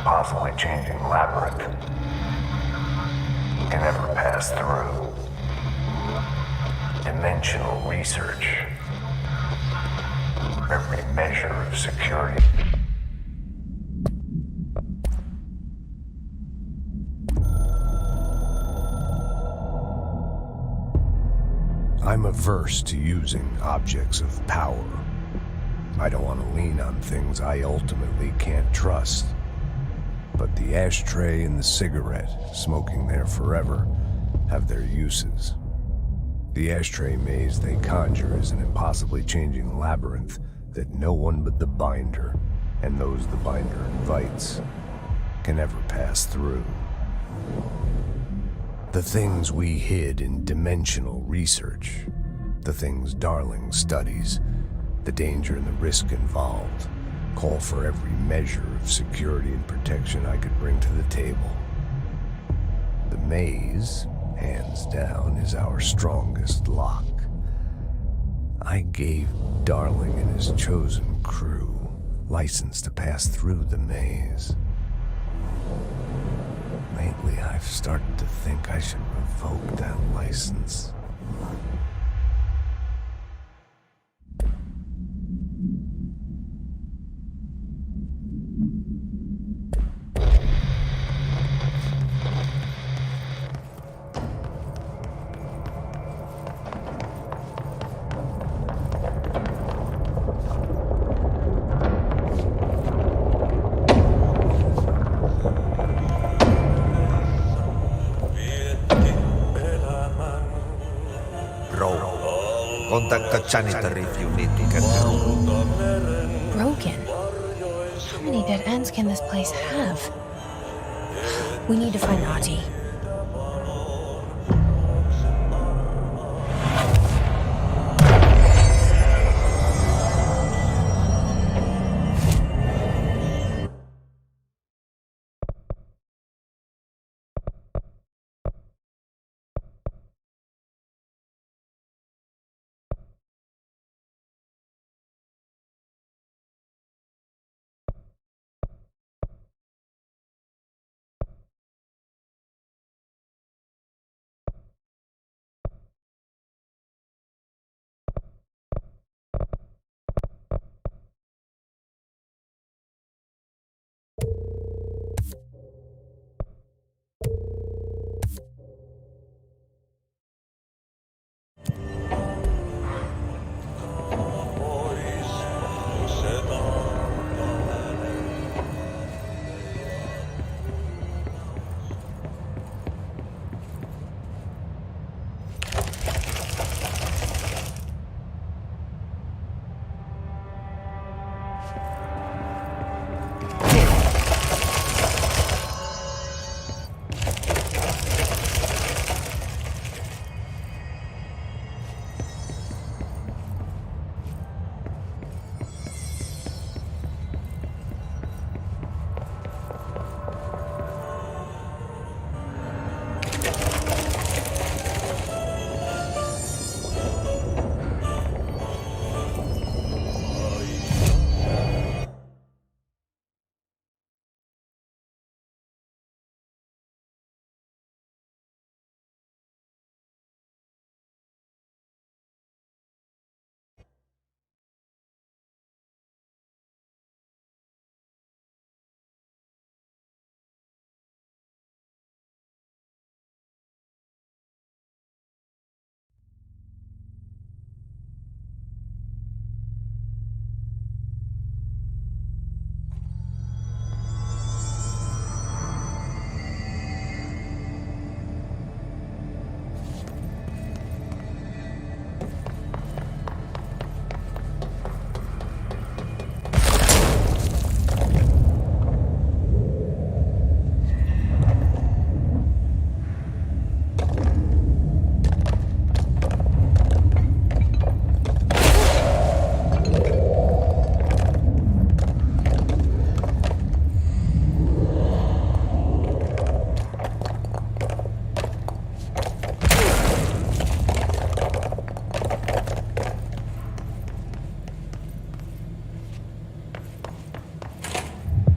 impossibly changing labyrinth can never pass through. Dimensional research. Every measure of security. I'm averse to using objects of power. I don't want to lean on things I ultimately can't trust. But the ashtray and the cigarette, smoking there forever, have their uses. The ashtray maze they conjure is an impossibly changing labyrinth that no one but the Binder, and those the Binder invites, can ever pass through. The things we hid in dimensional research, the things Darling studies, the danger and the risk involved, call for every measure of security and protection I could bring to the table. The maze, hands down, is our strongest lock. I gave Darling and his chosen crew license to pass through the maze. Lately, I've started to think I should revoke that license. Contact the janitor if you need to get through. Broken? How many dead ends can this place have? We need to find Ahti.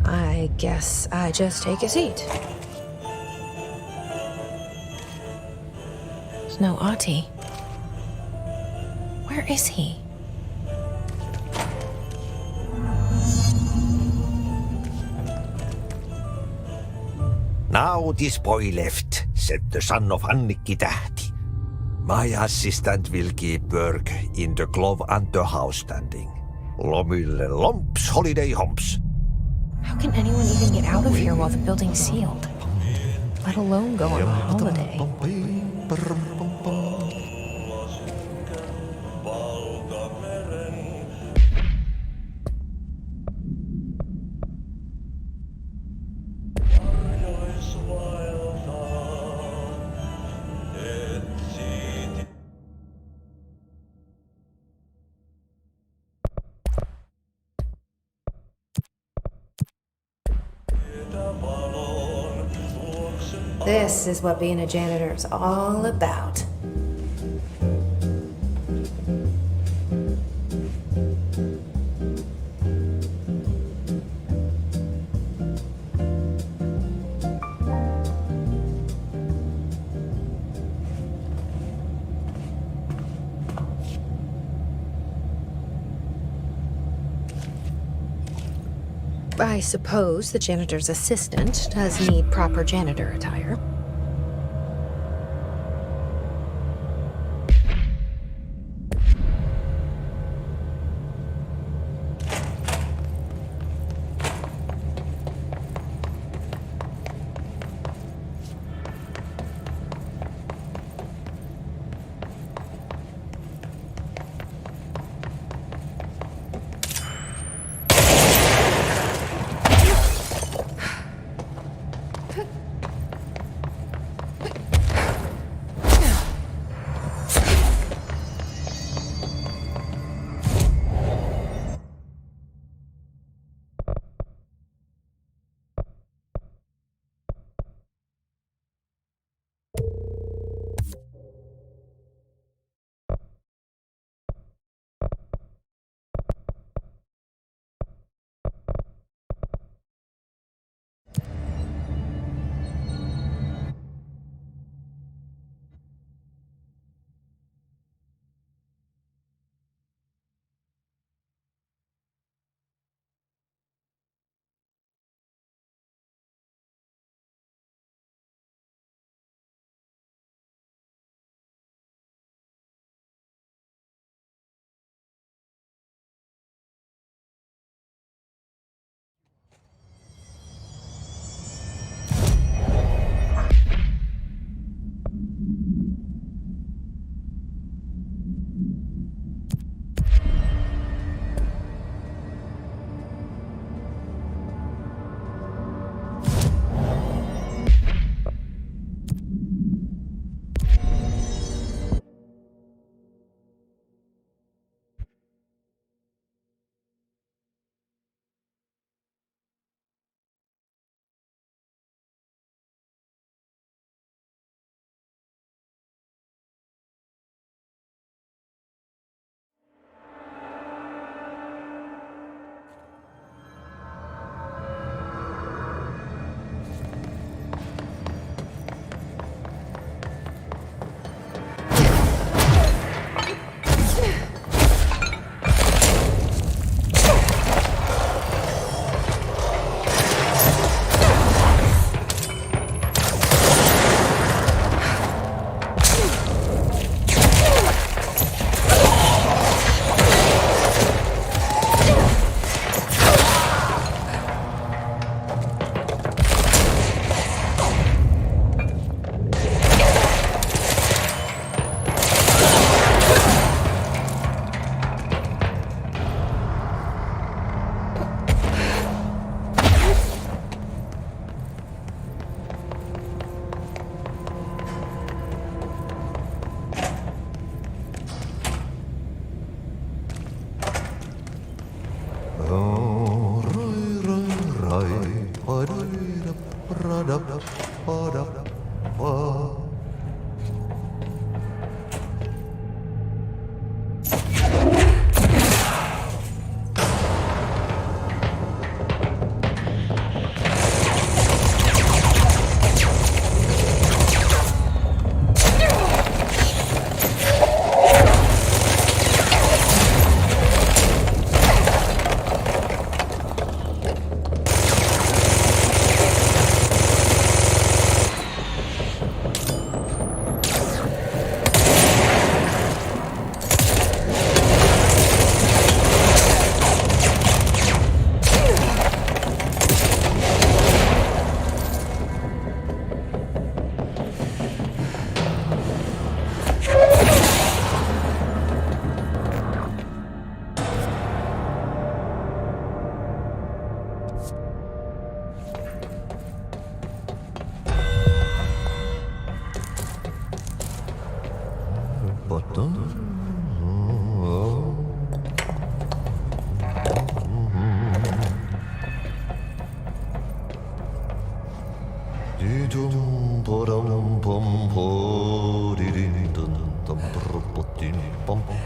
I guess I just take a seat. There's no Ahti. Where is he? Now this boy left, said the son of Annikki Tähti. My assistant will keep work in the glove and the house standing. Lomille lomps, holiday humps. How can anyone even get out of here while the building's sealed? Let alone go on a holiday. This is what being a janitor is all about. I suppose the janitor's assistant does need proper janitor attire. Dum poram pom poririn dum dum potin pom pom.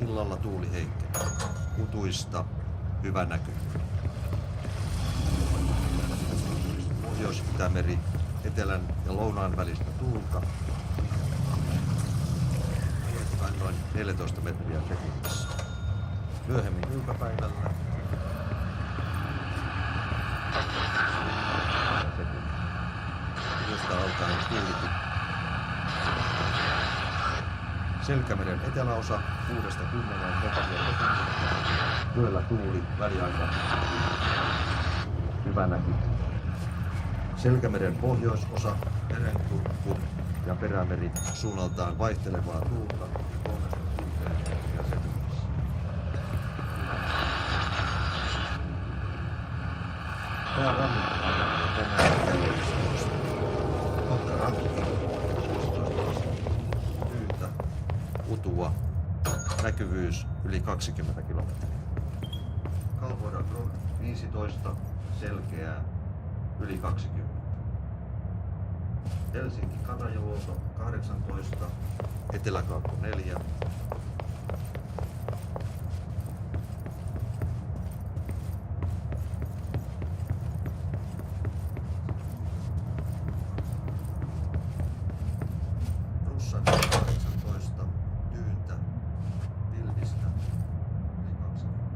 Illalla tuuli heikkenee. Kutuista hyvä näky. Pohjois-Itämeri etelän ja lounaan välistä tuulta. Ajettain noin 14 metriä sekunnissa. Myöhemmin iltapäivällä josta alkaen tuulitti. Selkämeren eteläosa 6-10 metriä. Yöllä tuuli väliaika hyvä näky. Selkämeren pohjoisosa, merenkurkku ja perämeri suunnaltaan vaihtelevaa tuulta 3-10 metriä sekunnissa. Päärannikko tänään kello 11. Kohta rannikko 16 Pyytä, utua, näkyvyys yli 20 kilometriä. Kalvoida 15, selkeää yli 20. Helsinki Katajaluoto 18, Eteläkaakko 4. Russan 18, Tyyntä, Pilvistä yli 20.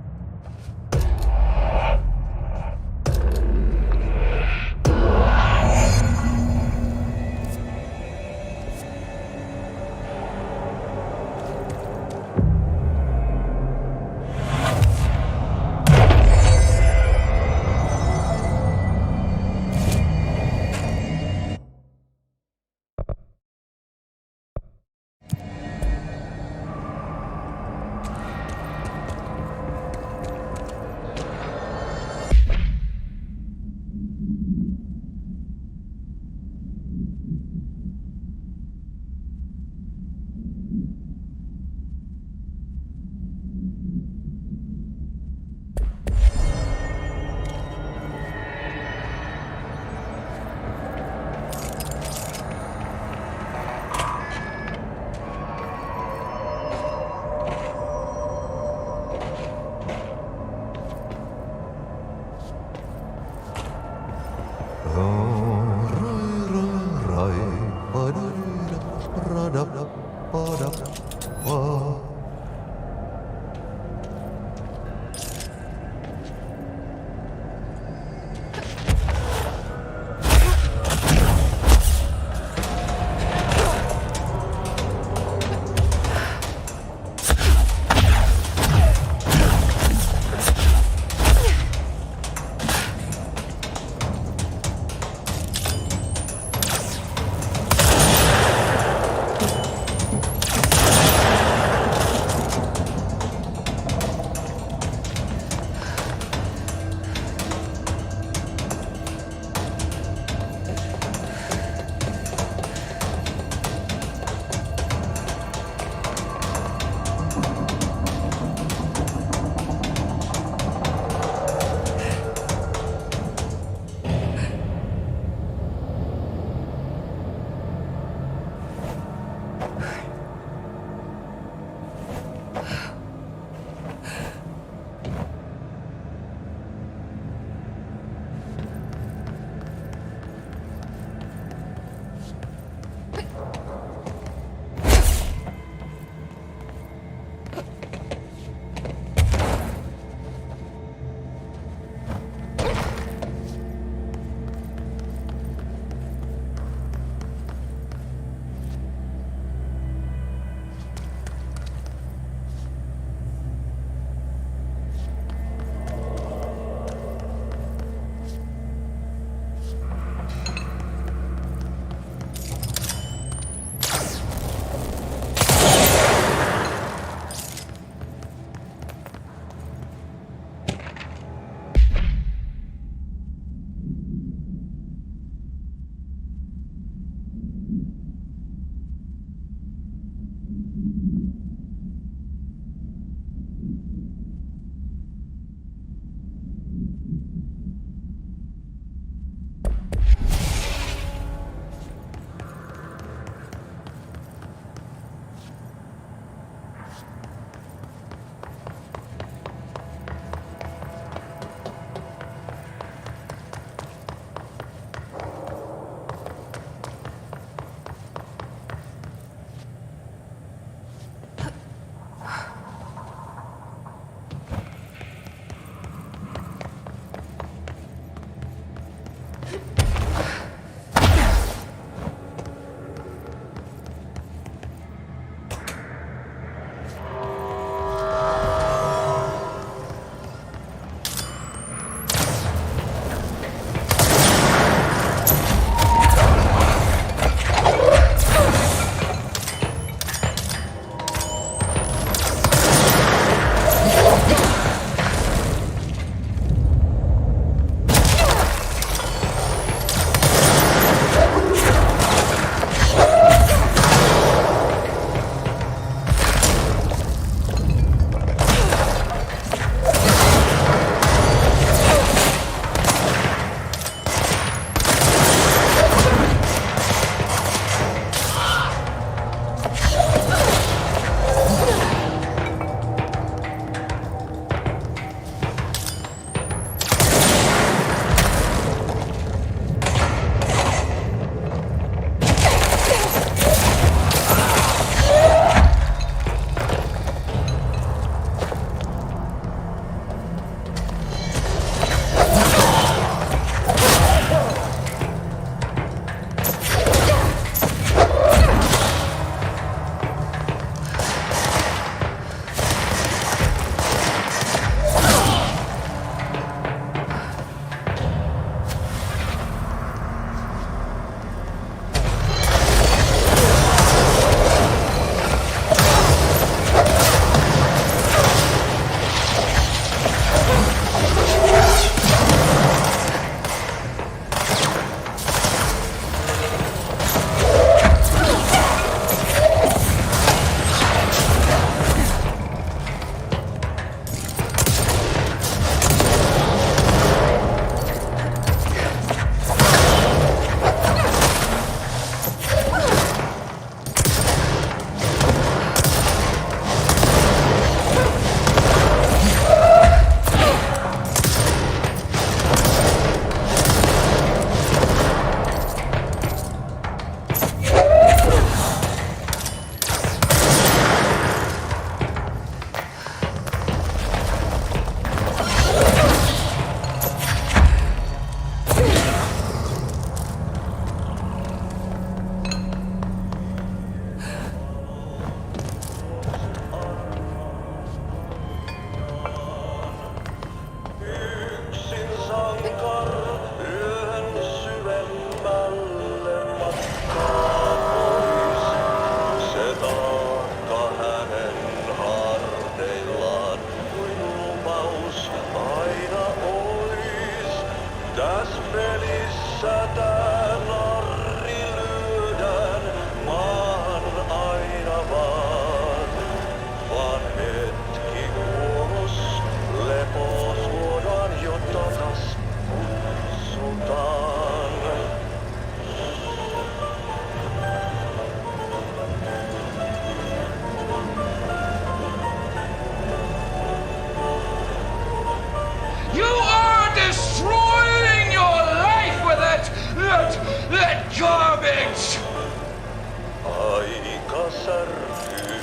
särkyy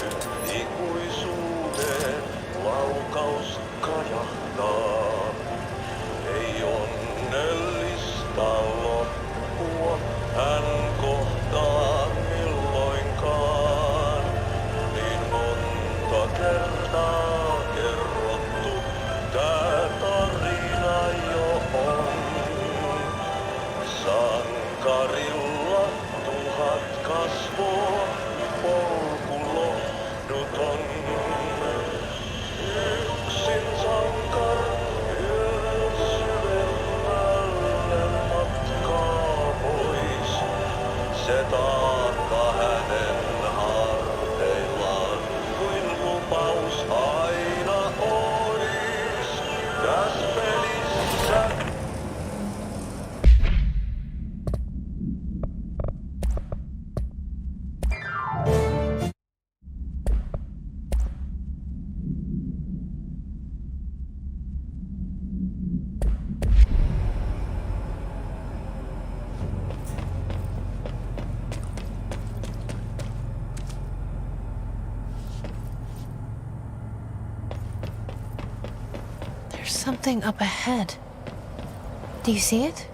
ikuisuuteen, laukaus kajahtaa. Ei onnellista loppua hän kohtaa milloinkaan. Niin monta kertaa kerrottu tää tarina jo on. Sankarilla 1000 kasvoa, polku lohduton. Yksin sankar yön syvemmälle matkaa pois. Se taakka hänen harteillaan kuin lupaus aina ois. Täs pelissä There's something up ahead. Do you see it?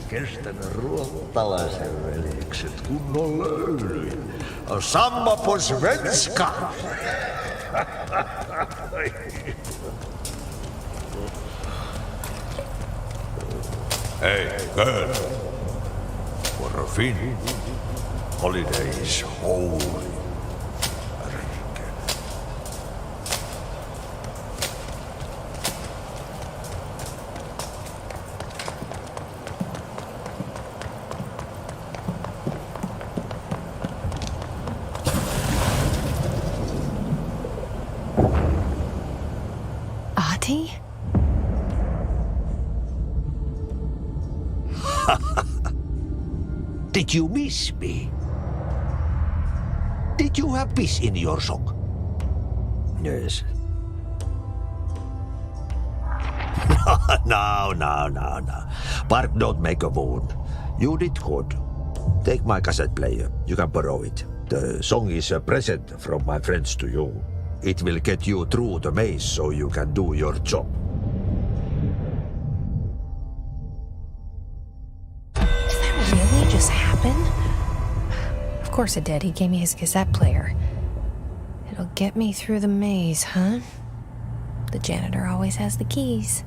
Kestänyt ruottalaisen veljekset kunnon löylyyn. Samma på svenska! Hey, girl. For a Finn, holiday is holy. Ahti? Did you miss me? Did you have peace in your song? Yes. No. Bark don't make a wound. You did good. Take my cassette player. You can borrow it. The song is a present from my friends to you. It will get you through the maze so you can do your job. Did that really just happen? Of course it did. He gave me his cassette player. It'll get me through the maze, huh? The janitor always has the keys.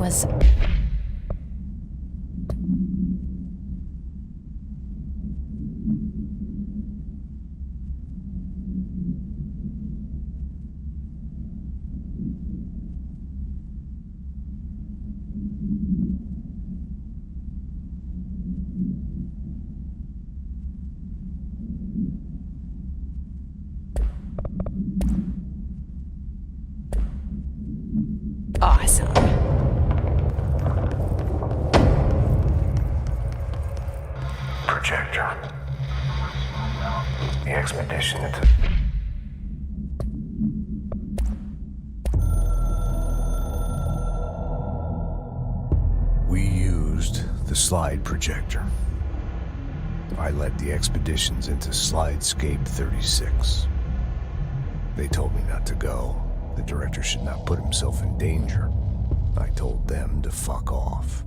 was. Awesome. Projector. The expedition into... We used the slide projector. I led the expeditions into Slidescape 36. They told me not to go. The director should not put himself in danger. I told them to fuck off.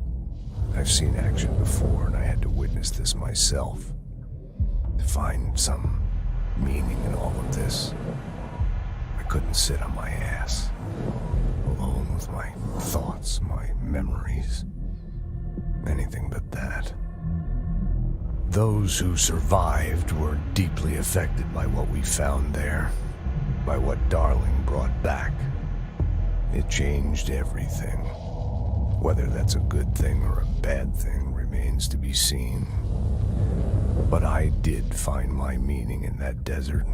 I've seen action before, and I had to witness this myself. To find some meaning in all of this, I couldn't sit on my ass, alone with my thoughts, my memories. Anything but that. Those who survived were deeply affected by what we found there, by what Darling brought back. It changed everything. Whether that's a good thing or a bad thing remains to be seen. But I did find my meaning in that desert.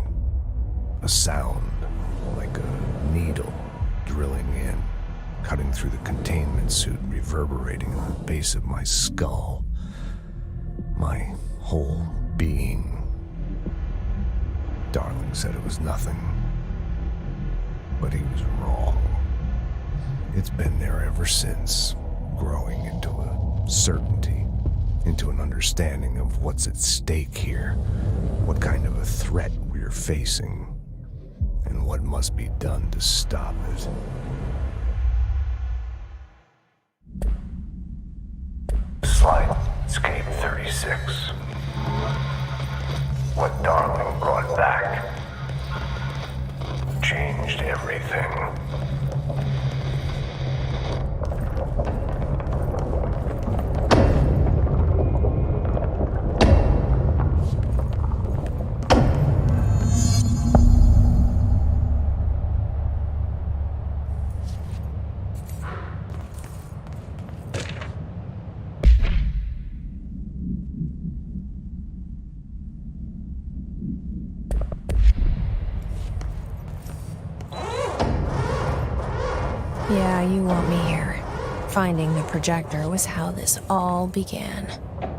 A sound, like a needle drilling in, cutting through the containment suit, reverberating on the base of my skull. My whole being. Darling said it was nothing. But he was wrong. It's been there ever since, growing into a certainty, into an understanding of what's at stake here, what kind of a threat we're facing, and what must be done to stop it. Slidescape 36. What Darling brought back changed everything. Yeah, you want me here. Finding the projector was how this all began.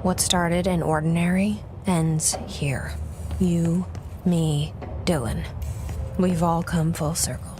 What started in ordinary ends here. You, me, Dylan. We've all come full circle.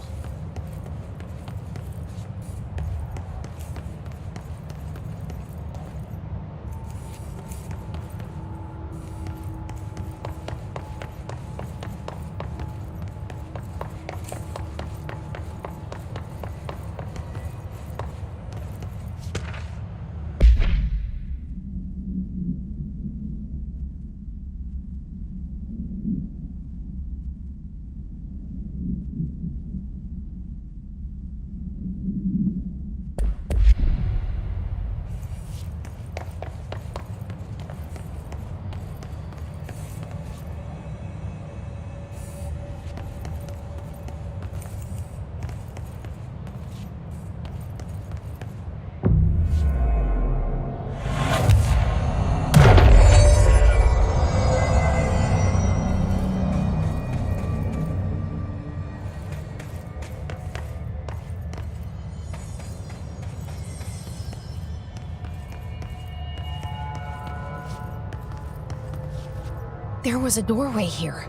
There was a doorway here,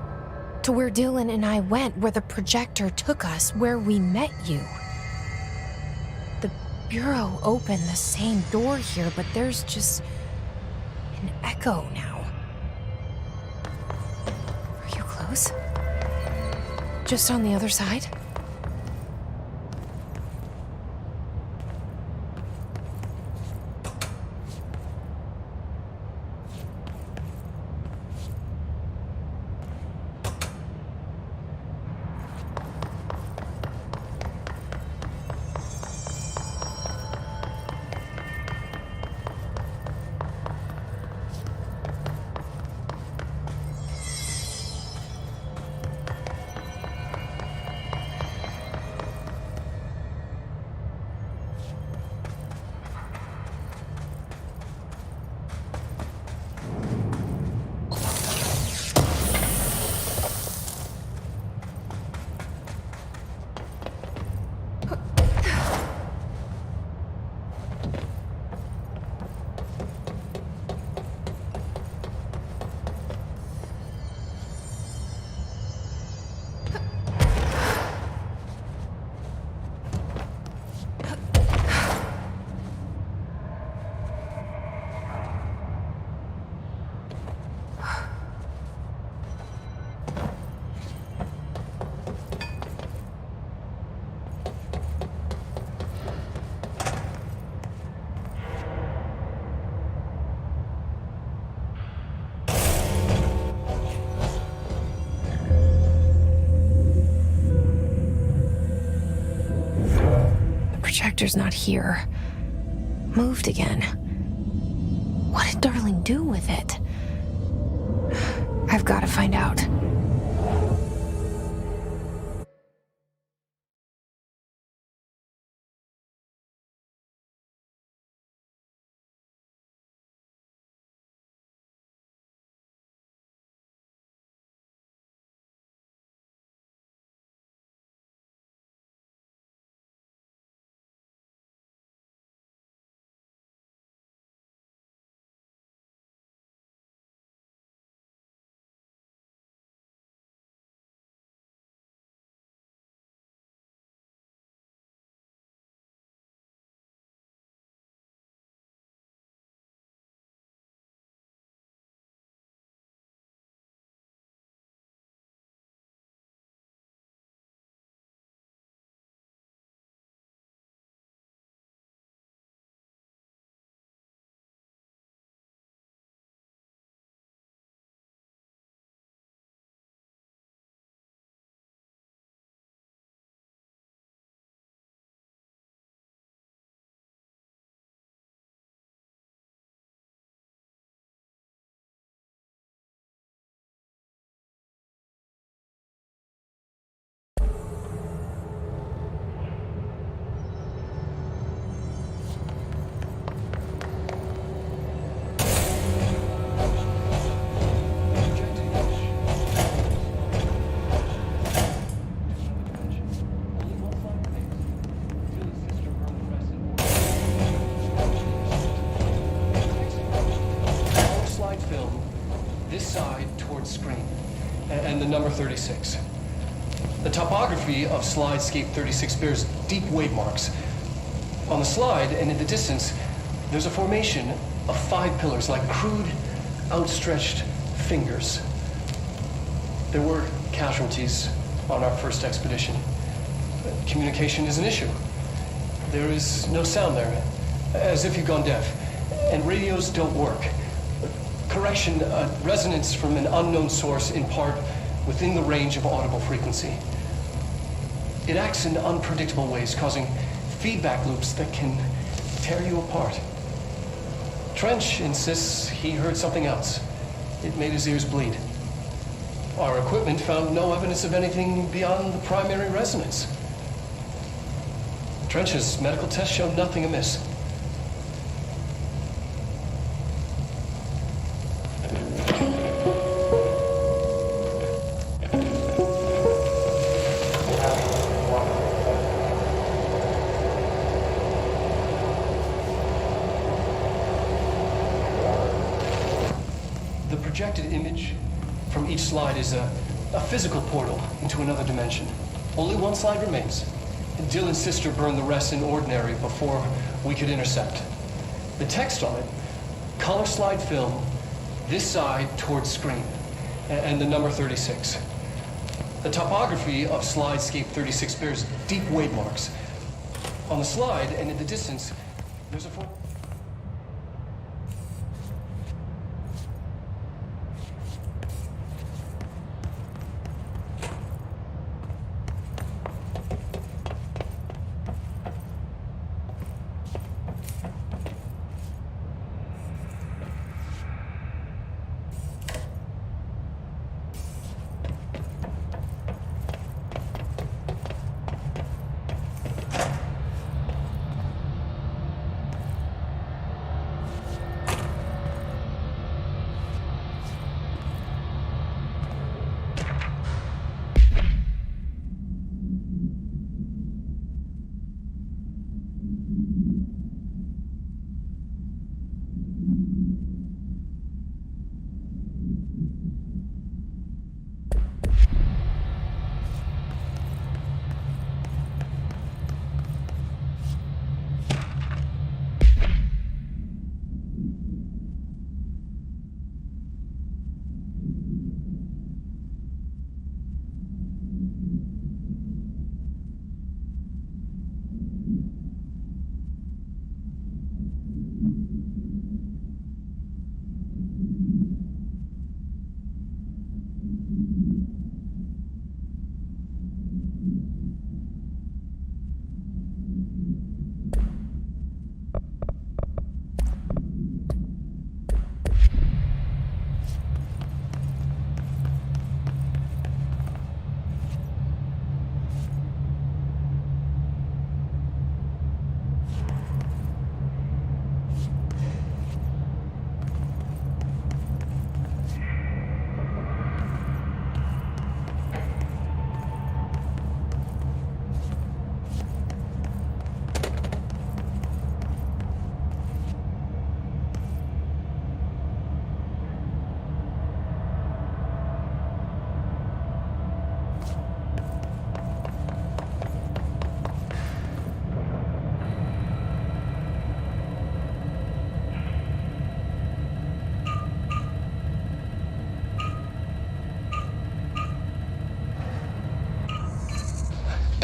to where Dylan and I went, where the projector took us, where we met you. The Bureau opened the same door here, but there's just an echo now. Are you close? Just on the other side? projector's not here. Moved again. What did Darling do with it? I've got to find out. And the number 36. The topography of Slidescape 36 bears deep wave marks. On the slide and in the distance, there's a formation of 5 pillars like crude, outstretched fingers. There were casualties on our first expedition. Communication is an issue. There is no sound there, as if you've gone deaf. And radios don't work. Correction, resonance from an unknown source in part within the range of audible frequency. It acts in unpredictable ways, causing feedback loops that can tear you apart. Trench insists he heard something else. It made his ears bleed. Our equipment found no evidence of anything beyond the primary resonance. Trench's medical test showed nothing amiss. The projected image from each slide is a physical portal into another dimension. Only one slide remains. Dylan's sister burned the rest in ordinary before we could intercept. The text on it, color slide film, this side towards screen, and the number 36. The topography of Slidescape 36 bears deep wave marks. On the slide and in the distance, there's a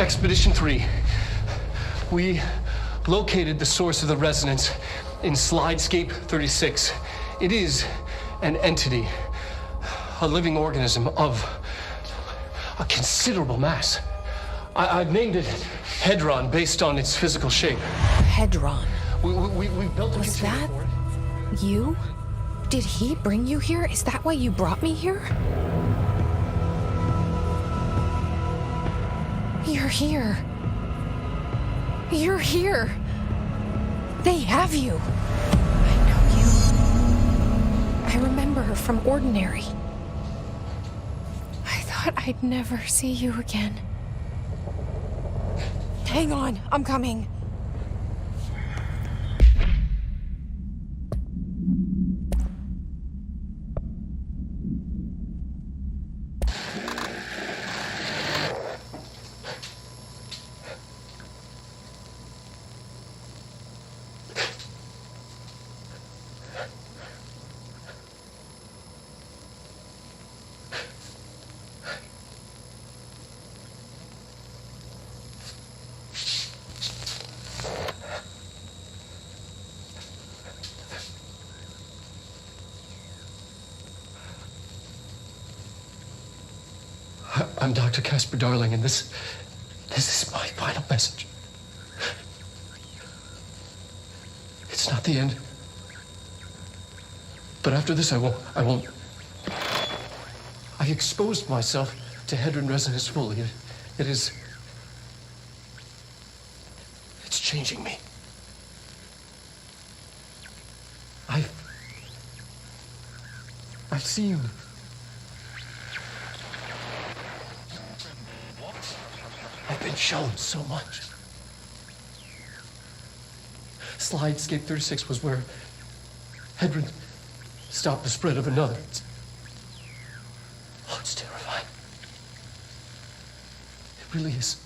Expedition 3. We located the source of the resonance in Slidescape 36. It is an entity, a living organism of a considerable mass. I've named it Hedron based on its physical shape. Hedron. We built a Was container that for it. you? Did he bring you here? Is that why you brought me here? You're here. You're here. They have you. I know you. I remember her from Ordinary. I thought I'd never see you again. Hang on, I'm coming. I'm Dr. Casper Darling, and this is my final message. It's not the end. But after this, I won't. I exposed myself to Hedron resonance fully. It's changing me. I've seen. I've been shown so much. Slidescape 36 was where Hedron stopped the spread of another. It's terrifying. It really is.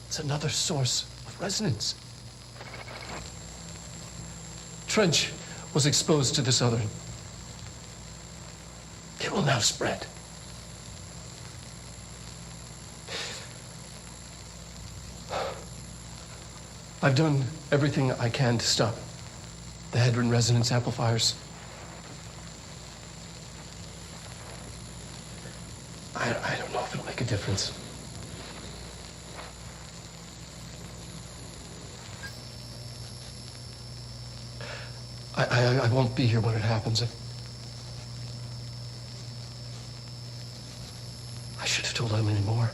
It's another source of resonance. Trench was exposed to this other. It will now spread. I've done everything I can to stop the Hedron resonance amplifiers. I don't know if it'll make a difference. I won't be here when it happens. I should have told him any more.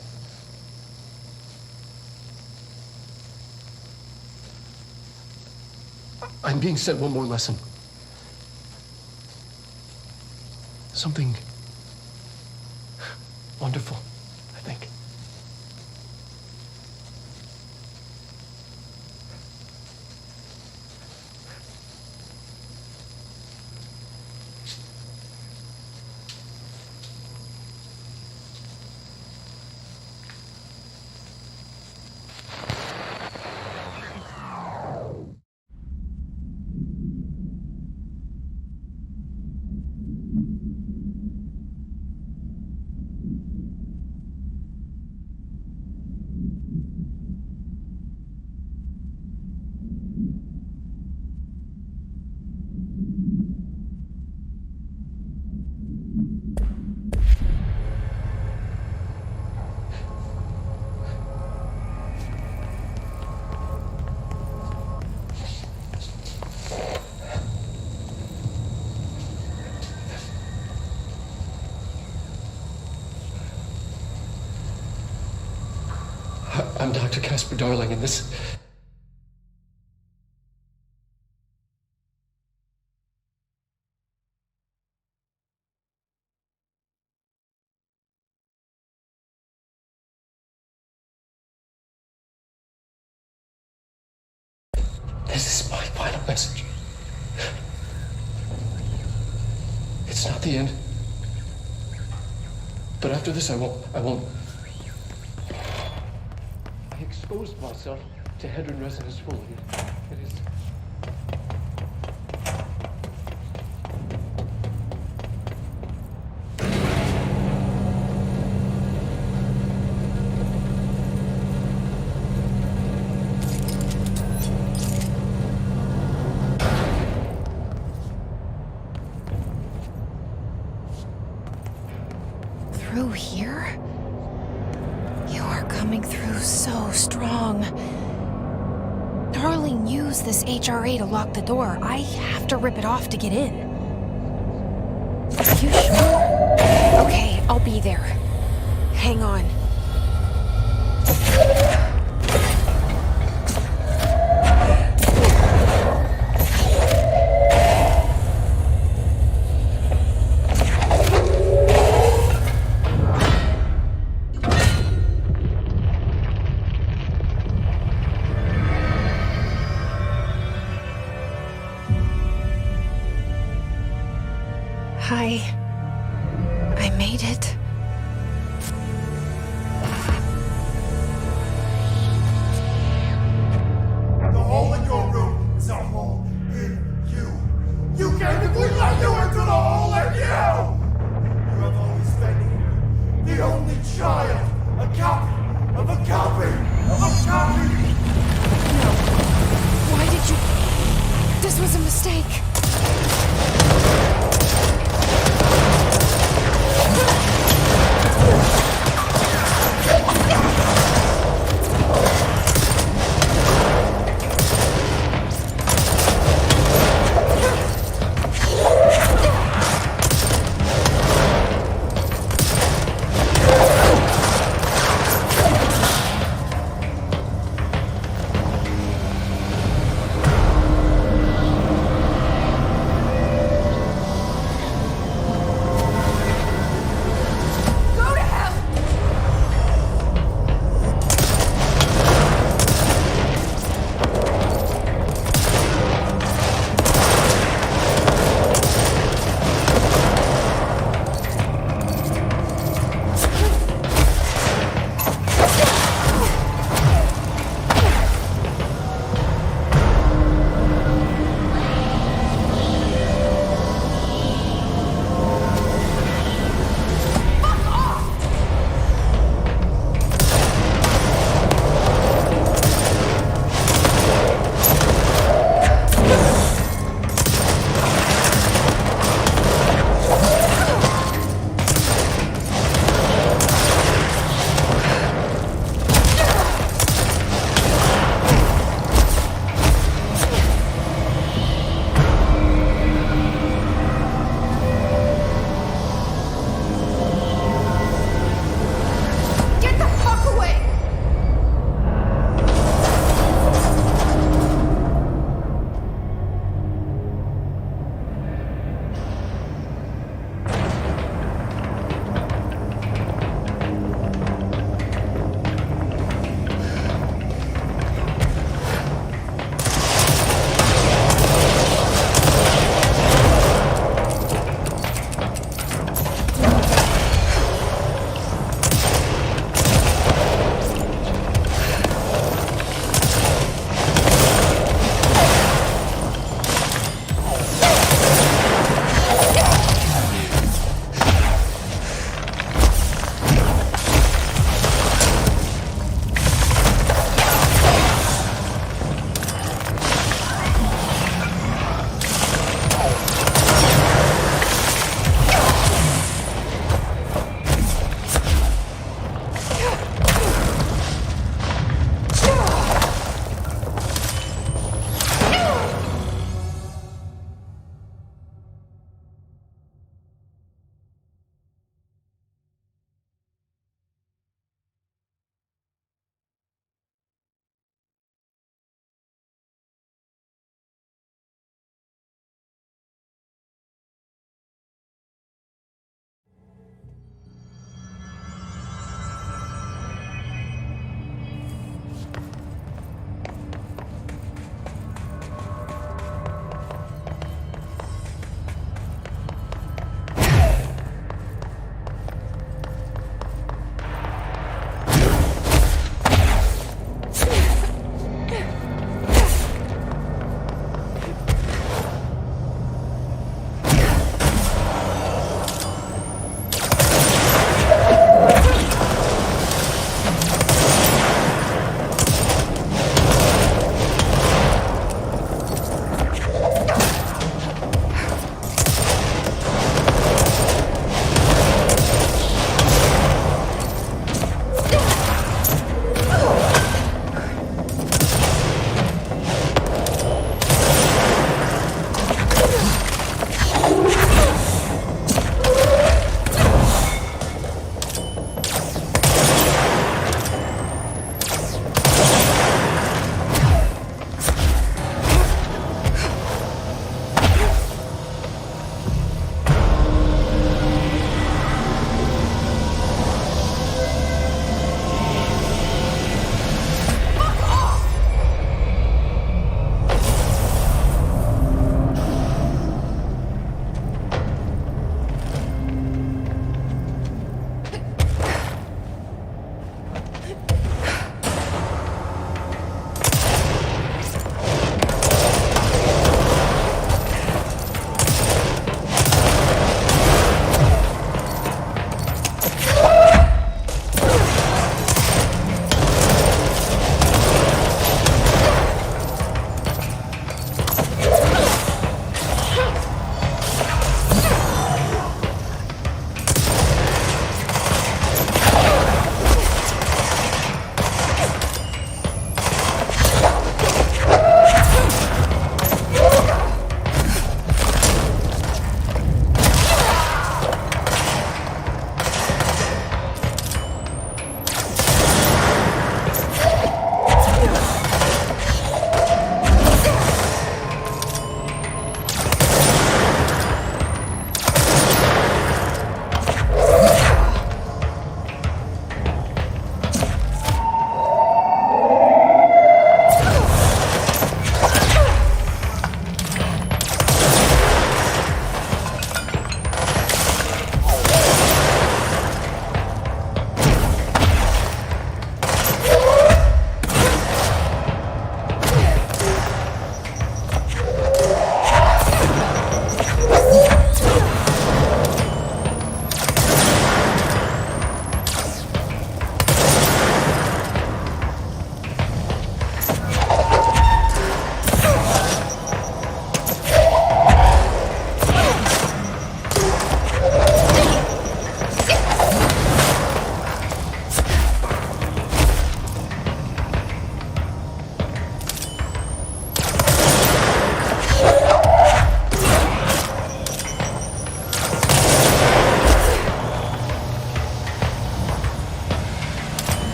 I'm being sent one more lesson. Something wonderful, I think. I'm Dr. Casper Darling, and this is my final message. It's not the end. But after this, I won't. I exposed myself to Hedron resonance fully. It is. through here? You are coming through so strong. Darling used this HRA to lock the door. I have to rip it off to get in. You sure? Okay, I'll be there. Hang on. I made it. The hole in your room is a hole in you. You came to clean like you into the hole in you! You have always been here. The only child. A copy of a copy of a copy! No. Why did you... This was a mistake.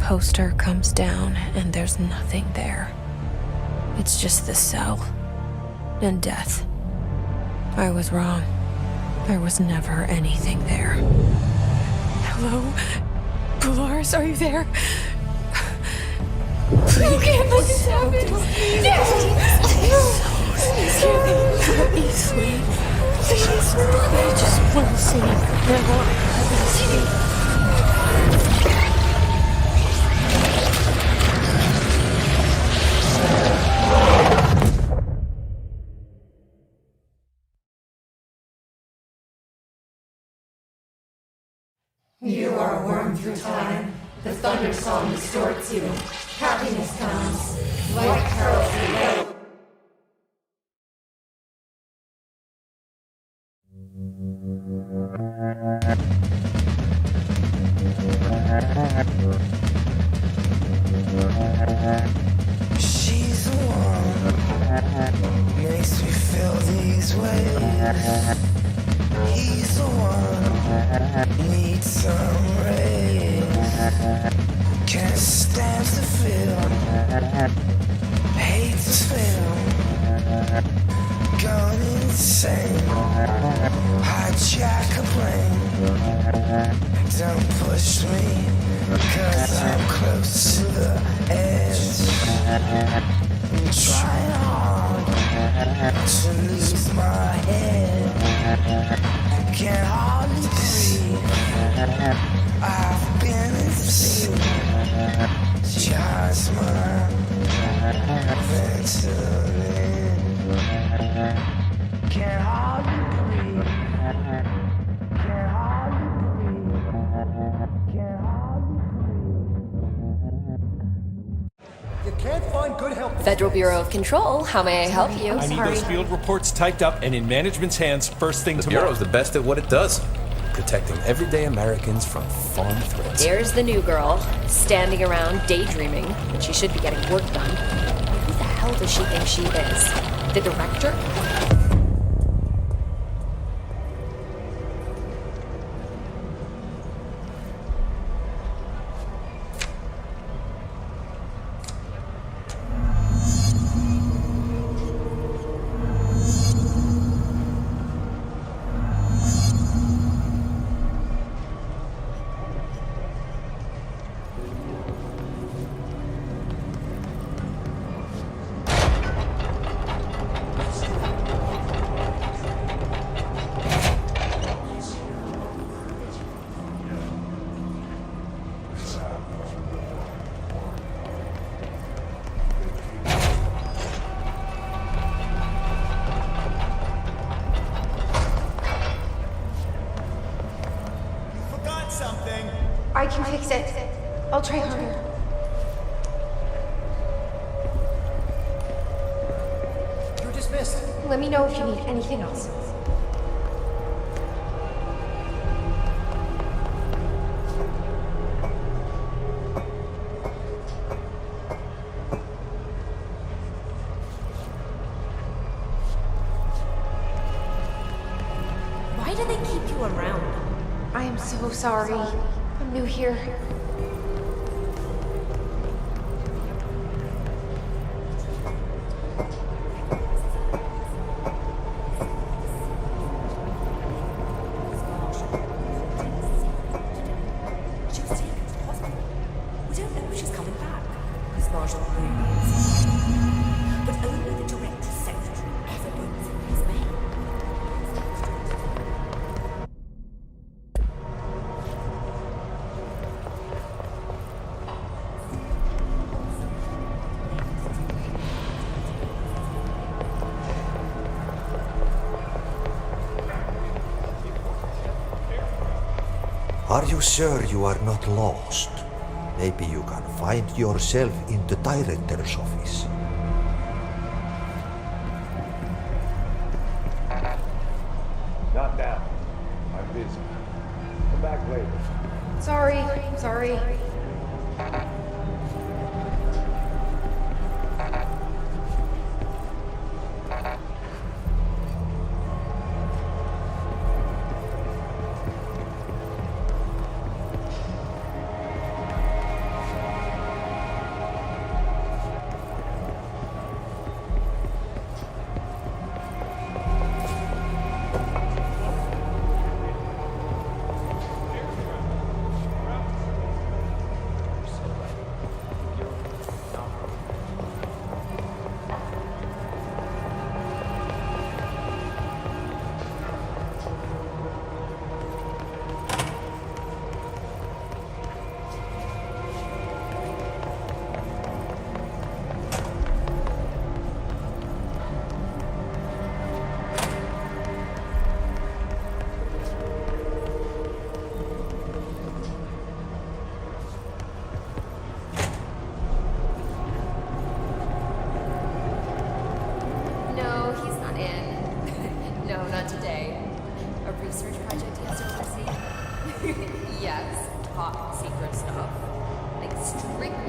poster comes down and there's nothing there. It's just the cell and death. I was wrong. There was never anything there. Hello? Polaris, are you there? Please. You can't let this happen. Let me sleep. Please. I just want to sleep. Now, let me sleep. You are a worm through time. The thunder song distorts you. Happiness comes. White pearls reveal. She's the one makes me feel these ways. He's the one needs some rays. Can't stand to feel, hate to feel, gone insane. Hijack a plane. Don't push me, 'cause I'm close to the edge. I'm trying hard to lose my head. Can't hardly breathe. I've been deceived. Just my Ventolin. Can't hardly breathe. Can't hardly breathe. Can't hardly breathe. You can't find good help. Federal Bureau of Control, how may I help you? I need those field reports typed up and in management's hands first thing The tomorrow. Bureau's the best at what it does, protecting everyday Americans from foreign threats. There's the new girl, standing around daydreaming, but she should be getting work done. Who the hell does she think she is? The director? I can fix it. I'll try harder. You're dismissed. Let me know if you need anything else. Why do they keep you around? I am so sorry. I'm new here. We don't know if she's coming back. Miss Marshall agrees. But only the director's secretary ever brings in his mail. Are you sure you are not lost? Maybe you can find yourself in the director's office. Not now. I'm busy. Come back later. Sorry.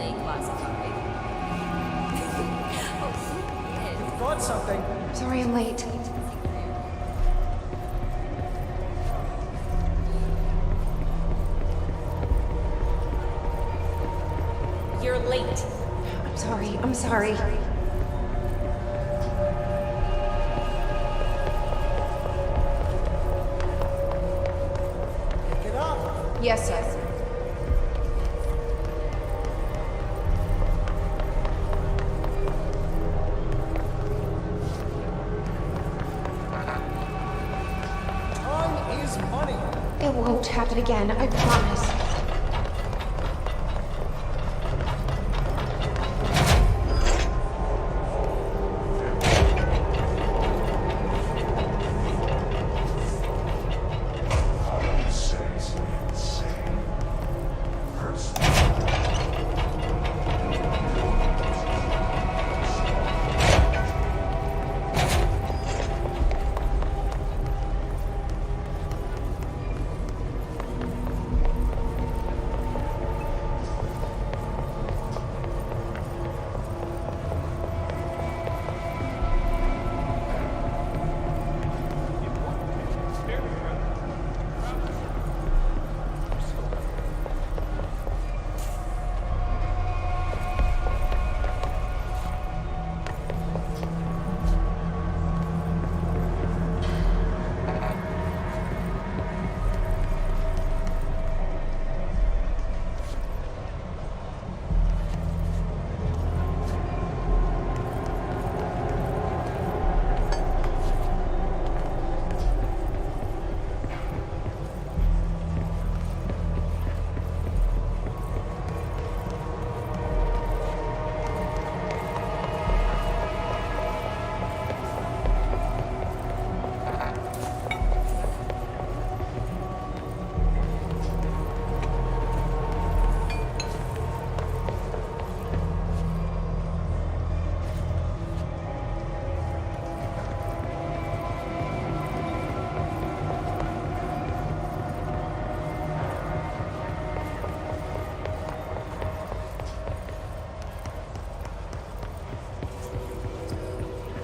extremely classified. You brought something. Sorry I'm late. You're late. I'm sorry. Pick it up. Yes, sir. Time is money. It won't happen again, I promise.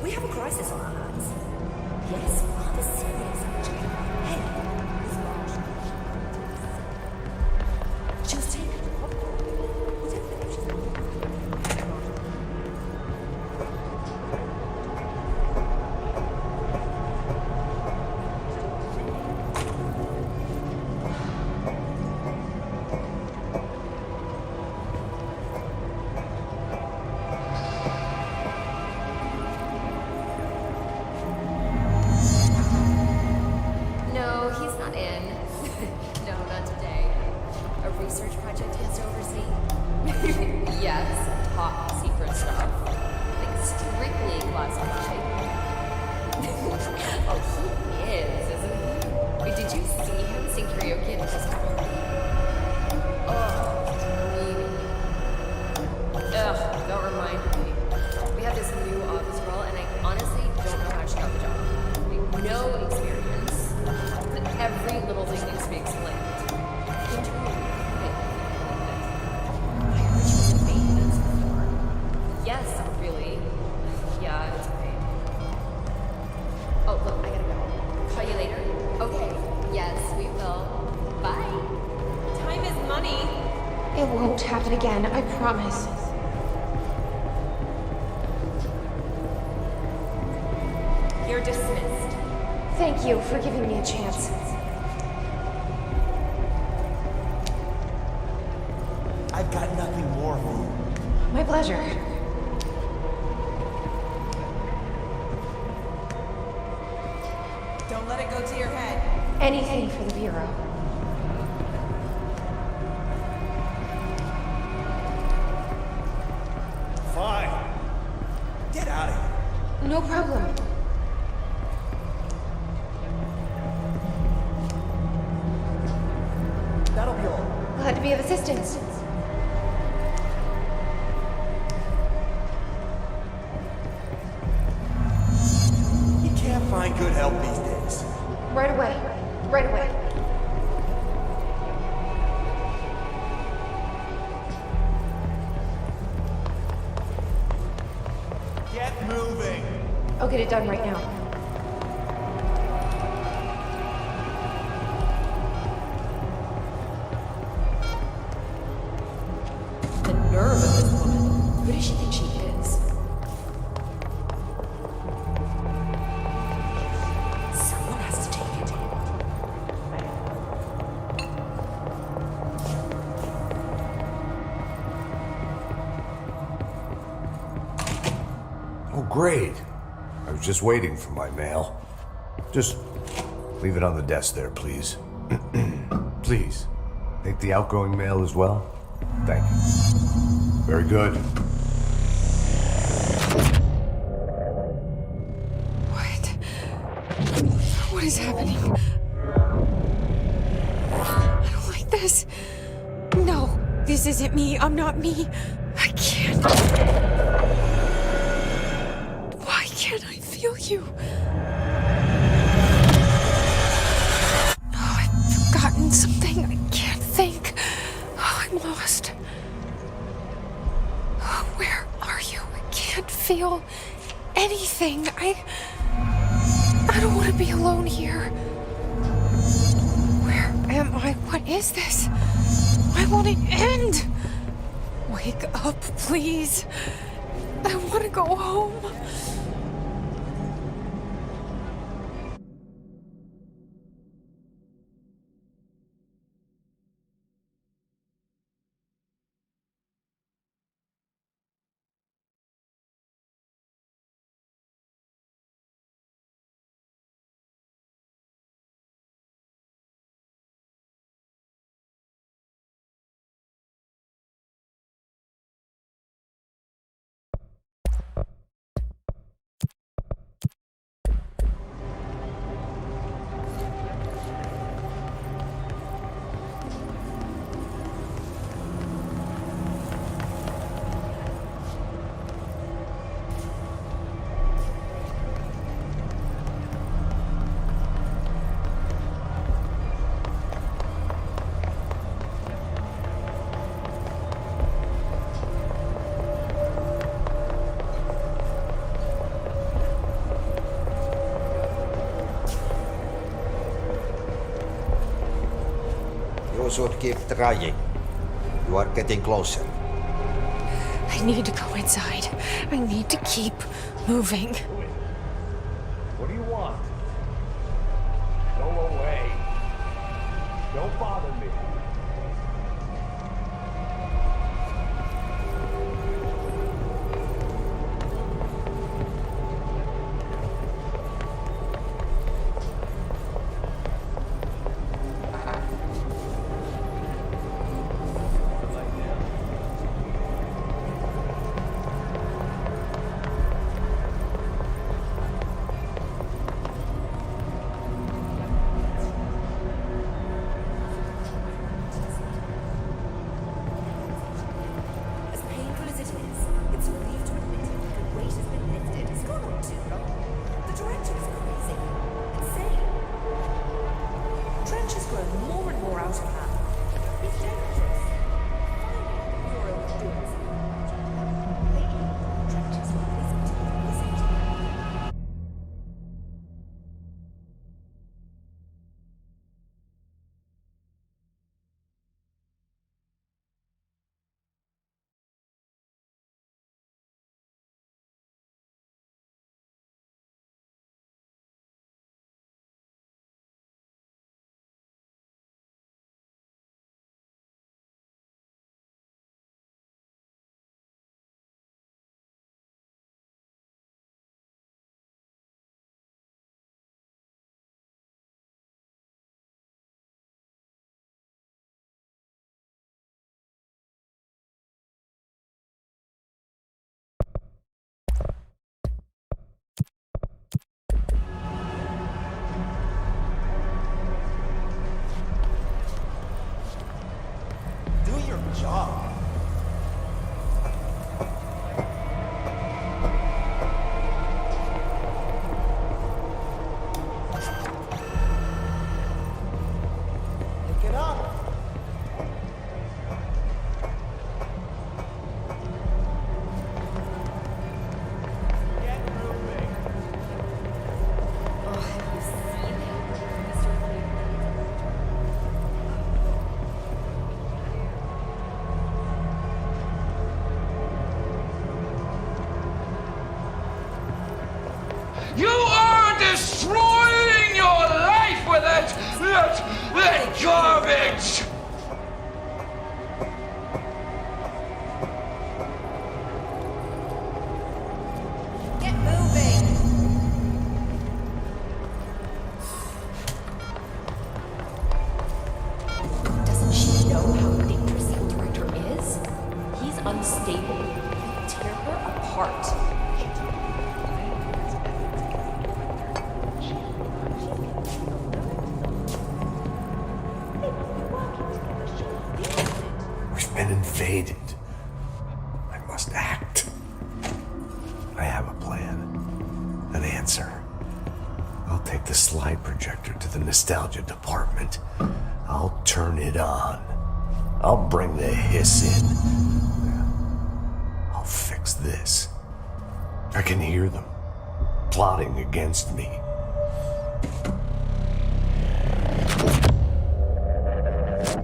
We have a crisis on our hands. Yes, rather serious, actually. Hey, it's Marge. She was taken to the hospital. Whatever the hell she's No, he's not in. No, not today. A research project he has to oversee? Yes, top secret stuff. Like strictly classified. Oh, he is, isn't he? Wait, did you see him sing karaoke at his party? Oh, really? Ugh, don't remind me. We have this new office role, and I honestly don't know how she got the job. Like, no experience. Every little thing needs to be explained. I heard she was a maintenance before. Yes, really. Yeah, it's a pain. Oh, look, I gotta go. Call you later? Okay. Yes, we will. Bye. Time is money. It won't happen again, I promise. You're dismissed. Thank you for giving me a chance. I've got nothing more for you. My pleasure. Don't let it go to your head. Anything for the Bureau. Fine. Get out of here. No problem. That'll be all. Glad to be of assistance. You can't find good help these days. Right away. Right away. moving! I'll get it done right now. The nerve of this woman. Who does she think she is? Someone has to take it. Oh, great. I was just waiting for my mail. Just leave it on the desk there, please. Please. Take the outgoing mail as well? Thank you. Very good. What? What is happening? I don't like this. No, this isn't me. I'm not me. I can't. Why can't I feel you? Oh, I've forgotten something. I can't think. Oh, I'm lost. Oh, where are you? I can't feel anything. I don't want to be alone here. Where am I? What is this? Why won't it end? Wake up, please. I want to go home. You should keep trying. You are getting closer. I need to go inside. I need to keep moving. What do you want? Go away. Don't bother me. You are destroying your life with that garbage! Get moving! Doesn't she know how dangerous the director is? He's unstable. He'll tear her apart. We've been invaded. I must act. I have a plan. An answer. I'll take the slide projector to the nostalgia department. I'll turn it on. I'll bring the hiss in. I'll fix this. I can hear them plotting against me.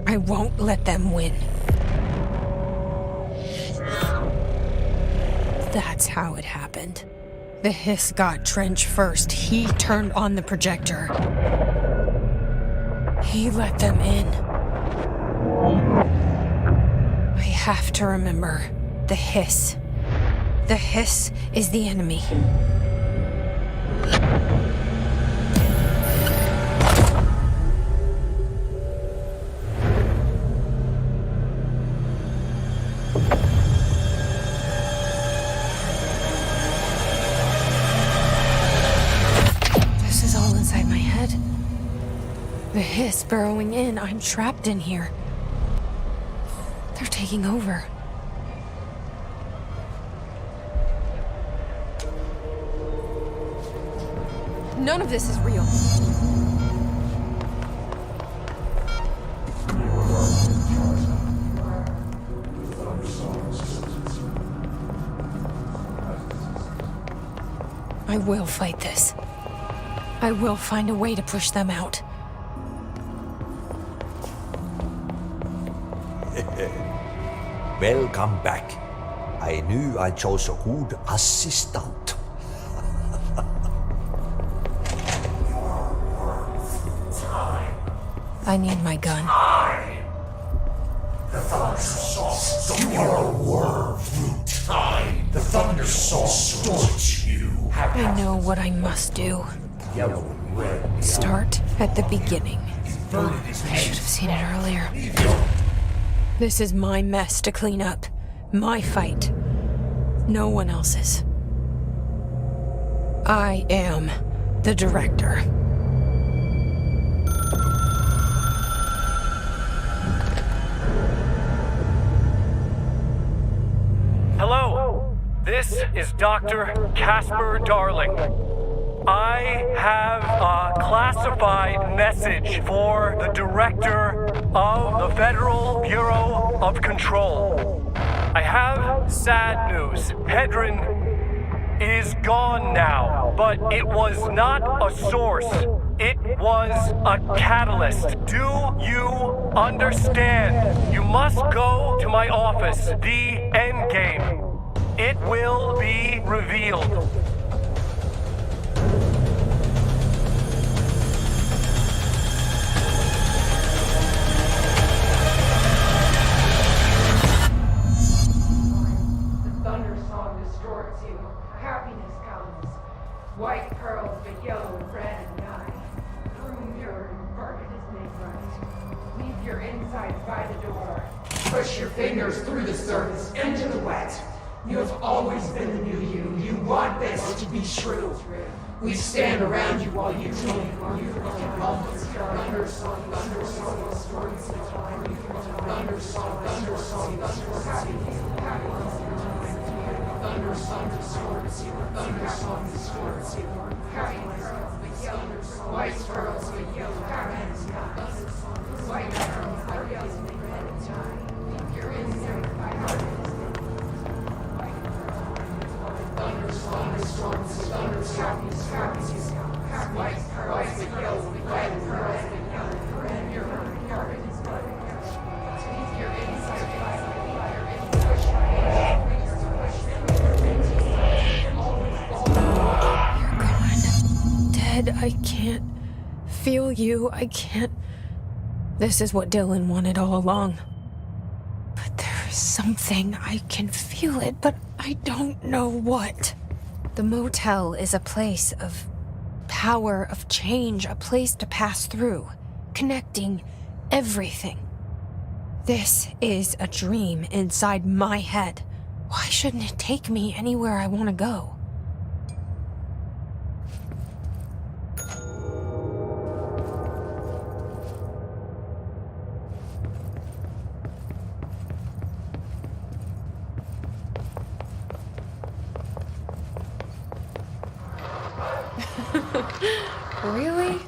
I won't let them win. That's how it happened. The hiss got Trench first. He turned on the projector. He let them in. I have to remember the hiss. The hiss is the enemy. This is all inside my head. The hiss burrowing in. I'm trapped in here. They're taking over. None of this is real. I will fight this. I will find a way to push them out. Welcome back. I knew I chose a good assistant. I need my gun. The Thunder Saw. You are a worm through time. The Thunder Saw distorts you. I know what I must do. Yellow and red. Start at the beginning. I should have seen it earlier. This is my mess to clean up. My fight. No one else's. I am the director. Hello, this is Dr. Casper Darling. I have a classified message for the director of the Federal Bureau of Control. I have sad news. Hedron is gone now, but it was not a source. It was a catalyst. Do you understand? You must go to my office, the Endgame. It will be revealed. White pearls, but yellow and red and nine. Prune mirror and burden is made right. Leave your insides by the door. Push your fingers through the surface into the wet. You have always been the new you. You want this to be true. We stand around you while you dream. You thundersong, thundersong, stories of time. Thundersong, thundersong, thundersong, distorts you. Thundersong, distorts you. White pearls with yellow hands. White pearls with yellow and red and time. You're inside by heart. Thunderstorms, thunderstorms, white pearls with yellow and red and pearls with yellow and red. Your heart is blood. You're inside by You're gone. I can't feel you. I can't... This is what Dylan wanted all along. But there is something. I can feel it, but I don't know what. The motel is a place of power, of change, a place to pass through, connecting everything. This is a dream inside my head. Why shouldn't it take me anywhere I want to go? Really?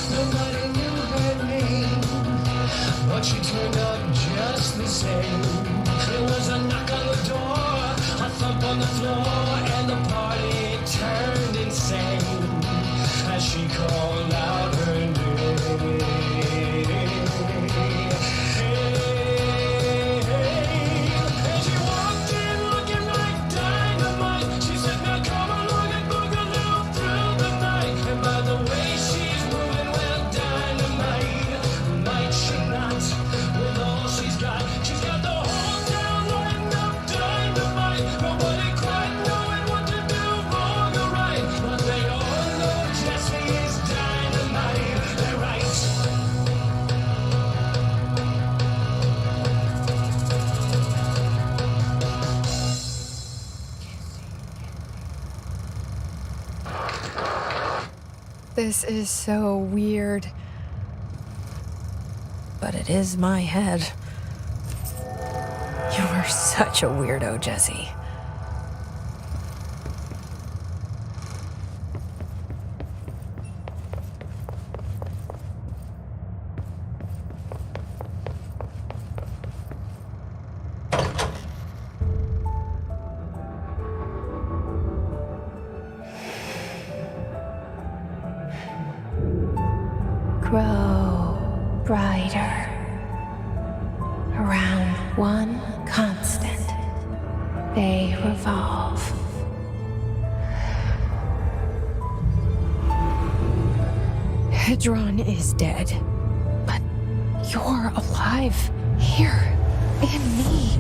Nobody knew her name, but she turned up just the same. There was a knock on the door, a thump on the floor, and the party turned insane as she called out her name. And she walked in looking like dynamite. She said, now come along and boogaloo through the night. And by the way she's moving, well, dynamite, might she not? With all she's got the whole town lighting up dynamite. Nobody quite knowing what to do, wrong or right, but they all know Jessie is dynamite. They're right. This is so weird. But it is my head. You are such a weirdo, Jesse. Grow brighter around one constant. They revolve. Hedron is dead, but you're alive here in me.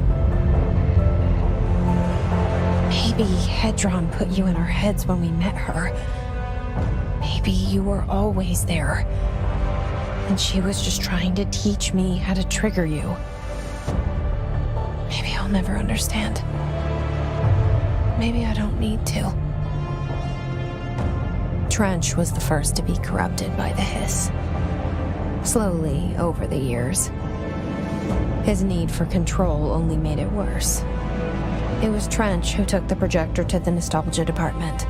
Maybe Hedron put you in our heads when we met her. Maybe you were always there. And she was just trying to teach me how to trigger you. Maybe I'll never understand. Maybe I don't need to. Trench was the first to be corrupted by the hiss. Slowly, over the years. His need for control only made it worse. It was Trench who took the projector to the nostalgia department.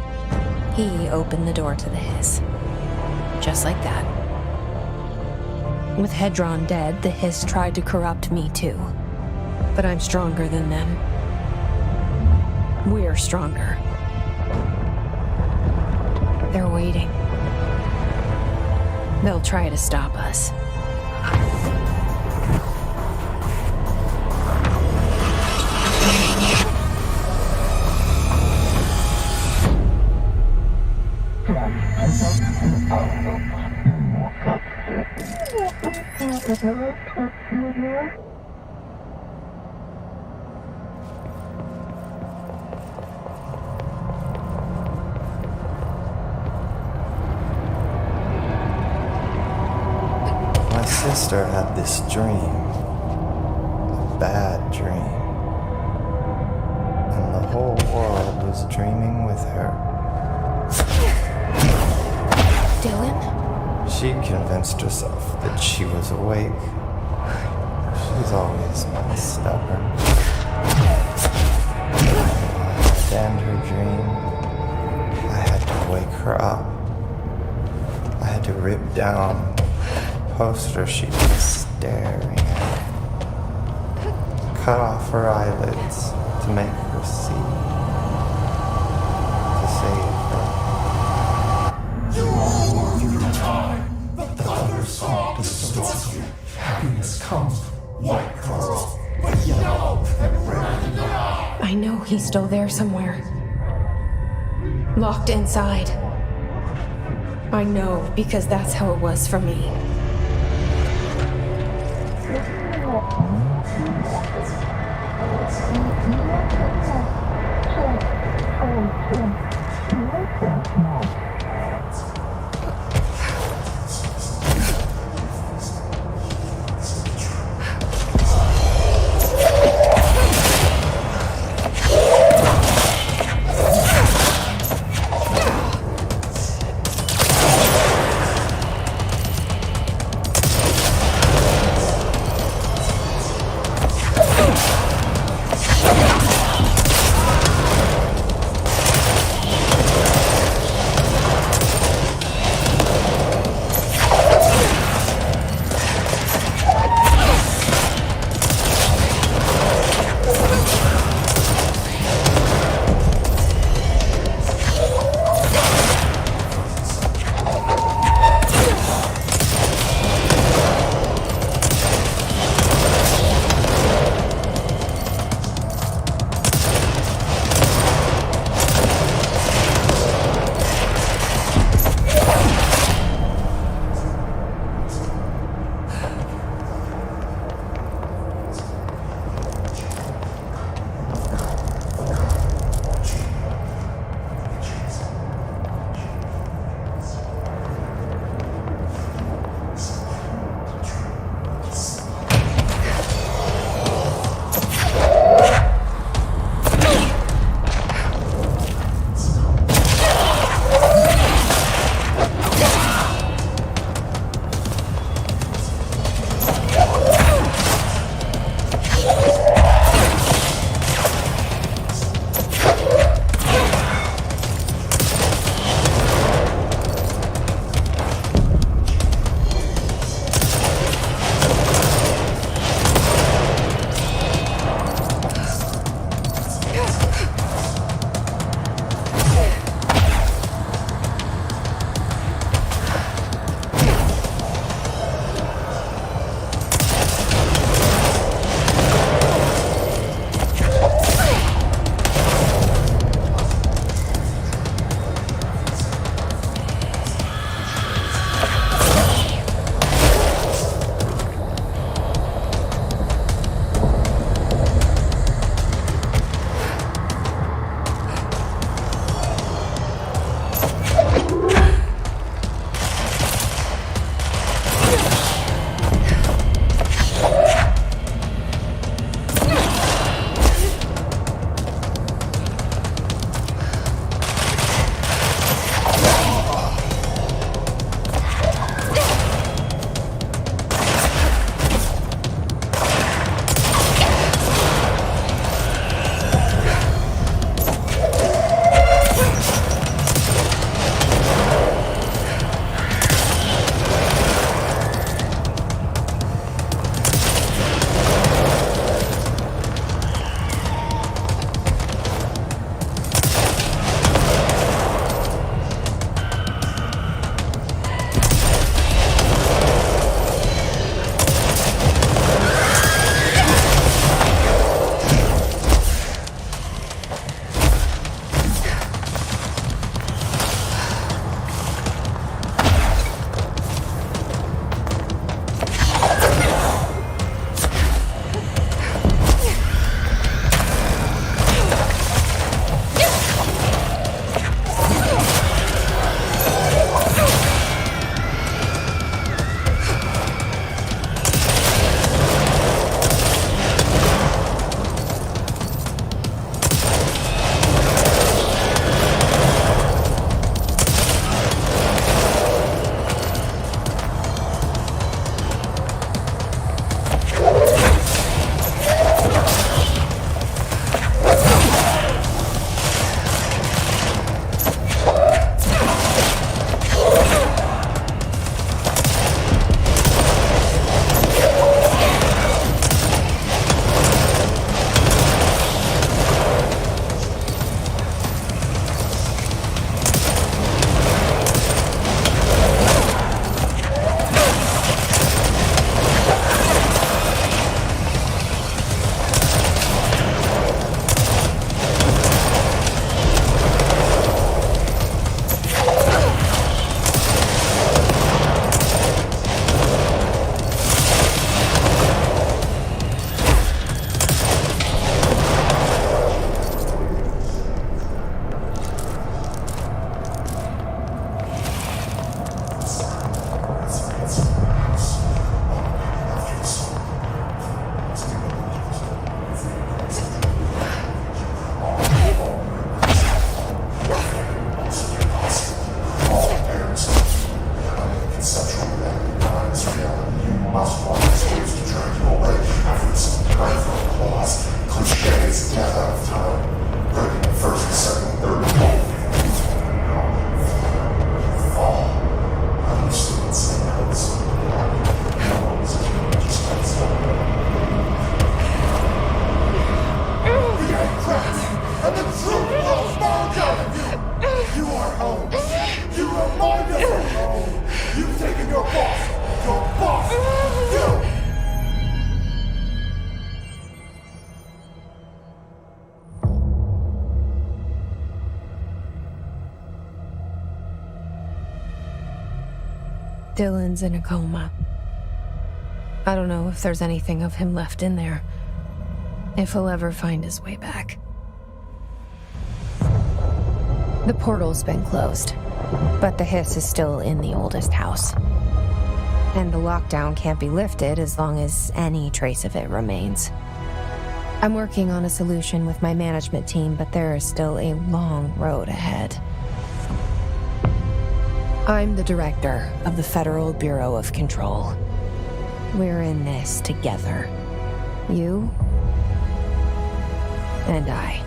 He opened the door to the hiss. Just like that. With Hedron dead, the hiss tried to corrupt me too. But I'm stronger than them. We're stronger. They're waiting. They'll try to stop us. My sister had this dream, a bad dream, and the whole world was dreaming with her. Dylan? She convinced herself that she was awake. She's always been stubborn. To end her dream, I had to wake her up. I had to rip down the poster she was staring at. Cut off her eyelids to make her see. To save her. You I know he's still there somewhere. Locked inside. I know, because that's how it was for me. Dylan's in a coma. I don't know if there's anything of him left in there. If he'll ever find his way back. The portal's been closed, but the hiss is still in the oldest house. And the lockdown can't be lifted as long as any trace of it remains. I'm working on a solution with my management team, but there is still a long road ahead. I'm the director of the Federal Bureau of Control. We're in this together. You and I.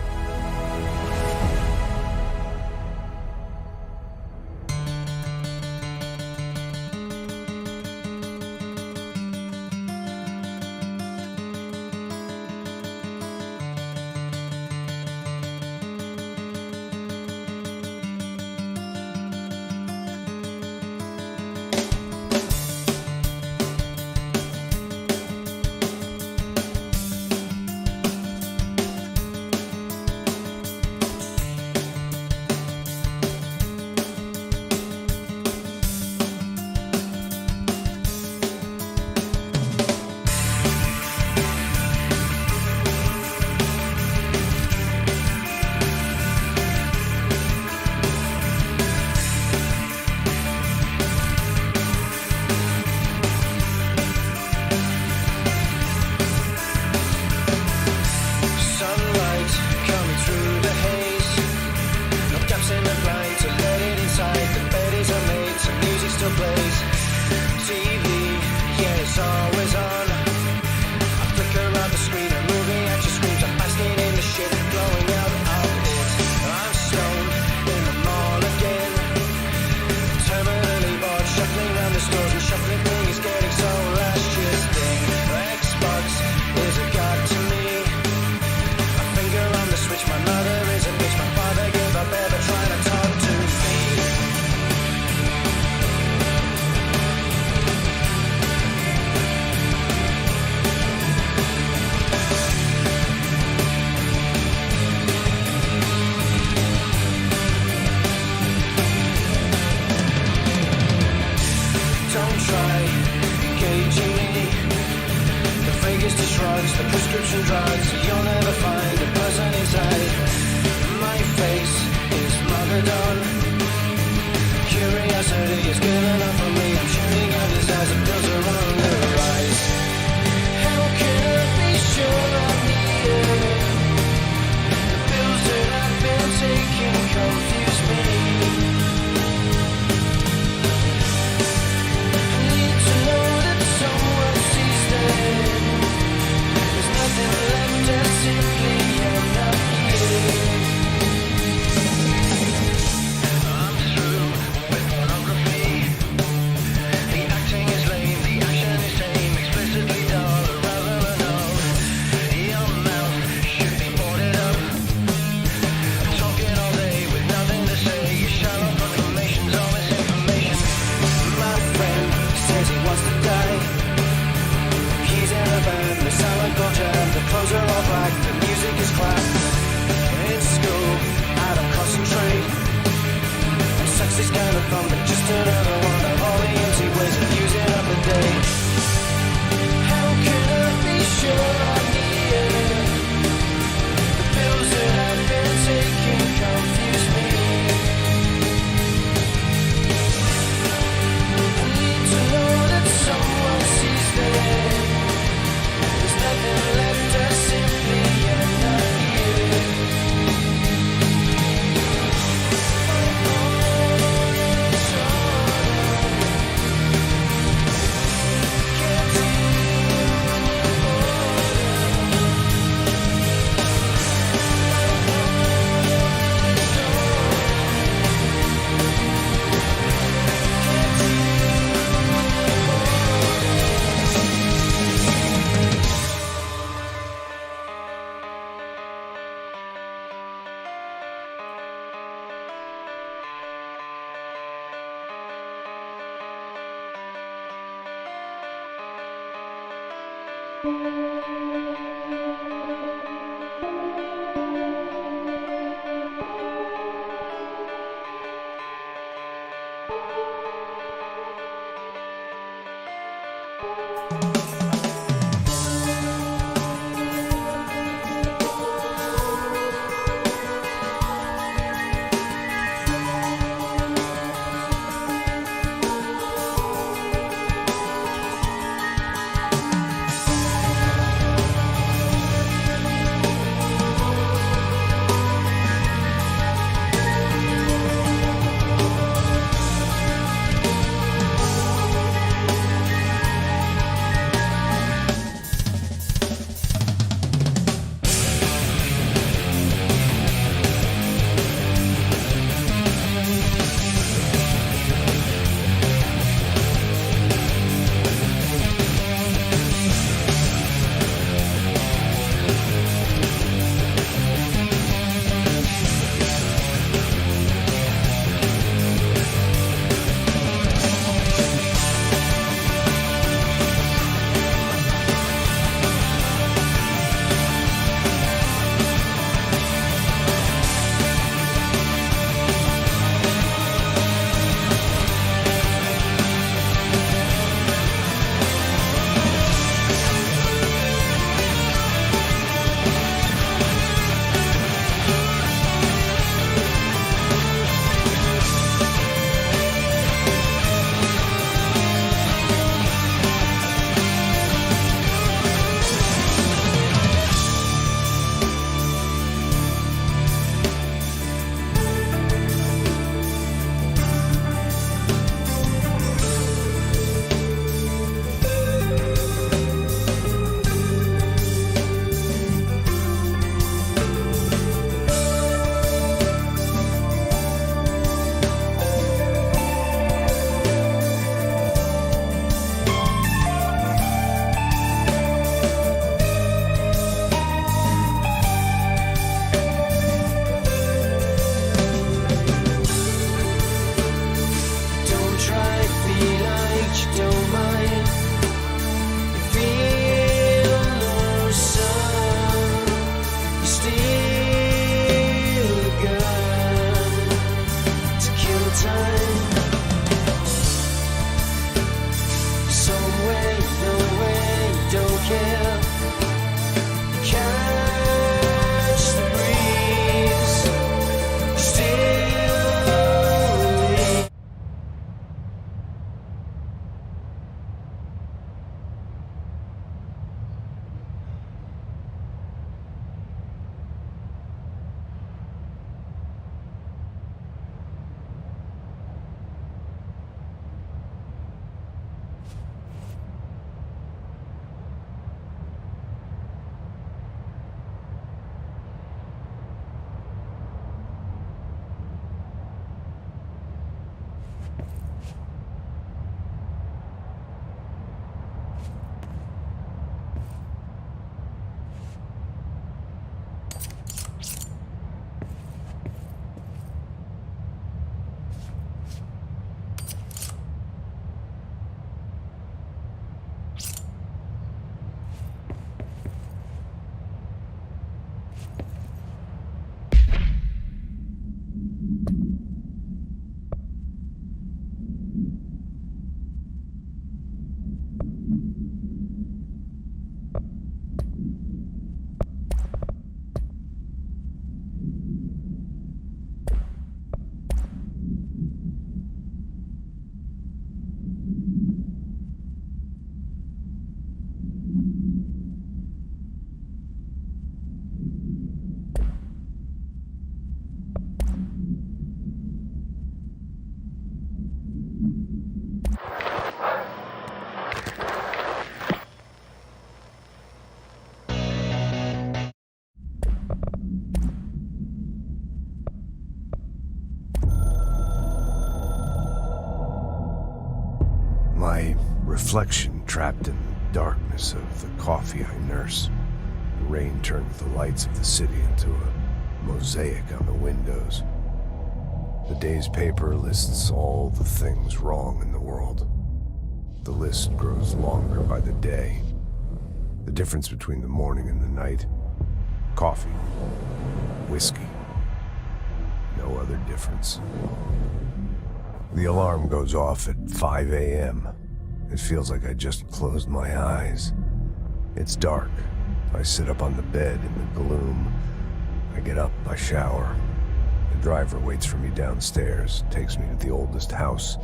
reflection trapped in the darkness of the coffee I nurse. The rain turns the lights of the city into a mosaic on the windows. The day's paper lists all the things wrong in the world. The list grows longer by the day. The difference between the morning and the night: coffee, whiskey. No other difference. The alarm goes off at 5 a.m. It feels like I just closed my eyes. It's dark. I sit up on the bed in the gloom. I get up, I shower. The driver waits for me downstairs, takes me to the oldest house.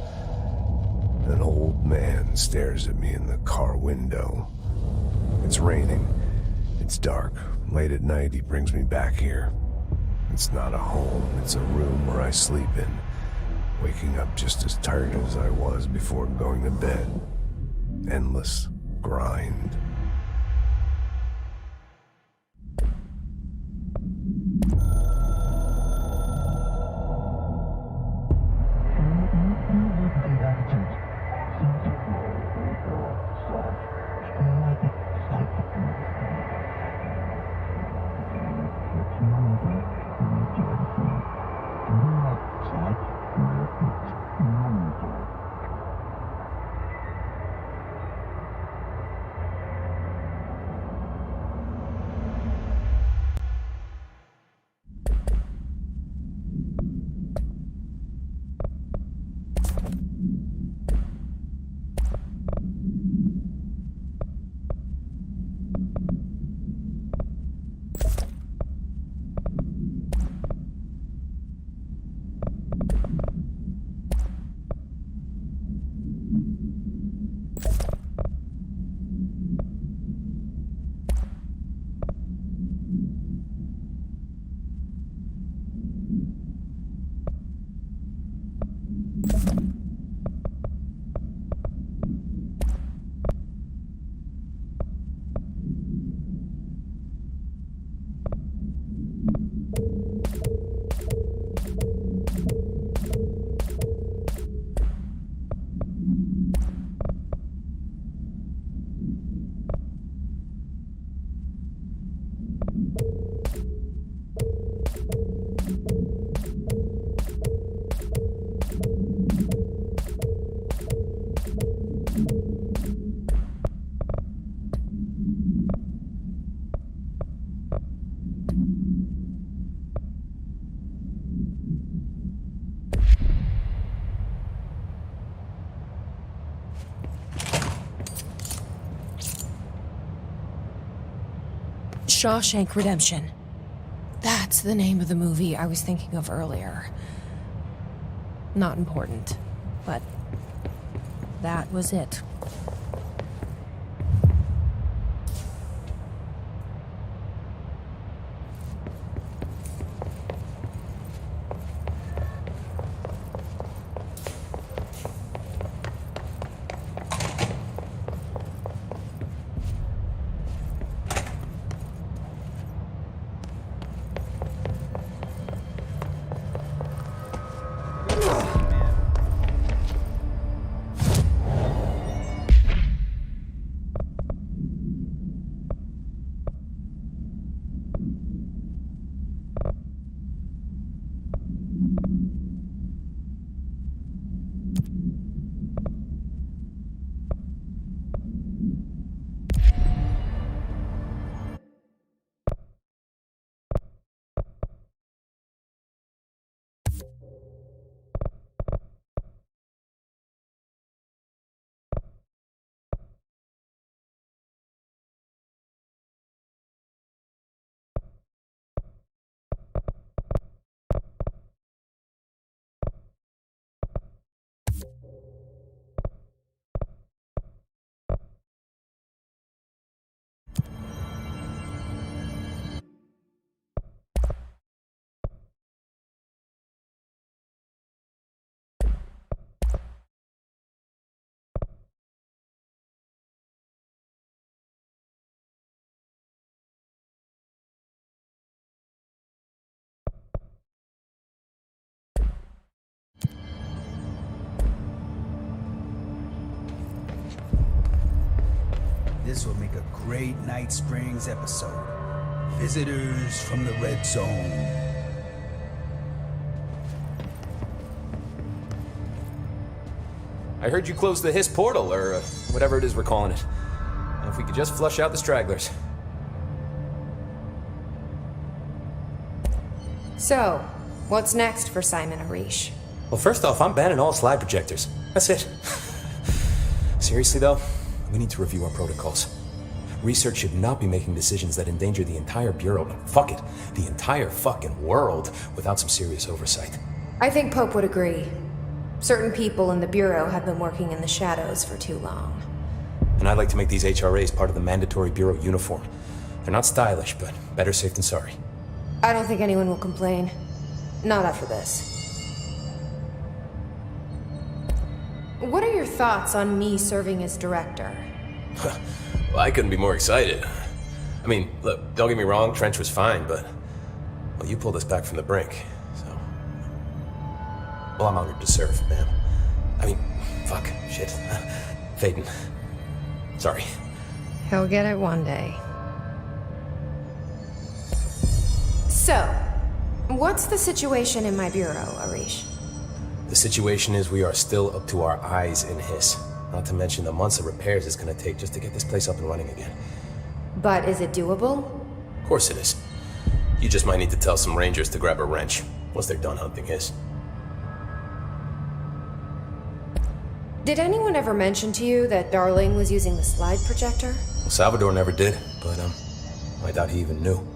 An old man stares at me in the car window. It's raining. It's dark. Late at night, he brings me back here. It's not a home, it's a room where I sleep in, waking up just as tired as I was before going to bed. Endless grind. Shawshank Redemption. That's the name of the movie I was thinking of earlier. Not important, but that was it. This will make a great Night Springs episode. Visitors from the Red Zone. I heard you closed the Hiss portal, or whatever it is we're calling it. And if we could just flush out the stragglers. So, what's next for Simon Arish? Well, first off, I'm banning all slide projectors. That's it. Seriously, though, we need to review our protocols. Research should not be making decisions that endanger the entire Bureau, fuck it, the entire fucking world, without some serious oversight. I think Pope would agree. Certain people in the Bureau have been working in the shadows for too long. And I'd like to make these HRAs part of the mandatory Bureau uniform. They're not stylish, but better safe than sorry. I don't think anyone will complain. Not after this. What are your thoughts on me serving as director? Well, I couldn't be more excited. I mean, look, don't get me wrong, Trench was fine, but... well, you pulled us back from the brink, so... well, I'm honored to serve, man. I mean, fuck, shit. Faden. Sorry. He'll get it one day. So, what's the situation in my bureau, Arish? The situation is we are still up to our eyes in Hiss. Not to mention the months of repairs it's gonna take just to get this place up and running again. But is it doable? Of course it is. You just might need to tell some rangers to grab a wrench once they're done hunting Hiss. Did anyone ever mention to you that Darling was using the slide projector? Well, Salvador never did, but I doubt he even knew.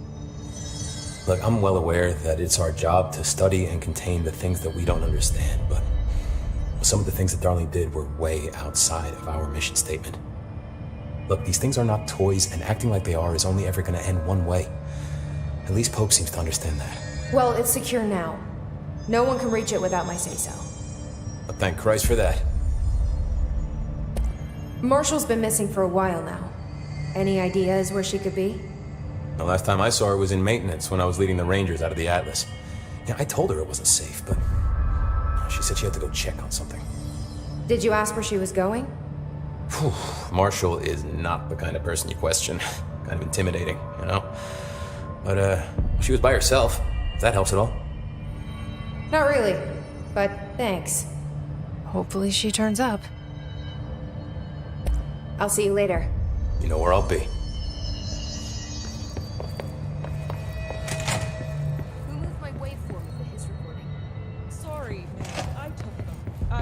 Look, I'm well aware that it's our job to study and contain the things that we don't understand, but some of the things that Darling did were way outside of our mission statement. Look, these things are not toys, and acting like they are is only ever gonna end one way. At least Pope seems to understand that. Well, it's secure now. No one can reach it without my say-so. But thank Christ for that. Marshall's been missing for a while now. Any ideas where she could be? The last time I saw her was in maintenance when I was leading the Rangers out of the Atlas. Yeah, I told her it wasn't safe, but she said she had to go check on something. Did you ask where she was going? Whew. Marshall is not the kind of person you question. Kind of intimidating, you know? But, she was by herself, if that helps at all. Not really, but thanks. Hopefully she turns up. I'll see you later. You know where I'll be. Who moved my waveform of the Hiss recording? Sorry, man, I took them.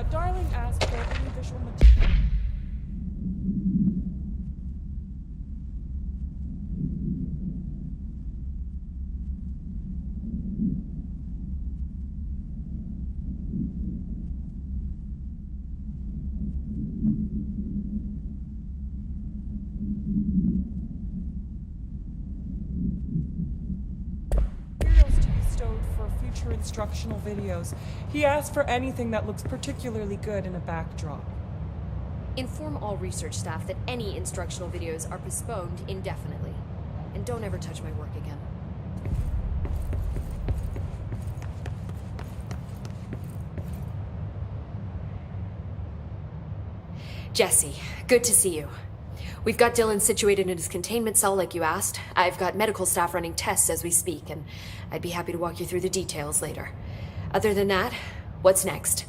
Darling asked for any visual material. Instructional videos. He asked for anything that looks particularly good in a backdrop. Inform all research staff that any instructional videos are postponed indefinitely. And don't ever touch my work again. Jesse, good to see you. We've got Dylan situated in his containment cell like you asked. I've got medical staff running tests as we speak, and I'd be happy to walk you through the details later. Other than that, what's next?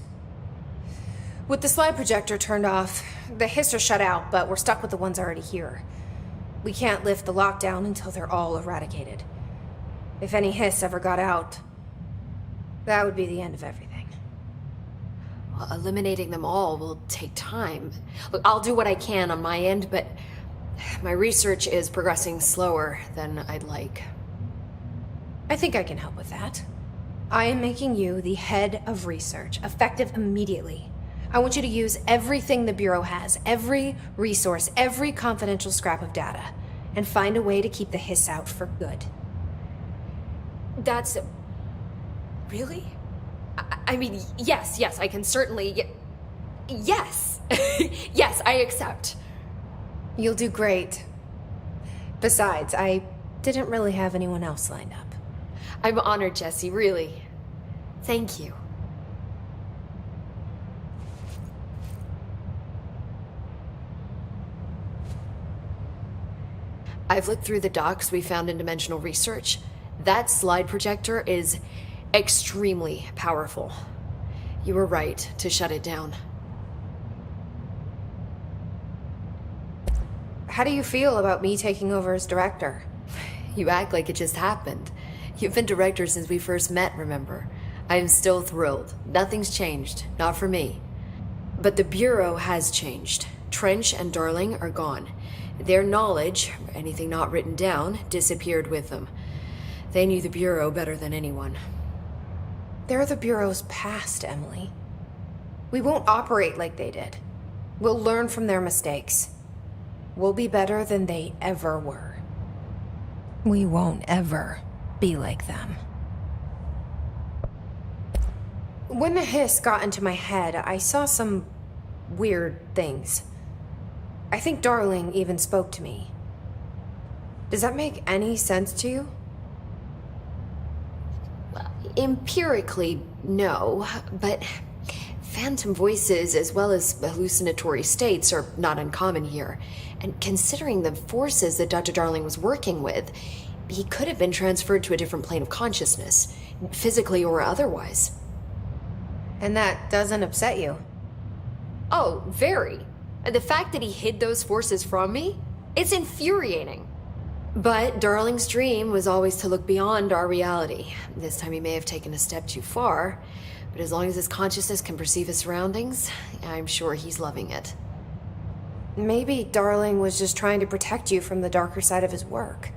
With the slide projector turned off, the Hiss are shut out, but we're stuck with the ones already here. We can't lift the lockdown until they're all eradicated. If any Hiss ever got out, that would be the end of everything. Well, eliminating them all will take time. Look, I'll do what I can on my end, but my research is progressing slower than I'd like. I think I can help with that. I am making you the head of research, effective immediately. I want you to use everything the Bureau has, every resource, every confidential scrap of data, and find a way to keep the Hiss out for good. That's... really? I mean, yes, I can certainly... yes! Yes, I accept. You'll do great. Besides, I didn't really have anyone else lined up. I'm honored, Jesse, really. Thank you. I've looked through the docs we found in Dimensional Research. That slide projector is extremely powerful. You were right to shut it down. How do you feel about me taking over as director? You act like it just happened. You've been director since we first met, remember? I am still thrilled. Nothing's changed. Not for me. But the Bureau has changed. Trench and Darling are gone. Their knowledge, anything not written down, disappeared with them. They knew the Bureau better than anyone. They're the Bureau's past, Emily. We won't operate like they did. We'll learn from their mistakes. We'll be better than they ever were. We won't ever be like them. When the hiss got into my head, I saw some weird things. I think Darling even spoke to me. Does that make any sense to you? Empirically, no, but phantom voices as well as hallucinatory states are not uncommon here. And considering the forces that Dr. Darling was working with, he could have been transferred to a different plane of consciousness, physically or otherwise. And that doesn't upset you? Oh, very. The fact that he hid those forces from me, it's infuriating. But Darling's dream was always to look beyond our reality. This time he may have taken a step too far, but as long as his consciousness can perceive his surroundings, I'm sure he's loving it. Maybe Darling was just trying to protect you from the darker side of his work.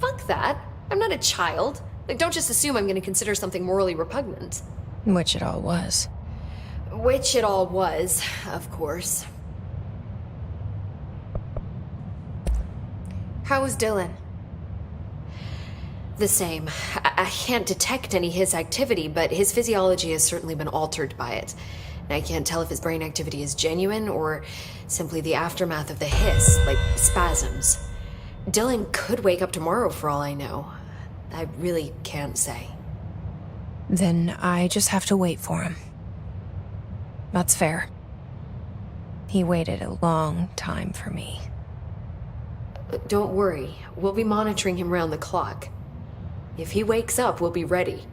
Fuck that. I'm not a child. Like, don't just assume I'm going to consider something morally repugnant. Which it all was. Which it all was, of course. How was Dylan? The same. I can't detect any his activity, but his physiology has certainly been altered by it. And I can't tell if his brain activity is genuine or simply the aftermath of the hiss, like spasms. Dylan could wake up tomorrow for all I know. I really can't say. Then I just have to wait for him. That's fair. He waited a long time for me. Don't worry. We'll be monitoring him round the clock. If he wakes up, we'll be ready.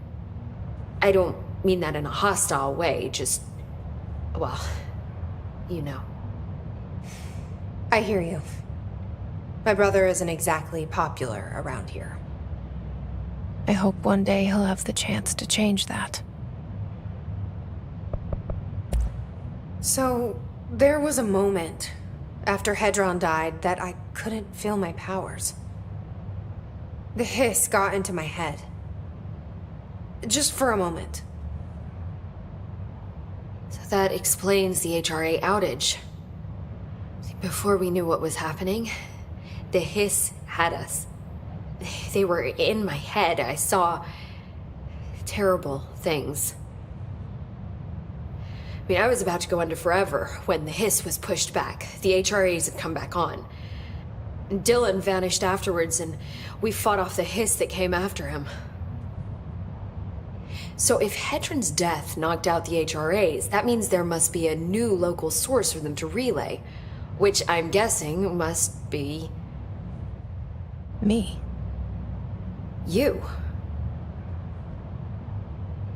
I don't mean that in a hostile way, just... well, you know. I hear you. My brother isn't exactly popular around here. I hope one day he'll have the chance to change that. So, there was a moment after Hedron died that I couldn't feel my powers. The hiss got into my head. Just for a moment. So that explains the HRA outage. Before we knew what was happening, the hiss had us. They were in my head. I saw terrible things. I mean, I was about to go under forever when the hiss was pushed back. The HRAs had come back on. Dylan vanished afterwards, and we fought off the hiss that came after him. So if Hedron's death knocked out the HRAs, that means there must be a new local source for them to relay, which I'm guessing must be... me. You.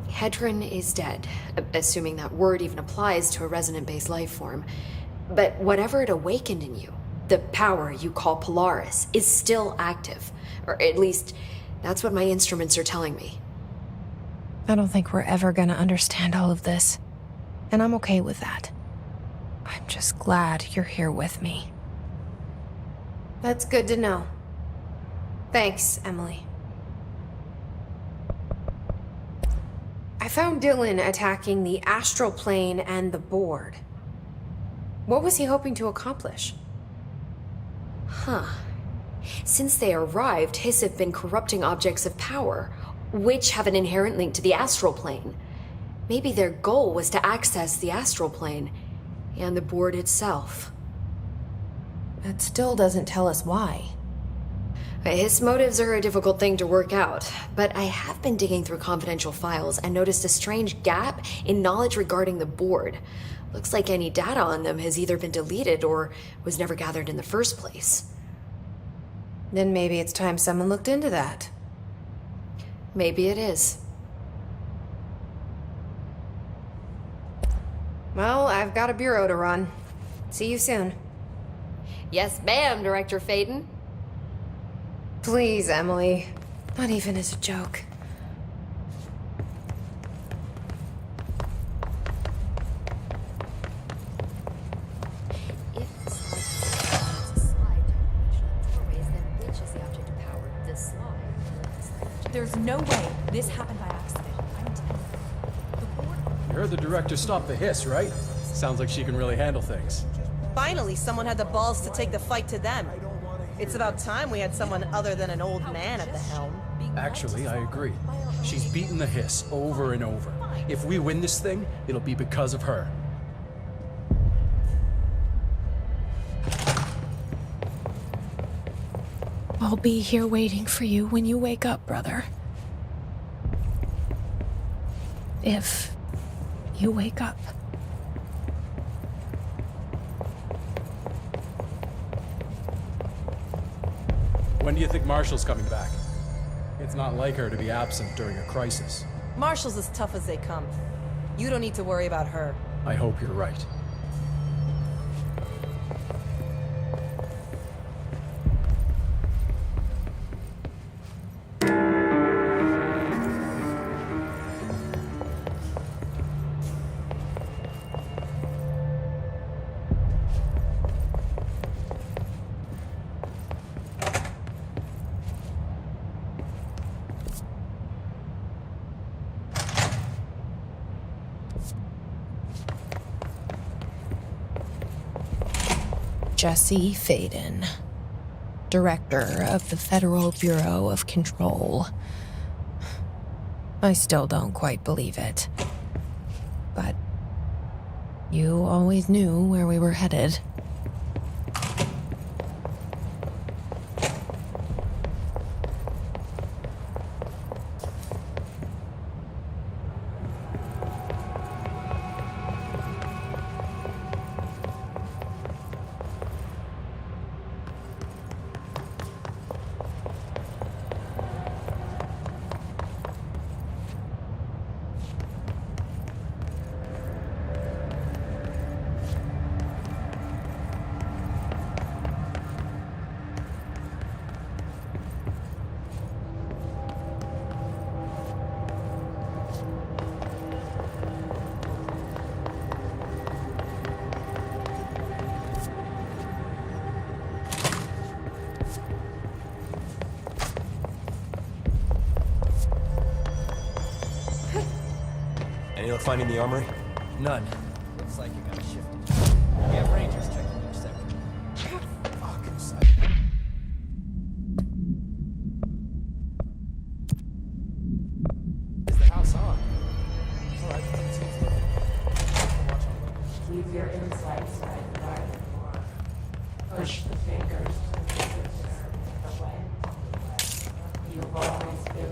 Hedron is dead, assuming that word even applies to a resonant-based life form. But whatever it awakened in you, the power you call Polaris, is still active. Or at least, that's what my instruments are telling me. I don't think we're ever gonna understand all of this. And I'm okay with that. I'm just glad you're here with me. That's good to know. Thanks, Emily. I found Dylan attacking the astral plane and the board. What was he hoping to accomplish? Huh. Since they arrived, Hiss have been corrupting objects of power, which have an inherent link to the astral plane. Maybe their goal was to access the astral plane and the board itself. That still doesn't tell us why. His motives are a difficult thing to work out, but I have been digging through confidential files and noticed a strange gap in knowledge regarding the board. Looks like any data on them has either been deleted or was never gathered in the first place. Then maybe it's time someone looked into that. Maybe it is. Well, I've got a bureau to run. See you soon. Yes, ma'am, Director Faden. Please, Emily. Not even as a joke. If the slide is a slide dimensional doorways, then which is the object of power? The slide or the slide? There's no way this happened by accident. I'm telling you. The board. You heard the director stop the hiss, right? Sounds like she can really handle things. Finally, someone had the balls to take the fight to them. It's about time we had someone other than an old man at the helm. Actually, I agree. She's beaten the hiss over and over. If we win this thing, it'll be because of her. I'll be here waiting for you when you wake up, brother. If you wake up. When do you think Marshall's coming back? It's not like her to be absent during a crisis. Marshall's as tough as they come. You don't need to worry about her. I hope you're right. Jesse Faden, Director of the Federal Bureau of Control. I still don't quite believe it. But you always knew where we were headed. Any luck finding the armory? None. Looks like you got shifted. We have rangers checking each sector. Fuck, inside. Is the house on? Alright, let's see. Keep your inside side guarded. Push the fingers to the way. You've always been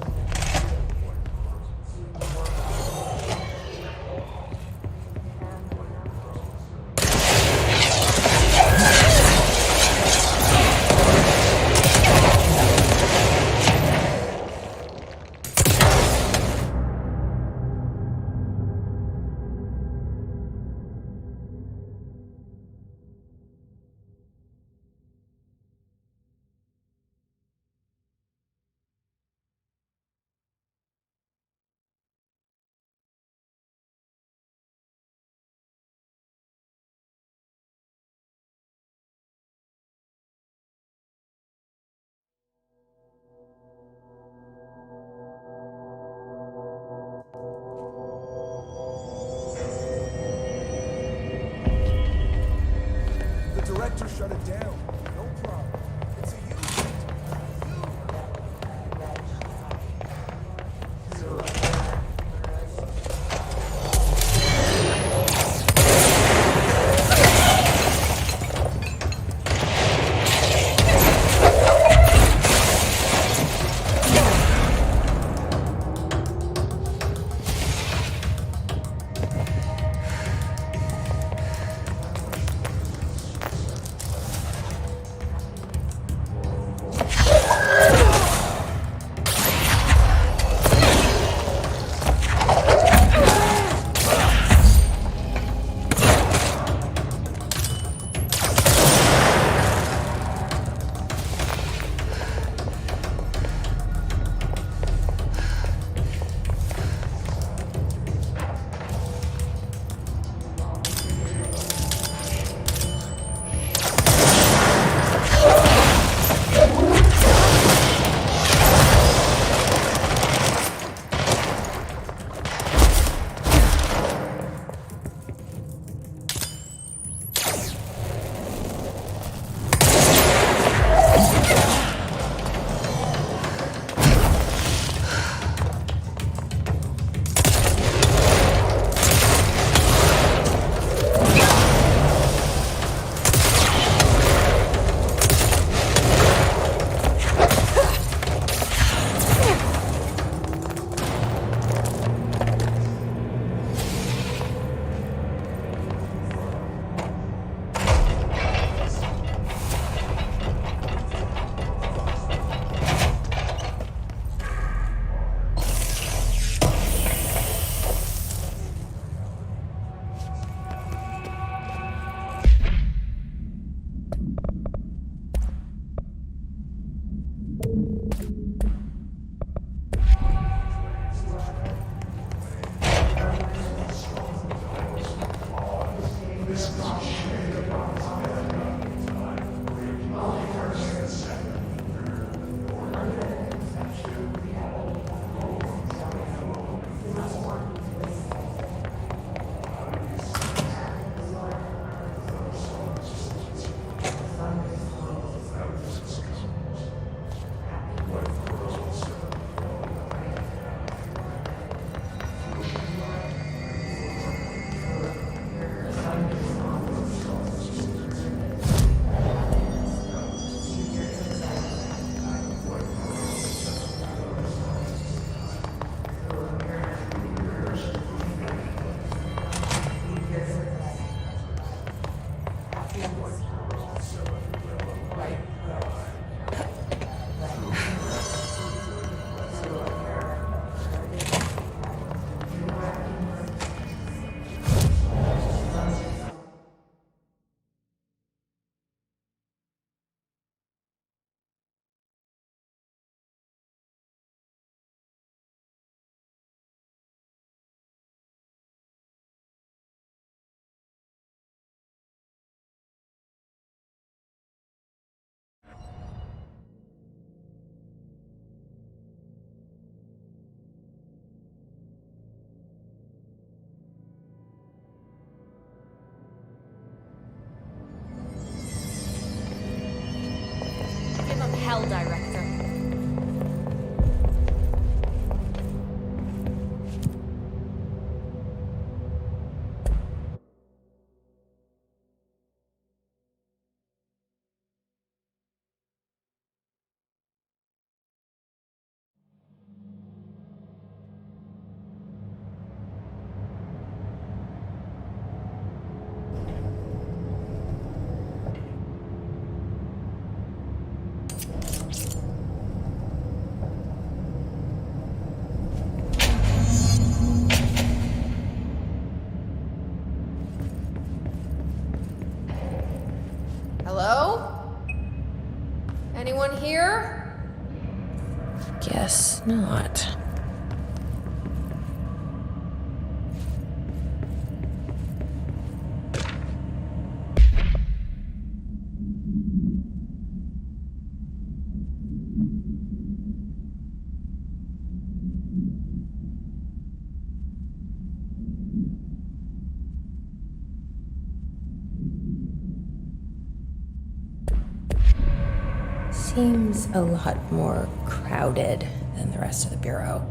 the director shut it down. No problem. It's a huge here? Guess not. Seems a lot more crowded than the rest of the bureau.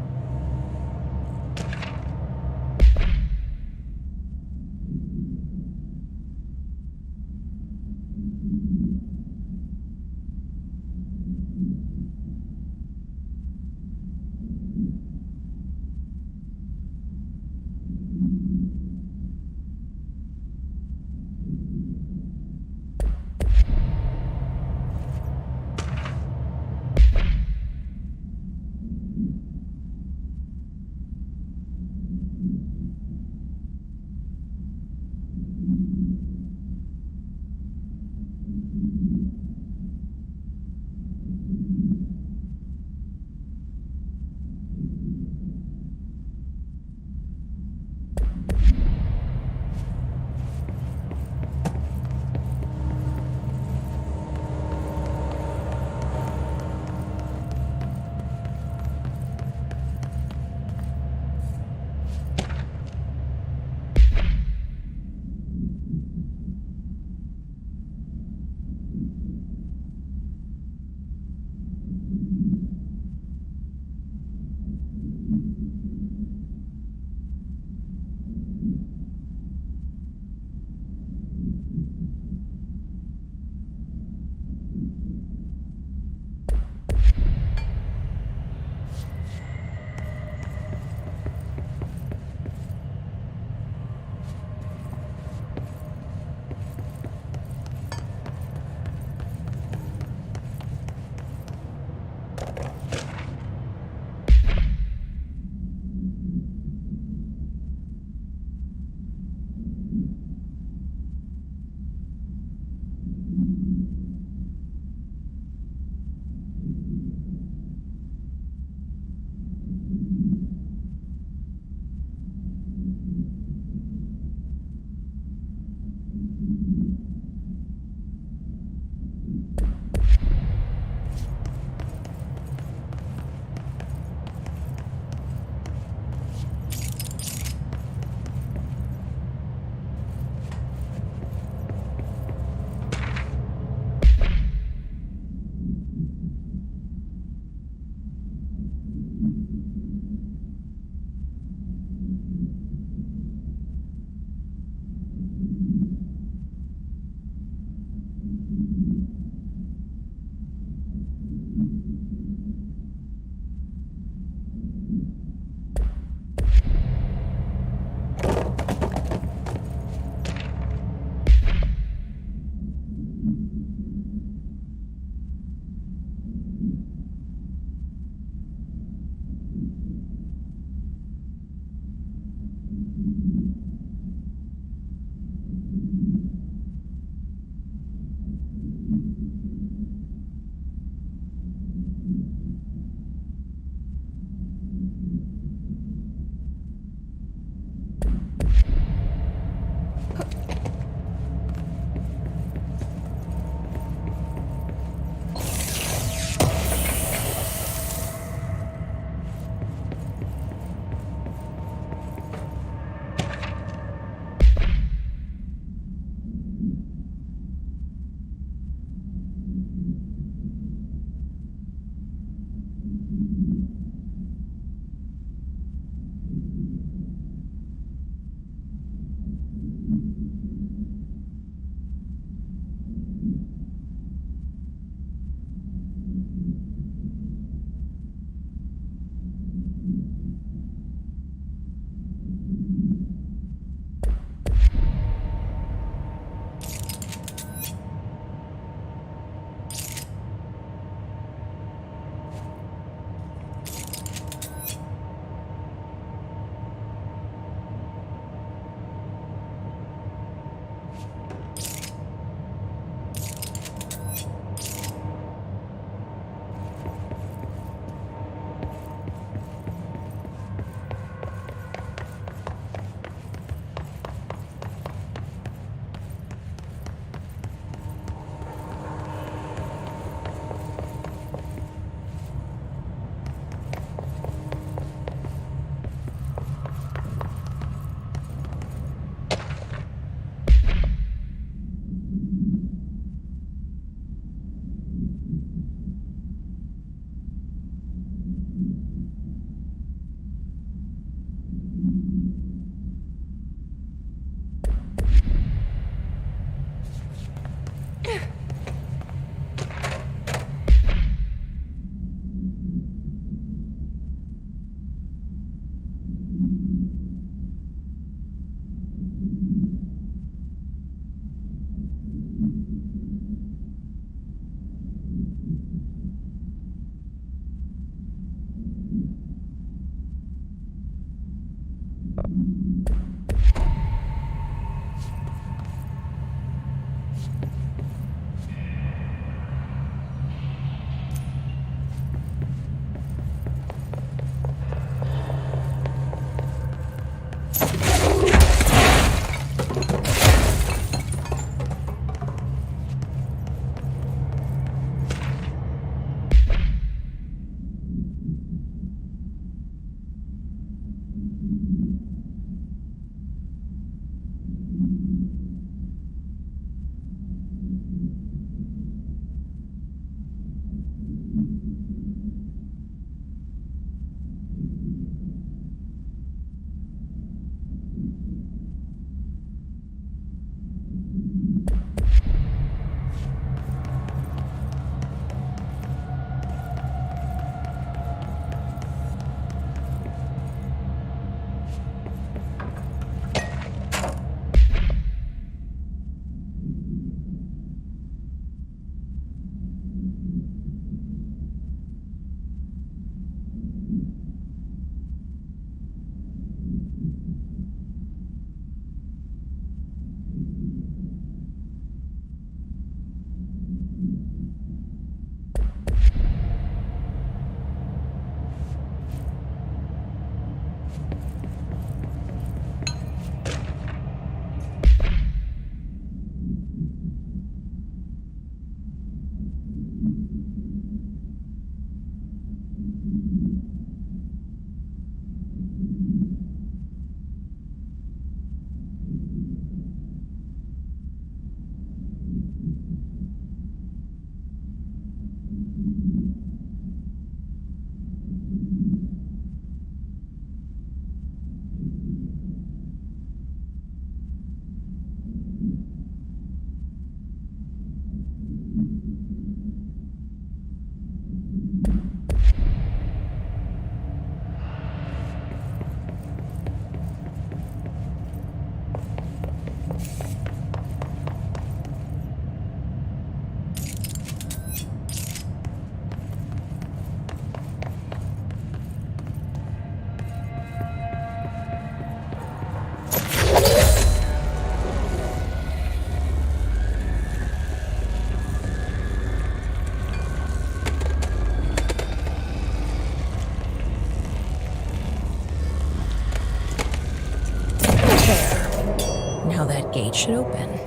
how that gate should open.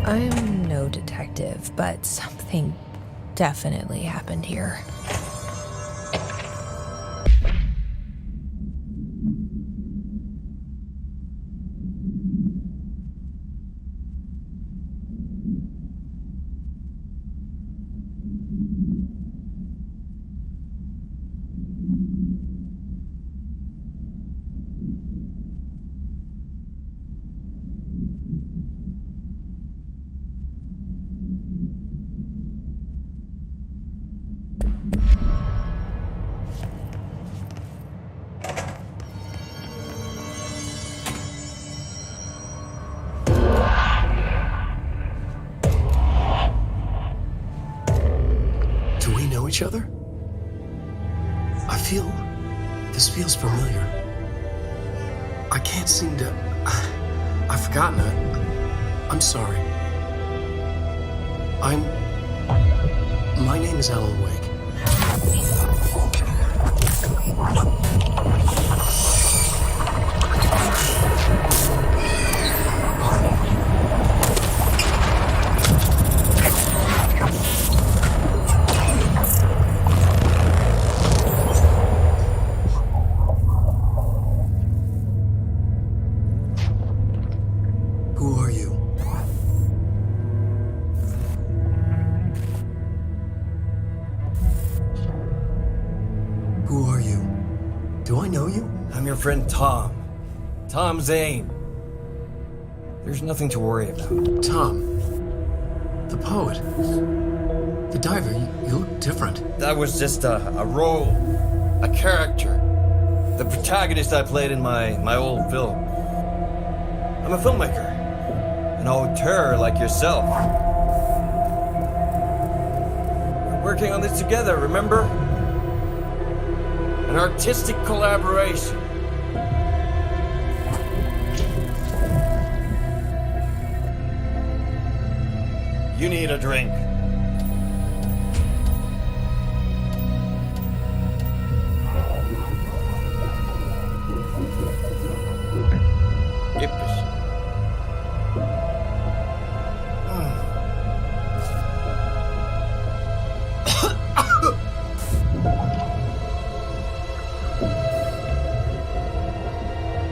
I'm no detective, but something definitely happened here. Each other? This feels familiar. I can't seem to... I've forgotten it. I'm sorry. My name is Alan Wake. Who are you? Who are you? Do I know you? I'm your friend Tom. Tom Zane. There's nothing to worry about. Tom. The poet. The diver. You look different. That was just a role. A character. The protagonist I played in my old film. I'm a filmmaker. An auteur like yourself. We're working on this together, remember? An artistic collaboration. You need a drink. Yippish.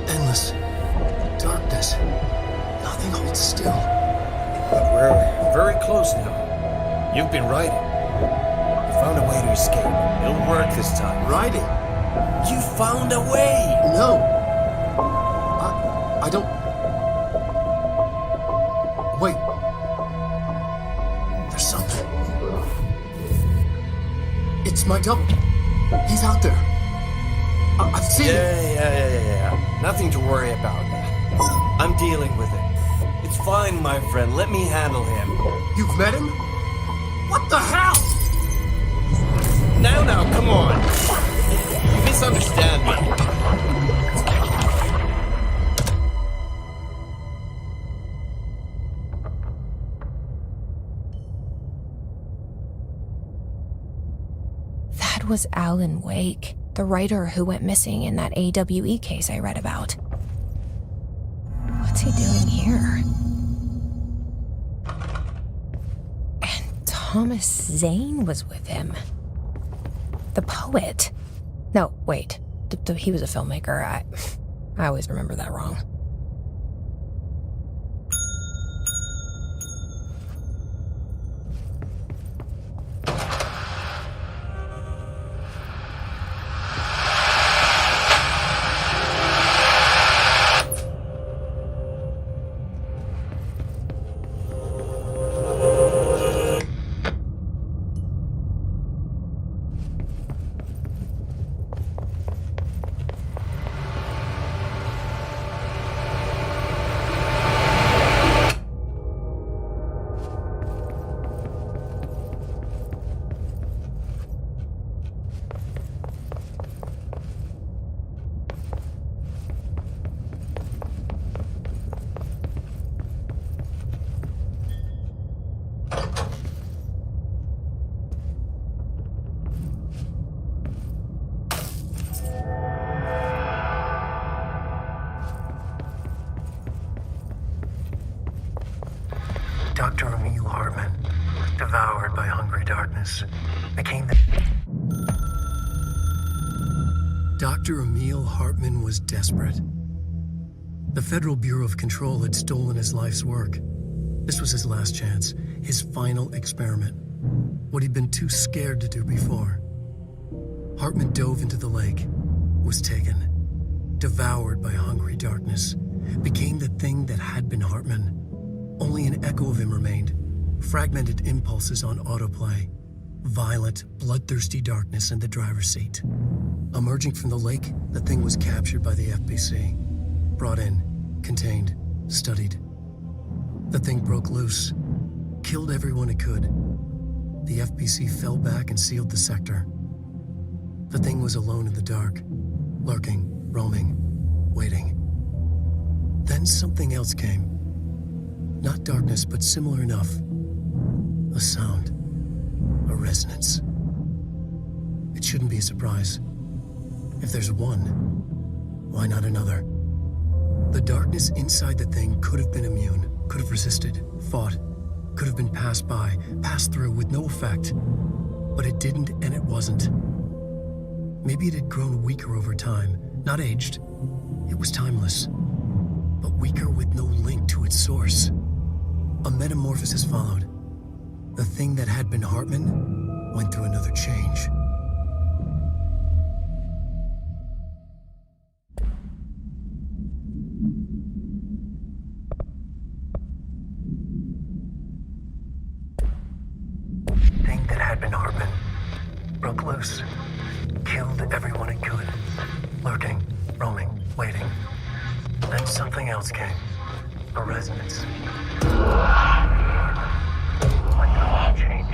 Endless darkness. Nothing holds still. But we're very close now. You've been writing. You found a way to escape. It'll work this time. Writing? You found a way! No. I don't... Wait. There's something. It's my double. He's out there. I've seen him. Yeah. Nothing to worry about. I'm dealing with it. It's fine, my friend. Let me handle him. You've met him? What the hell? Now, come on. You misunderstand me. That was Alan Wake, the writer who went missing in that AWE case I read about. What's he doing here? And Thomas Zane was with him. The poet. No, wait. He was a filmmaker. I always remember that wrong. Dr. Emil Hartman, devoured by hungry darkness, became the... Dr. Emil Hartman was desperate. The Federal Bureau of Control had stolen his life's work. This was his last chance, his final experiment. What he'd been too scared to do before. Hartman dove into the lake, was taken, devoured by hungry darkness, became the thing that had been Hartman. Only an echo of him remained, fragmented impulses on autoplay, violent, bloodthirsty darkness in the driver's seat. Emerging from the lake, the thing was captured by the FBC. Brought in, contained, studied. The thing broke loose, killed everyone it could. The FBC fell back and sealed the sector. The thing was alone in the dark, lurking, roaming, waiting. Then something else came. Not darkness, but similar enough. A sound. A resonance. It shouldn't be a surprise. If there's one, why not another? The darkness inside the thing could have been immune, could have resisted, fought, could have been passed by, passed through with no effect. But it didn't, and it wasn't. Maybe it had grown weaker over time, not aged. It was timeless, but weaker with no link to its source. A metamorphosis followed. The thing that had been Hartman went through another change. Thing that had been Hartman broke loose, killed everyone it could, lurking, roaming, waiting. Then something else came. A resonance. Like a change.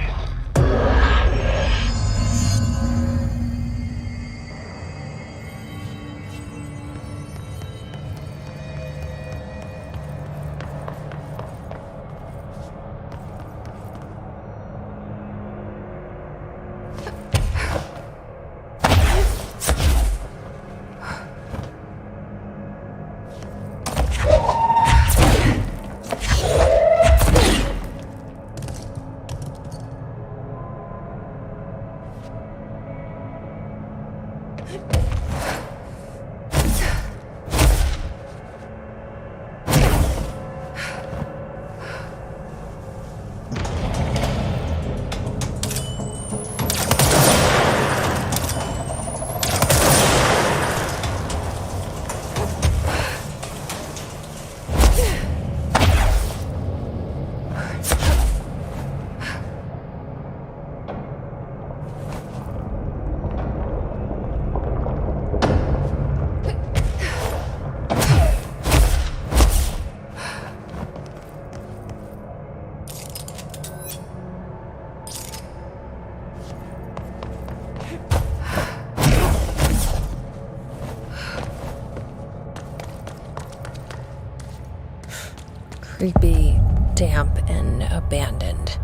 Creepy, damp, and abandoned.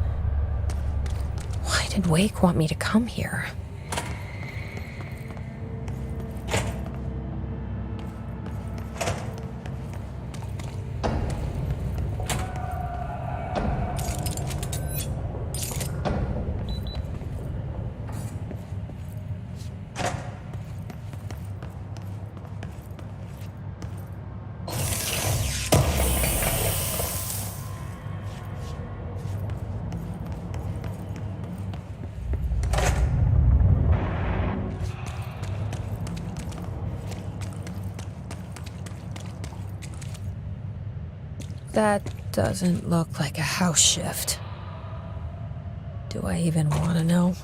Why did Wake want me to come here? That doesn't look like a house shift. Do I even want to know?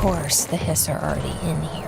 course, the Hiss are already in here.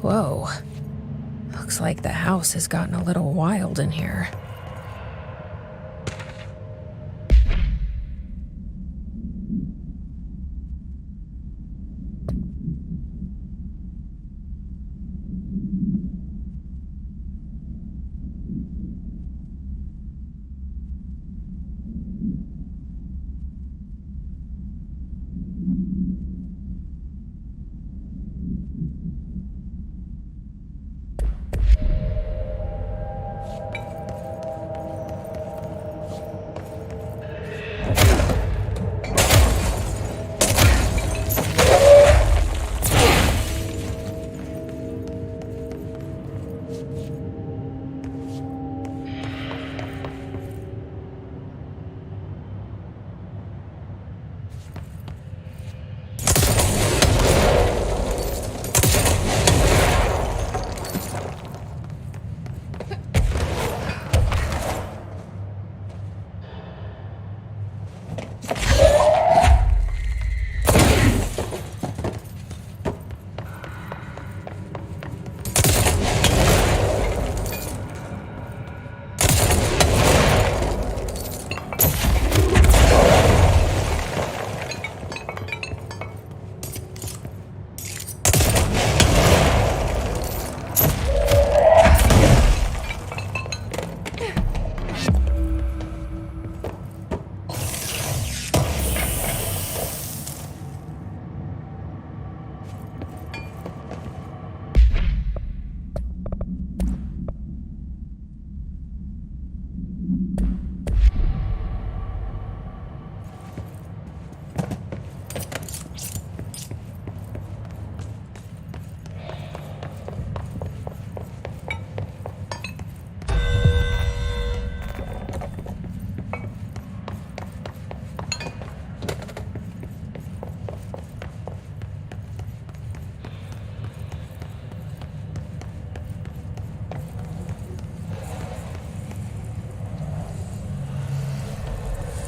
Whoa. Looks like the house has gotten a little wild in here.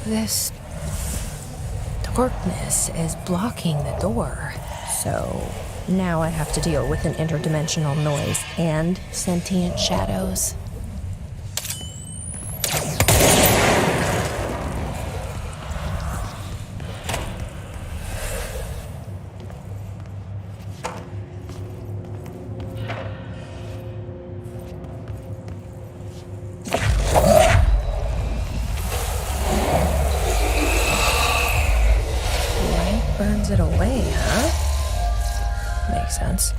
This darkness is blocking the door. So now I have to deal with an interdimensional noise and sentient shadows. Burns it away, huh? Makes sense.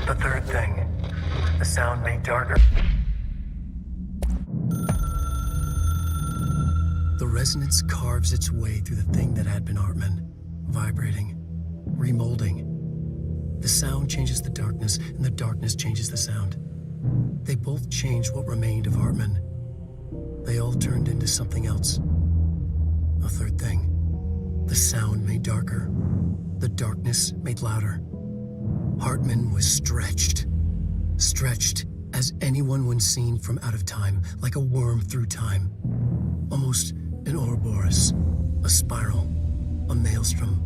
The third thing. The sound made darker. The resonance carves its way through the thing that had been Hartman, vibrating, remolding. The sound changes the darkness, and the darkness changes the sound. They both changed what remained of Hartman. They all turned into something else. A third thing. The sound made darker. The darkness made louder. Hartman was stretched. Stretched as anyone when seen from out of time, like a worm through time. Almost an Ouroboros, a spiral, a maelstrom.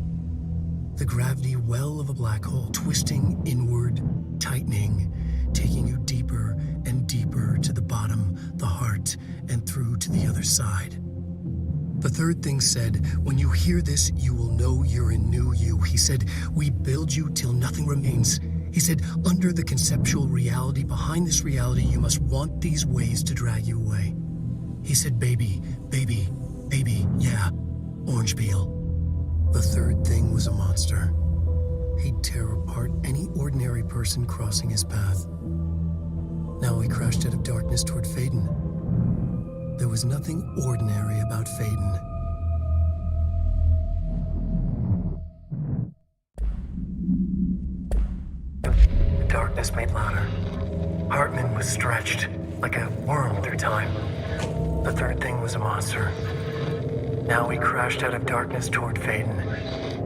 The gravity well of a black hole, twisting inward, tightening, taking you deeper and deeper to the bottom, the heart, and through to the other side. The third thing said, when you hear this, you will know you're in new you. He said, we build you till nothing remains. He said, under the conceptual reality, behind this reality, you must want these ways to drag you away. He said, baby, baby, baby, yeah, orange peel. The third thing was a monster. He'd tear apart any ordinary person crossing his path. Now he crashed out of darkness toward Faden. There was nothing ordinary about Faden. The darkness made louder. Hartman was stretched, like a worm through time. The third thing was a monster. Now he crashed out of darkness toward Faden.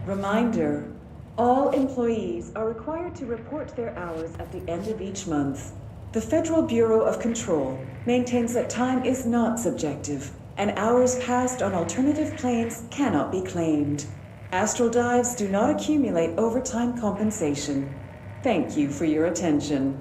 Reminder, all employees are required to report their hours at the end of each month. The Federal Bureau of Control maintains that time is not subjective, and hours passed on alternative planes cannot be claimed. Astral dives do not accumulate overtime compensation. Thank you for your attention.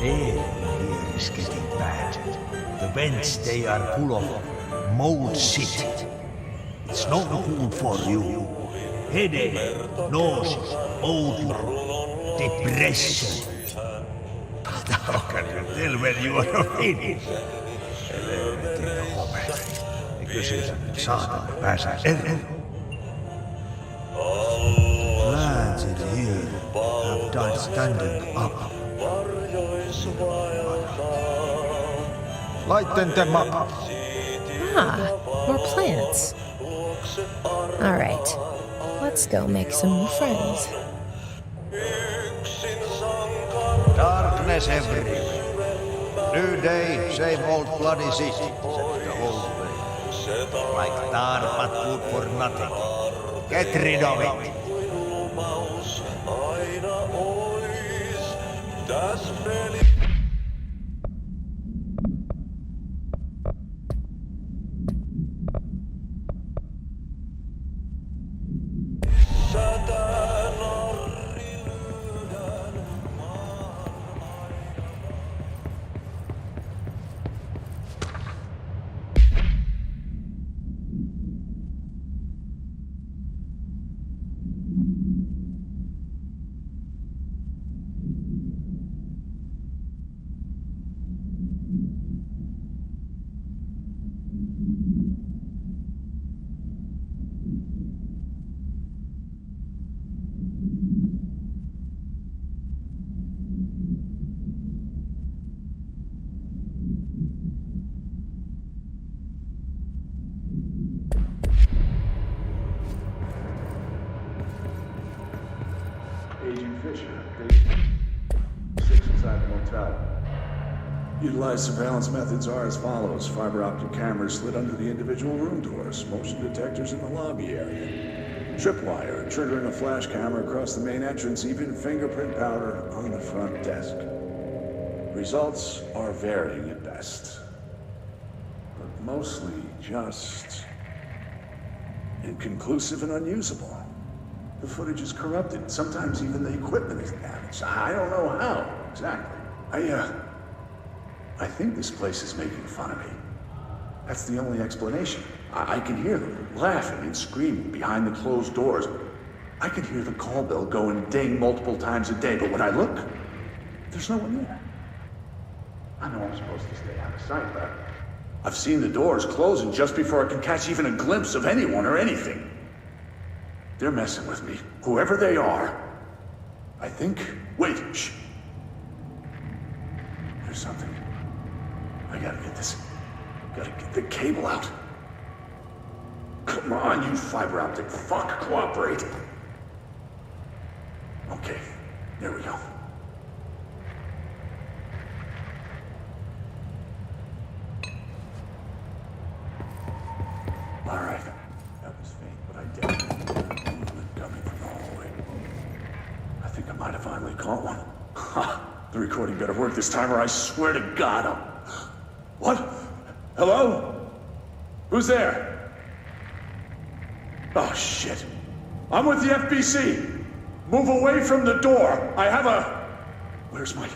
Here is getting bad. The vents, they are full of mold shit. It's no good for you. Headache, nausea, old depression. But how can you tell when you are finished? Kysyisin, saatan päästä eroon. Lads in here have died standing up. Lighten them up. Ah, more plants. All right, let's go make some new friends. Darkness everywhere. New day, same old bloody city. Said the old way. Like tar, but good for nothing. Get rid of it. Agent Fisher, update 6 inside the motel. Utilized surveillance methods are as follows. Fiber optic cameras slid under the individual room doors, motion detectors in the lobby area, tripwire, triggering a flash camera across the main entrance, even fingerprint powder on the front desk. Results are varying at best, but mostly just inconclusive and unusable. The footage is corrupted. Sometimes even the equipment is damaged. I don't know how exactly. I think this place is making fun of me. That's the only explanation. I can hear them laughing and screaming behind the closed doors. I can hear the call bell go and ding multiple times a day, but when I look, there's no one there. I know I'm supposed to stay out of sight, but I've seen the doors closing just before I can catch even a glimpse of anyone or anything. They're messing with me, whoever they are. I think... Wait, shh. There's something. I gotta get this... Gotta get the cable out. Come on, you fiber optic fuck, cooperate. Okay, there we go. All right, that was faint, but I definitely movement coming from the hallway. I think I might have finally caught one. Ha! The recording better work this time, or I swear to God, What? Hello? Who's there? Oh, shit. I'm with the FBC. Move away from the door. I have a... Where's my...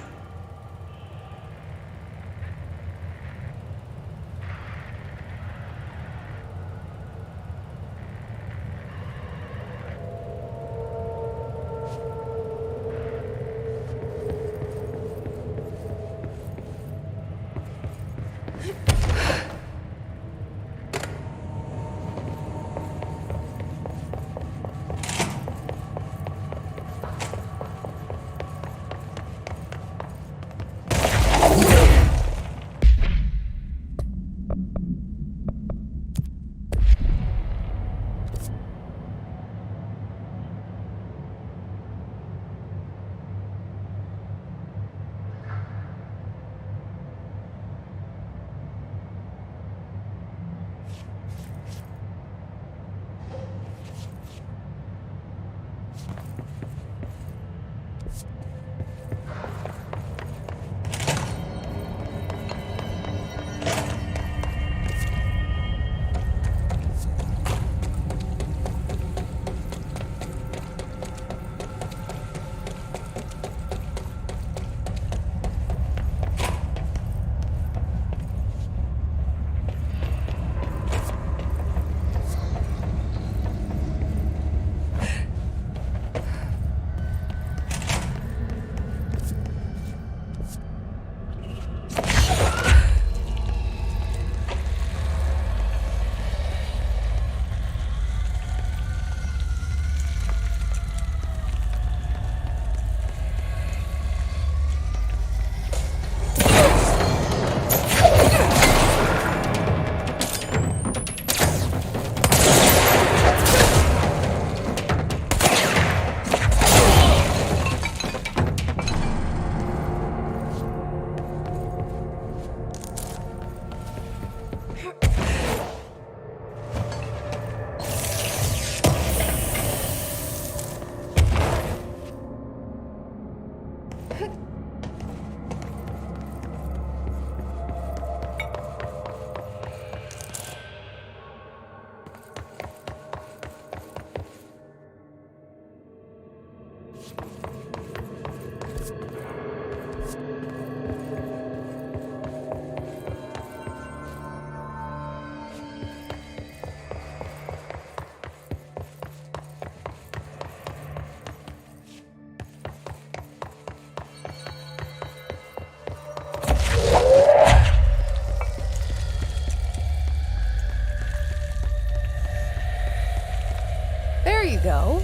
you go.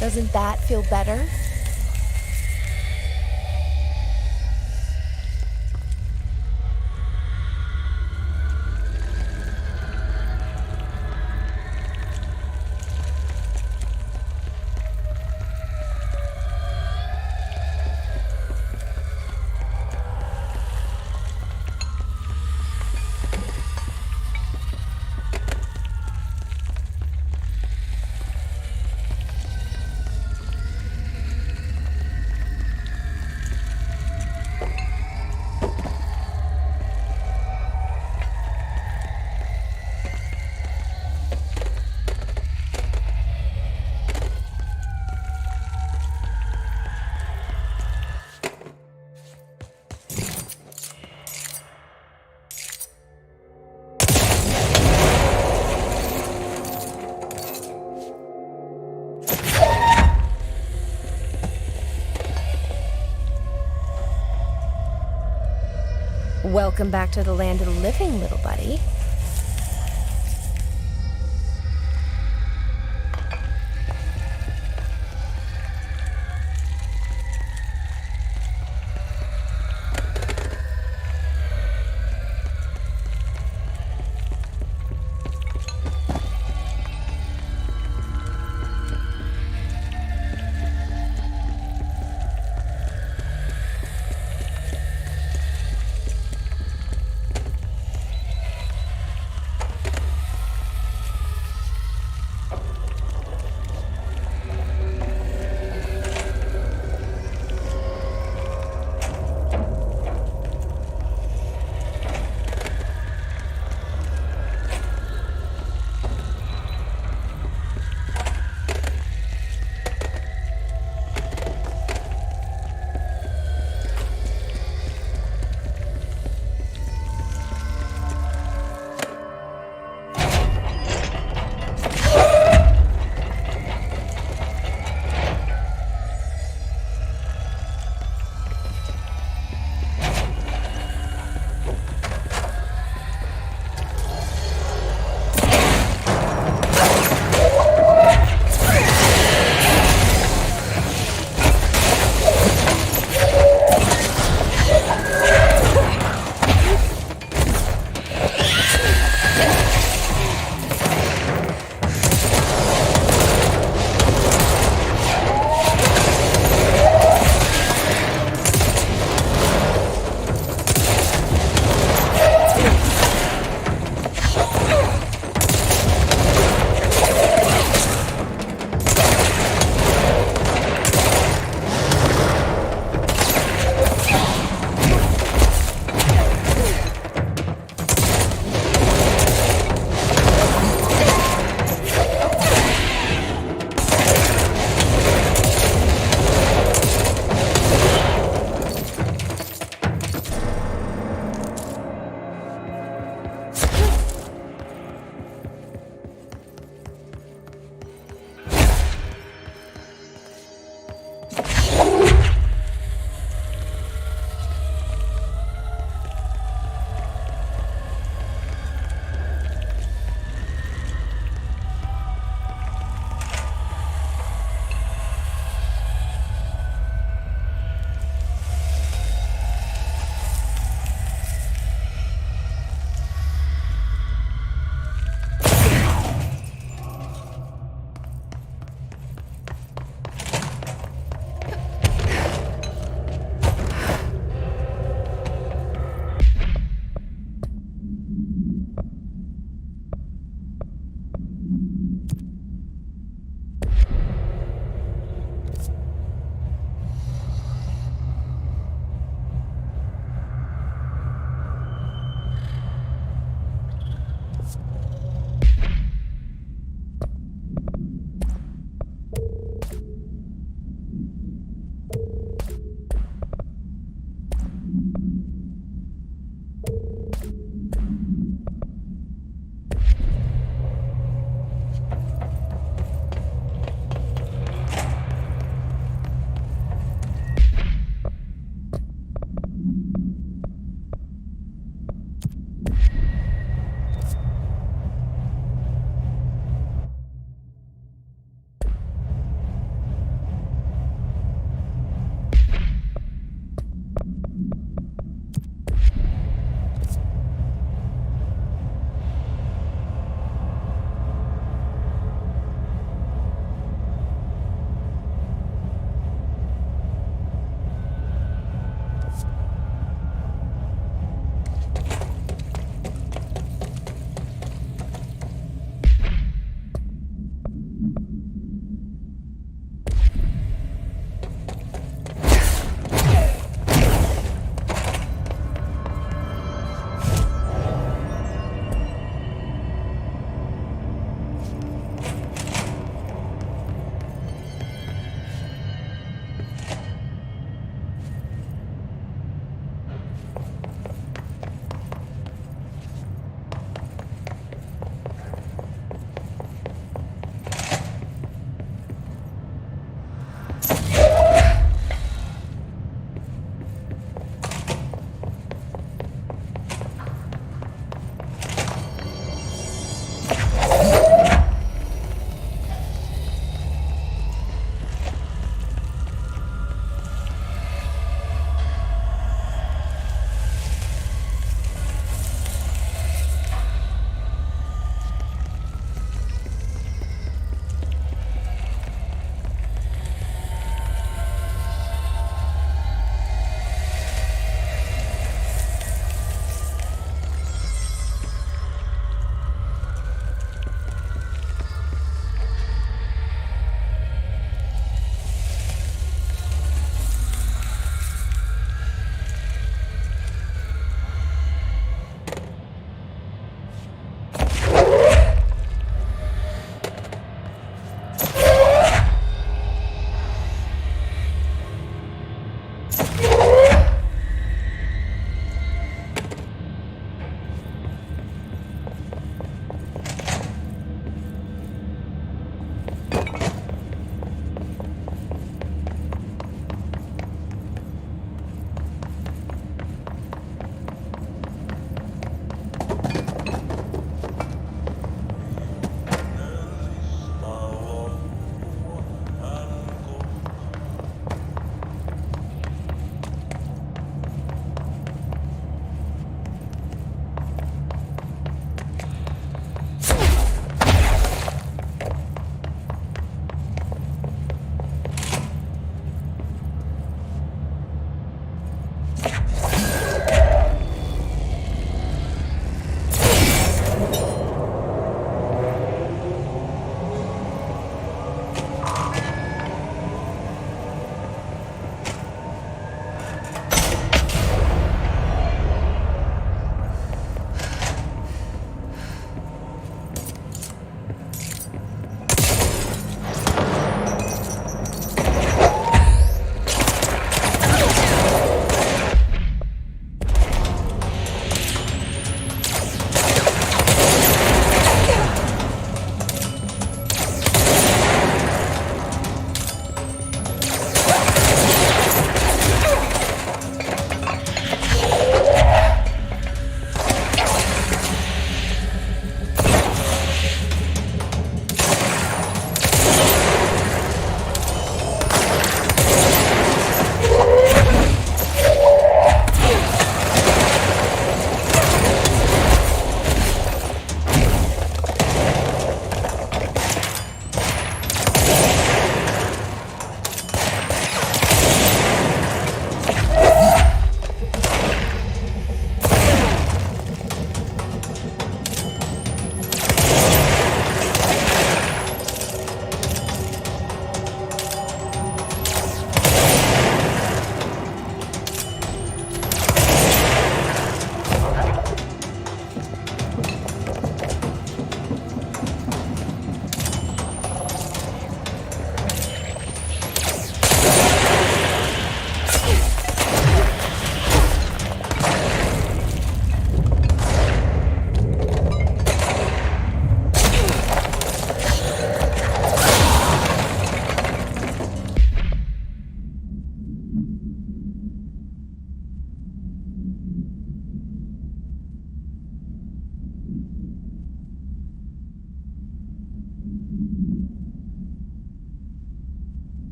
Doesn't that feel better? Welcome back to the land of the living, little buddy.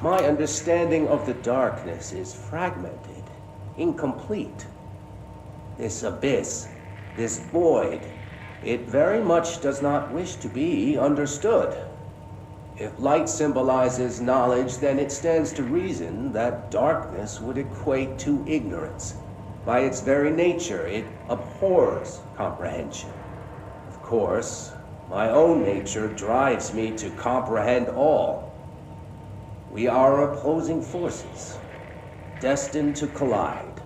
My understanding of the darkness is fragmented, incomplete. This abyss, this void, it very much does not wish to be understood. If light symbolizes knowledge, then it stands to reason that darkness would equate to ignorance. By its very nature, it abhors comprehension. Of course, my own nature drives me to comprehend all. We are opposing forces, destined to collide.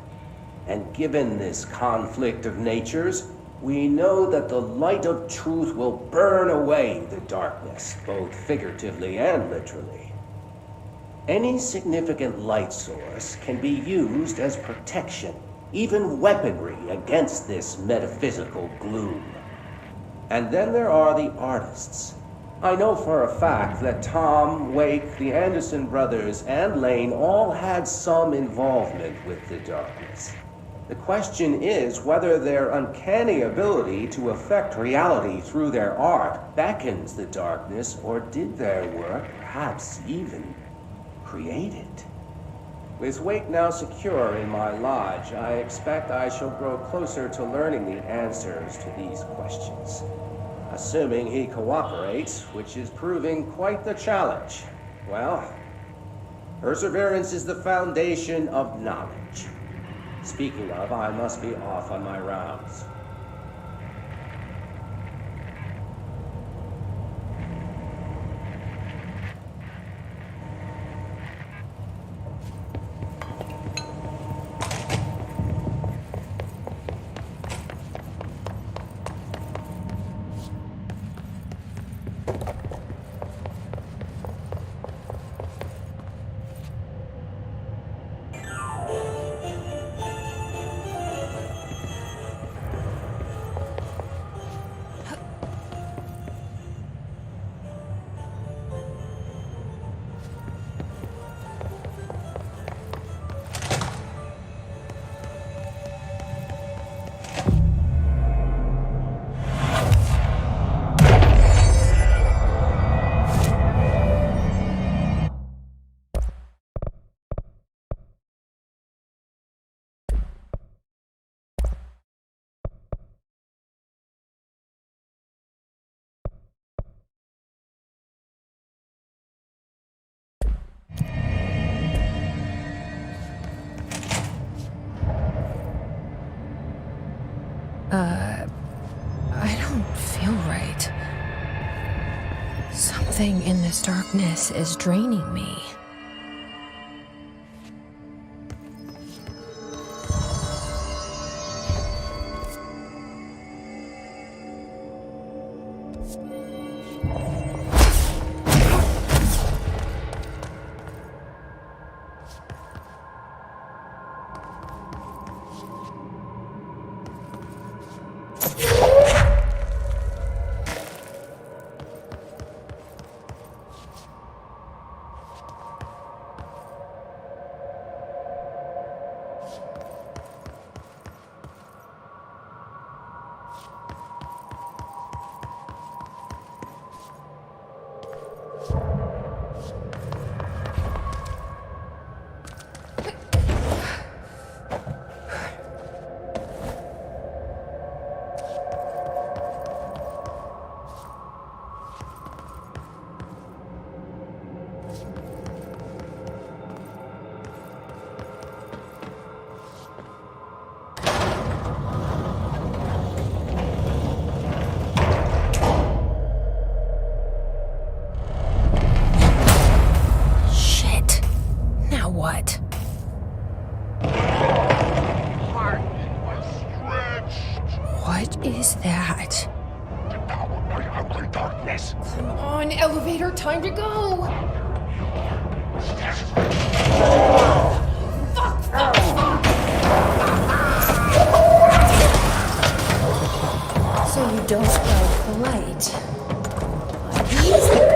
And given this conflict of natures, we know that the light of truth will burn away the darkness, both figuratively and literally. Any significant light source can be used as protection, even weaponry against this metaphysical gloom. And then there are the artists. I know for a fact that Tom, Wake, the Anderson brothers, and Lane all had some involvement with the darkness. The question is whether their uncanny ability to affect reality through their art beckons the darkness, or did their work perhaps even create it? With Wake now secure in my lodge, I expect I shall grow closer to learning the answers to these questions. Assuming he cooperates, which is proving quite the challenge. Well, perseverance is the foundation of knowledge. Speaking of, I must be off on my rounds. I don't feel right. Something in this darkness is draining me. Time to go! So you don't like polite. I use that.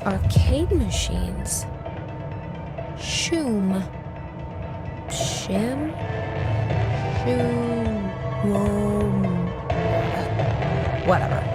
Arcade machines. Shoom. Shim? Shoom. Whatever.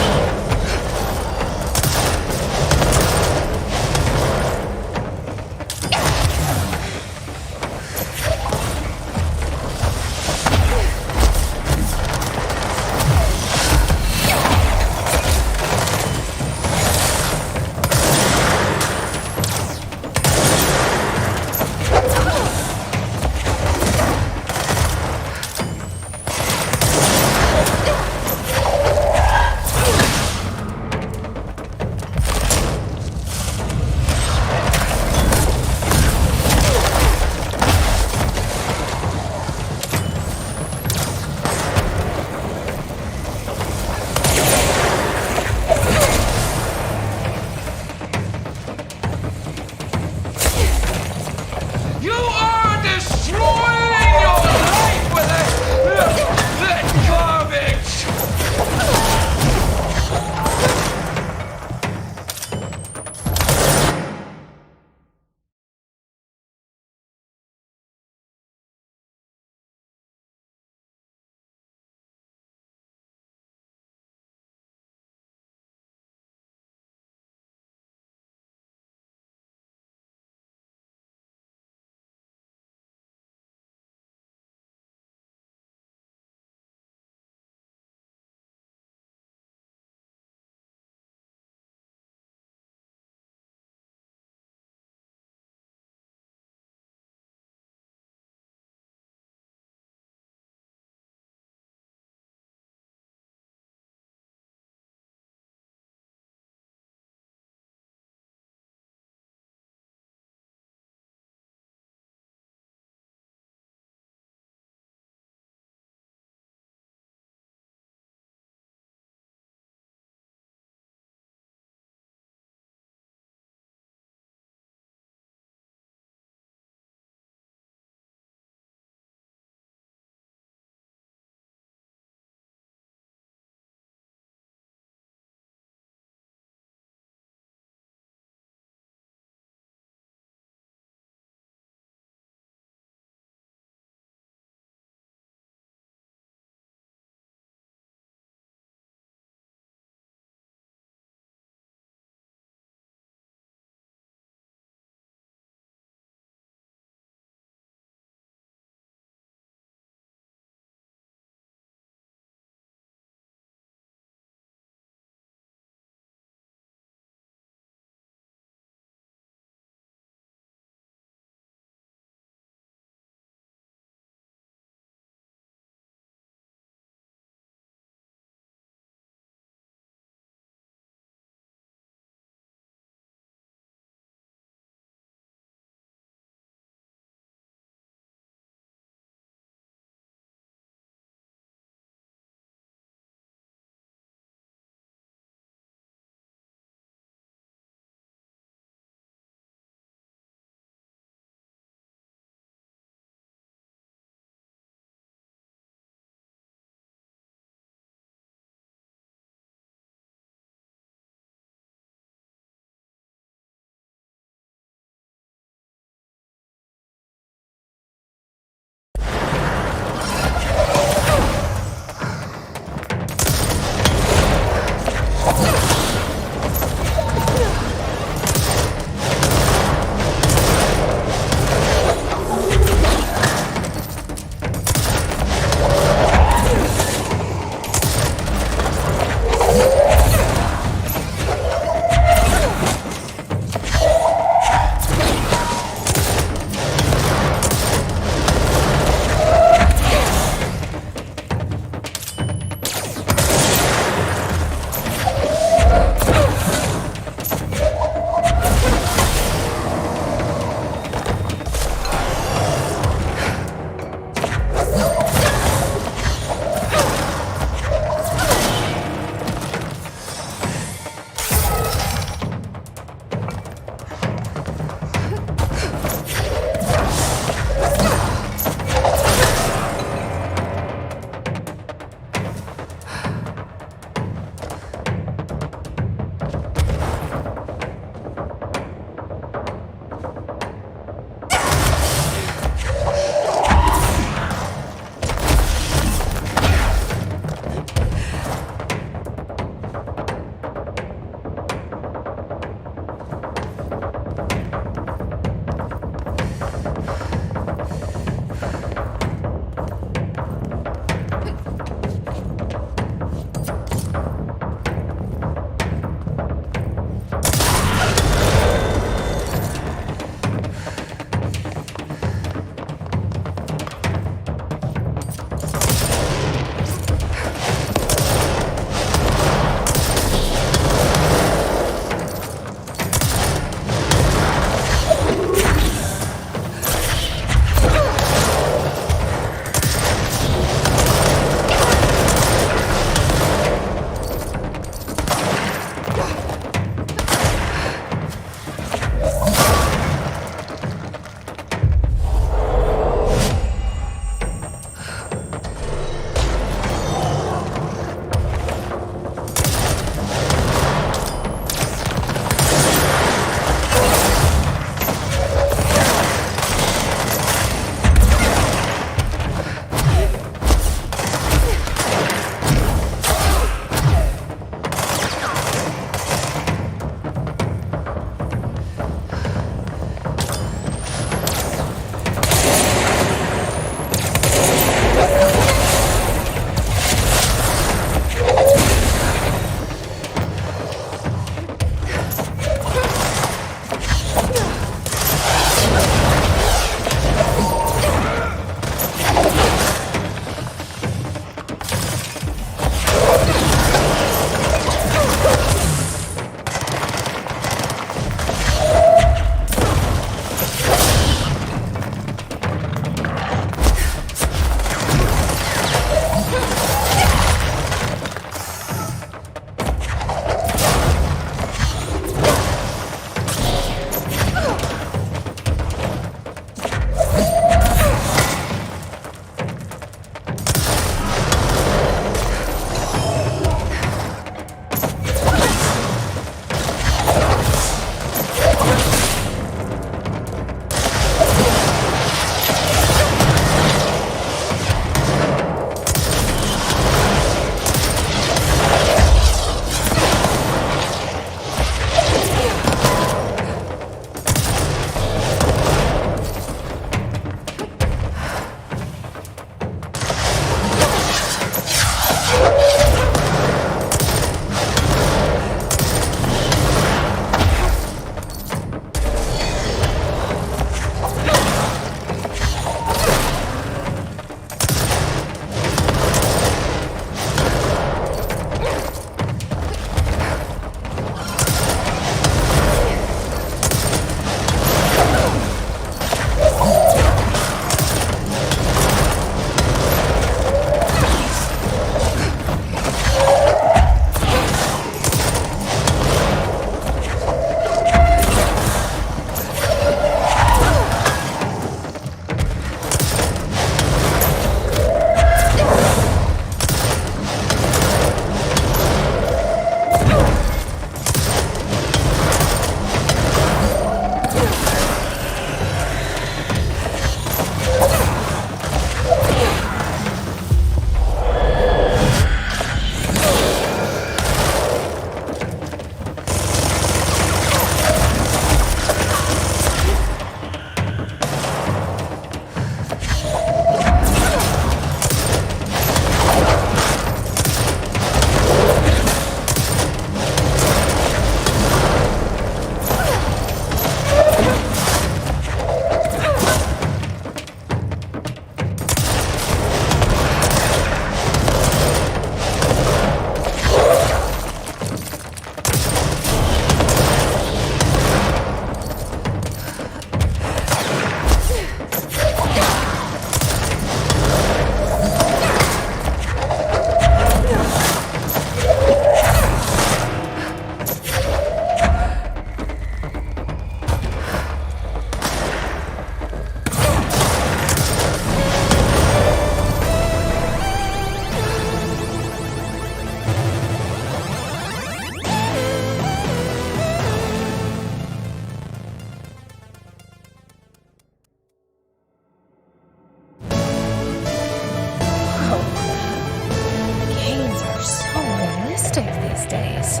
realistic these days.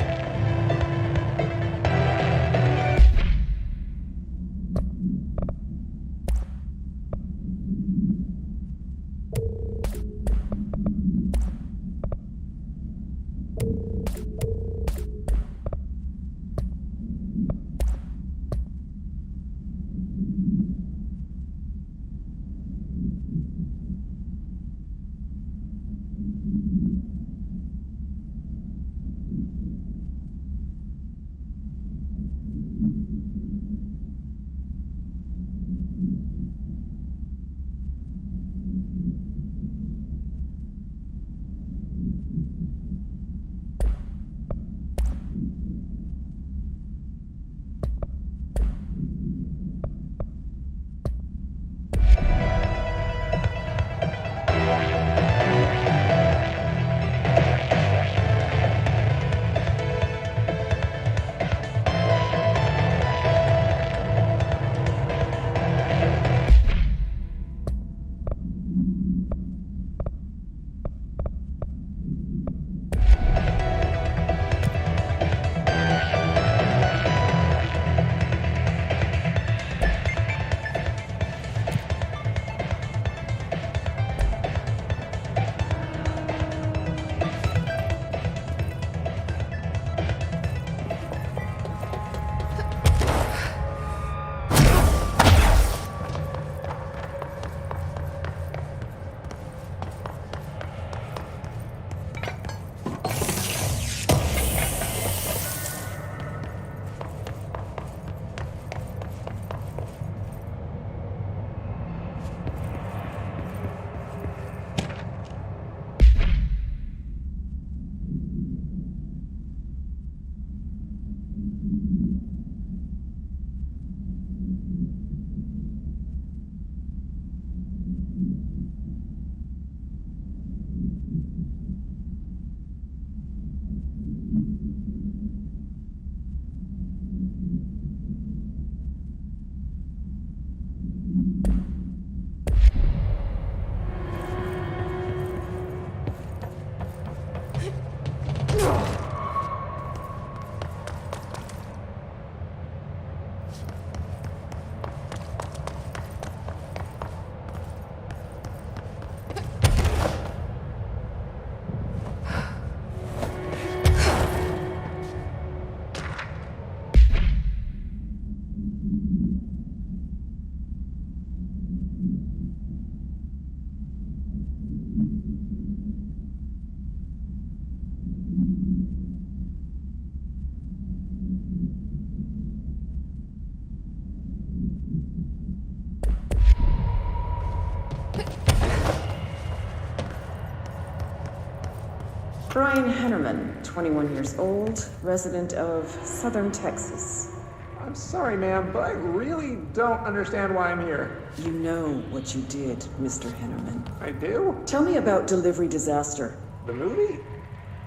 Brian Hennerman, 21 years old, resident of Southern Texas. I'm sorry, ma'am, but I really don't understand why I'm here. You know what you did, Mr. Hennerman. I do? Tell me about Delivery Disaster. The movie?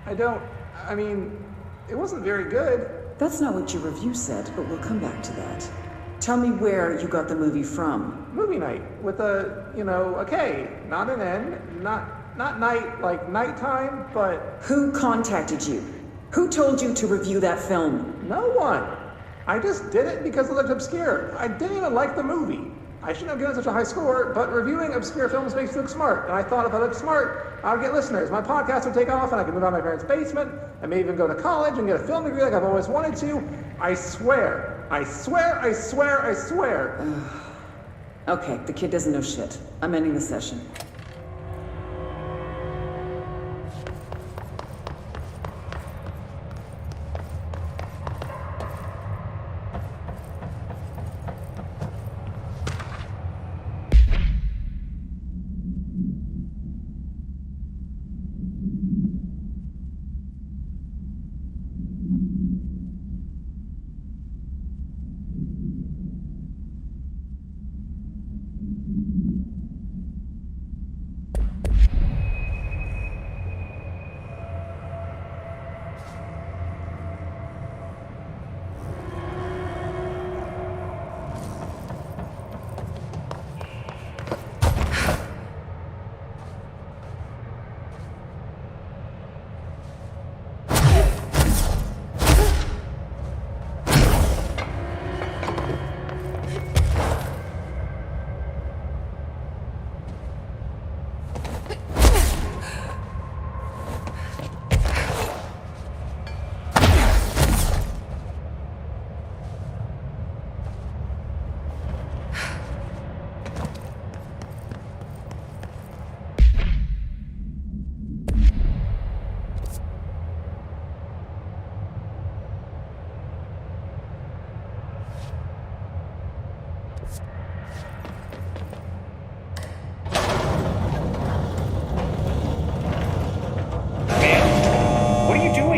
I mean, it wasn't very good. That's not what your review said, but we'll come back to that. Tell me where you got the movie from. Movie night with a K, not an N, not night like nighttime, but... Who contacted you? Who told you to review that film? No one. I just did it because it looked obscure. I didn't even like the movie. I shouldn't have given such a high score, but reviewing obscure films makes you look smart. And I thought if I looked smart, I would get listeners. My podcast would take off and I could move out of my parents' basement and maybe even go to college and get a film degree like I've always wanted to. I swear. I swear, I swear, I swear. Okay, the kid doesn't know shit. I'm ending the session.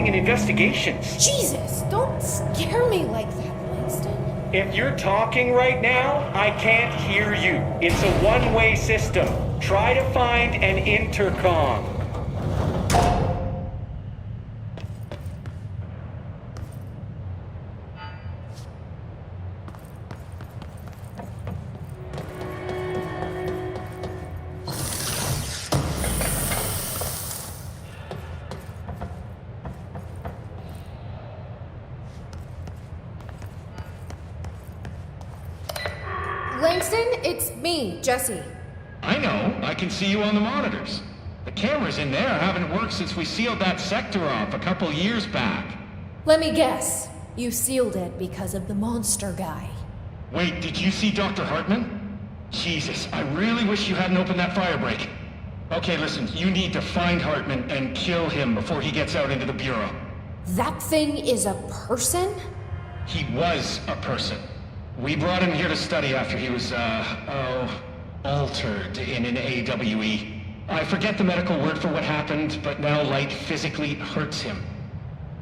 starting an investigation. Jesus, don't scare me like that, Langston. If you're talking right now, I can't hear you. It's a one-way system. Try to find an intercom. Langston, it's me, Jesse. I know. I can see you on the monitors. The cameras in there haven't worked since we sealed that sector off a couple years back. Let me guess. You sealed it because of the monster guy. Wait, did you see Dr. Hartman? Jesus, I really wish you hadn't opened that fire break. Okay, listen, you need to find Hartman and kill him before he gets out into the Bureau. That thing is a person? He was a person. We brought him here to study after he was, altered in an AWE. I forget the medical word for what happened, but now light physically hurts him.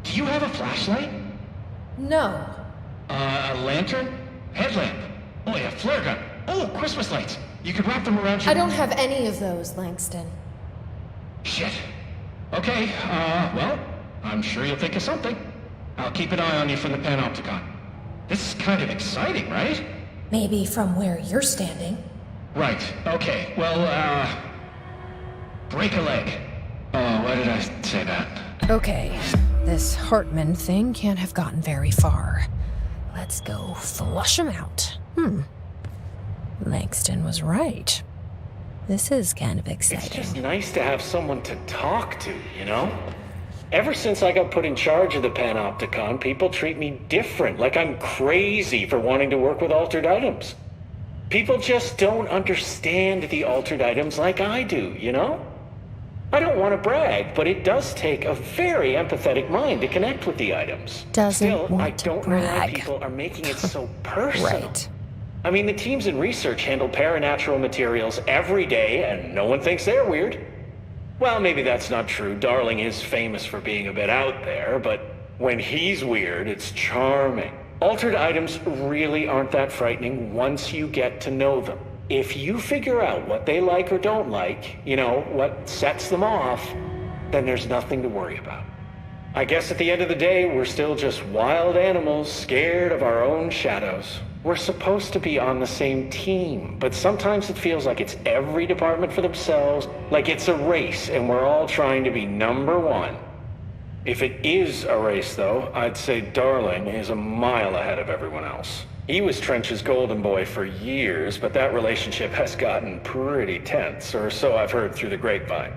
Do you have a flashlight? No. A lantern? Headlamp? Oh, yeah, flare gun. Oh, Christmas lights. You could wrap them around your... I don't have any of those, Langston. Shit. Okay, well, I'm sure you'll think of something. I'll keep an eye on you from the Panopticon. This is kind of exciting, right? Maybe from where you're standing. Right, okay. Well, break a leg. Oh, why did I say that? Okay, this Hartman thing can't have gotten very far. Let's go flush him out. Langston was right. This is kind of exciting. It's just nice to have someone to talk to, you know? Ever since I got put in charge of the Panopticon, people treat me different, like I'm crazy for wanting to work with altered items. People just don't understand the altered items like I do, you know? I don't want to brag, but it does take a very empathetic mind to connect with the items. Still, I don't know why people are making it so personal. Right. I mean, the teams in research handle paranatural materials every day, and no one thinks they're weird. Well, maybe that's not true. Darling is famous for being a bit out there, but when he's weird, it's charming. Altered items really aren't that frightening once you get to know them. If you figure out what they like or don't like, you know, what sets them off, then there's nothing to worry about. I guess at the end of the day, we're still just wild animals scared of our own shadows. We're supposed to be on the same team, but sometimes it feels like it's every department for themselves, like it's a race and we're all trying to be number one. If it is a race, though, I'd say Darling is a mile ahead of everyone else. He was Trench's golden boy for years, but that relationship has gotten pretty tense, or so I've heard through the grapevine.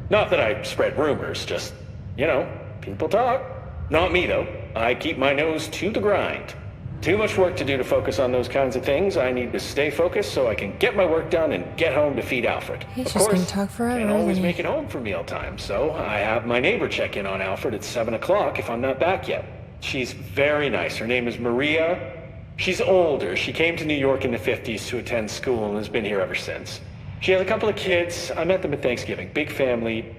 Not that I spread rumors, just, you know, people talk. Not me, though. I keep my nose to the grind. Too much work to do to focus on those kinds of things. I need to stay focused so I can get my work done and get home to feed Alfred. He's just gonna talk forever. Can't always make it home for mealtime, so I have my neighbor check in on Alfred at 7 o'clock if I'm not back yet. She's very nice. Her name is Maria. She's older. She came to New York in the 50s to attend school and has been here ever since. She has a couple of kids. I met them at Thanksgiving. Big family.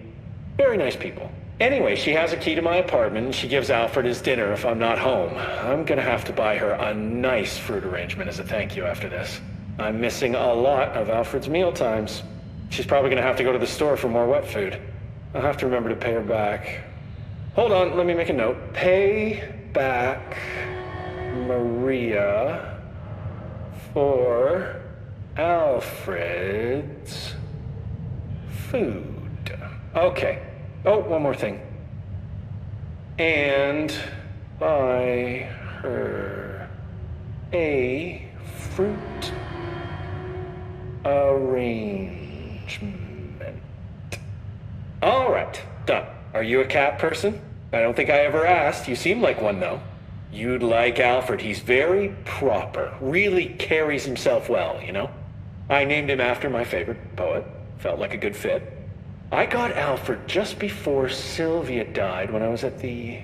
Very nice people. Anyway, she has a key to my apartment, and she gives Alfred his dinner if I'm not home. I'm gonna have to buy her a nice fruit arrangement as a thank you after this. I'm missing a lot of Alfred's meal times. She's probably gonna have to go to the store for more wet food. I'll have to remember to pay her back. Hold on, let me make a note. Pay back Maria for Alfred's food. Okay. Oh, one more thing. And buy her a fruit arrangement. All right, done. Are you a cat person? I don't think I ever asked. You seem like one, though. You'd like Alfred. He's very proper. Really carries himself well, you know? I named him after my favorite poet. Felt like a good fit. I got Alfred just before Sylvia died when I was at the...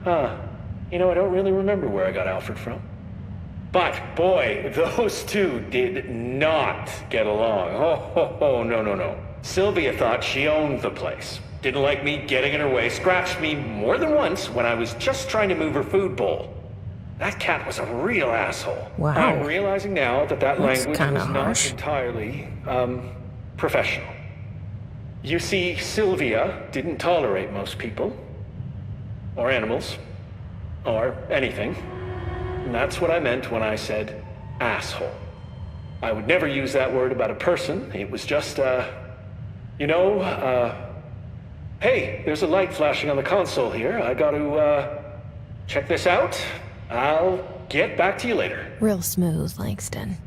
You know, I don't really remember where I got Alfred from. But, boy, those two did not get along. Oh, no. Sylvia thought she owned the place. Didn't like me getting in her way, scratched me more than once when I was just trying to move her food bowl. That cat was a real asshole. Wow. I'm realizing now that That's language kinda was harsh. not entirely, professional. You see, Sylvia didn't tolerate most people, or animals, or anything. And that's what I meant when I said asshole. I would never use that word about a person. It was just, hey, there's a light flashing on the console here. I gotta, check this out. I'll get back to you later. Real smooth, Langston.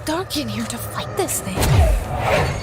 dark in here to fight this thing.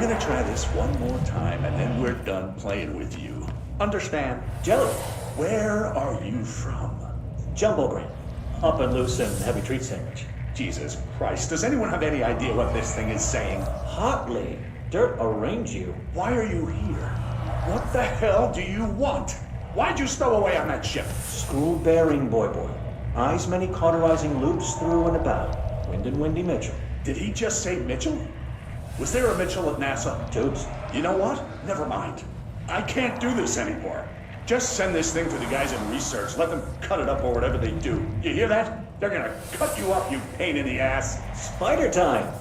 gonna try this one more time, and then we're done playing with you. Understand? Jelly. Where are you from? Jumbo Grain. Up and loose and heavy treat sandwich. Jesus Christ, does anyone have any idea what this thing is saying? Hotly. Dirt arrange you. Why are you here? What the hell do you want? Why'd you stow away on that ship? School bearing, boy. Eyes many cauterizing loops through and about. Wind and Windy Mitchell. Did he just say Mitchell? Was there a Mitchell at NASA? Tubes. You know what? Never mind. I can't do this anymore. Just send this thing to the guys in research. Let them cut it up or whatever they do. You hear that? They're gonna cut you up, you pain in the ass. Spider time.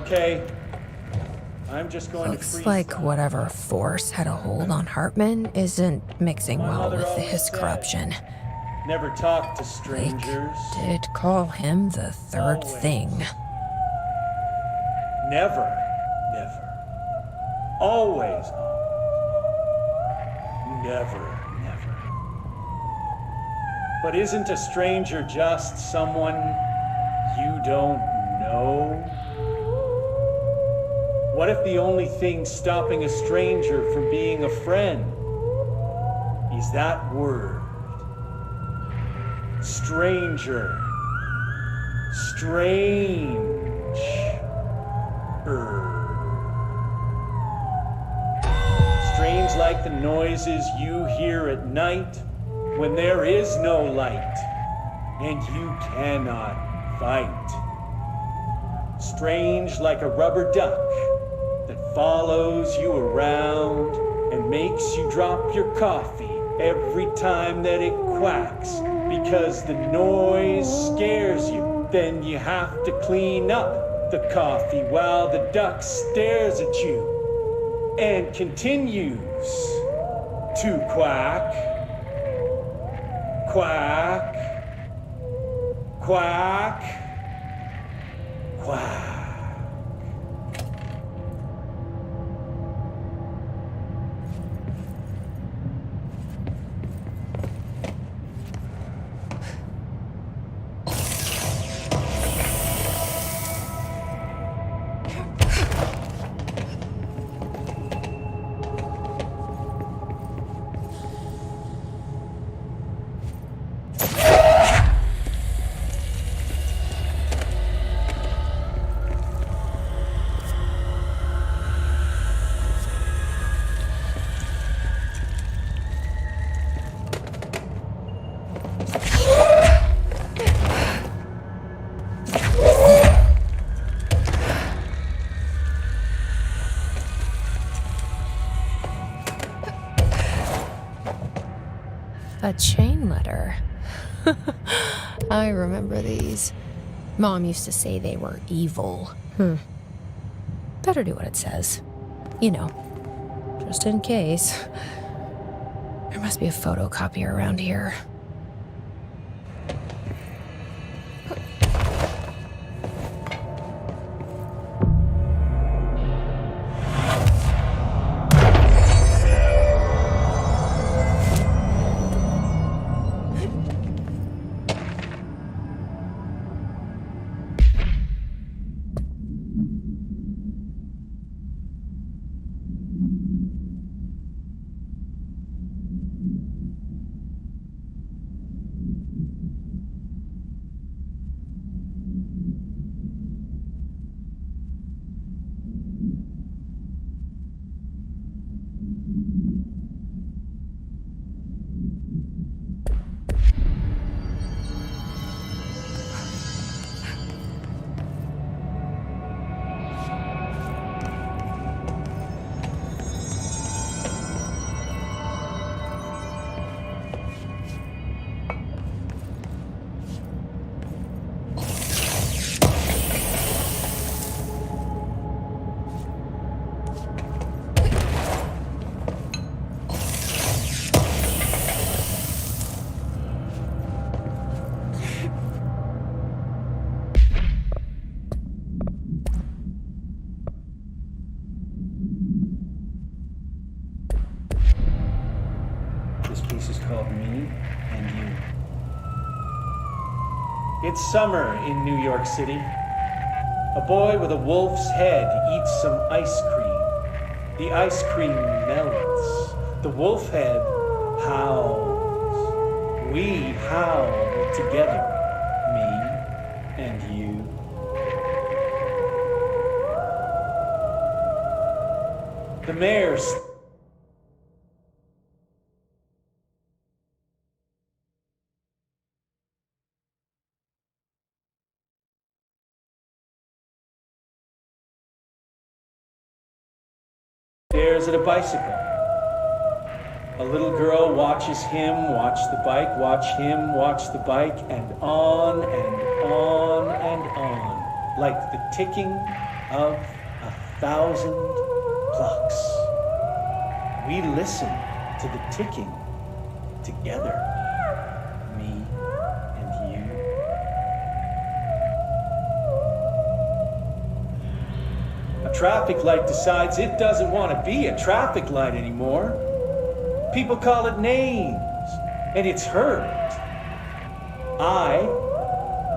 Okay. I'm just going to Looks freeze. like whatever force had a hold on Hartman isn't mixing well with his corruption. Never talk to strangers. Did call him the third thing. Never. Always. Never. But isn't a stranger just someone you don't know? What if the only thing stopping a stranger from being a friend is that word? Stranger. Strange. Strange like the noises you hear at night when there is no light and you cannot fight. Strange like a rubber duck that follows you around and makes you drop your coffee every time that it quacks because the noise scares you. Then you have to clean up the coffee while the duck stares at you and continues to quack, quack, quack, quack. A chain letter. I remember these. Mom used to say they were evil. Better do what it says. You know, just in case. There must be a photocopier around here. It's summer in New York City. A boy with a wolf's head eats some ice cream. The ice cream melts. The wolf head howls. We howl together, me and you. The mayor stares at a bicycle. A little girl watches him watch the bike, watch him watch the bike, and on and on and on, like the ticking of 1,000 clocks. We listen to the ticking together, me and you. A traffic light decides it doesn't want to be a traffic light anymore. People call it names, and it's hurt. I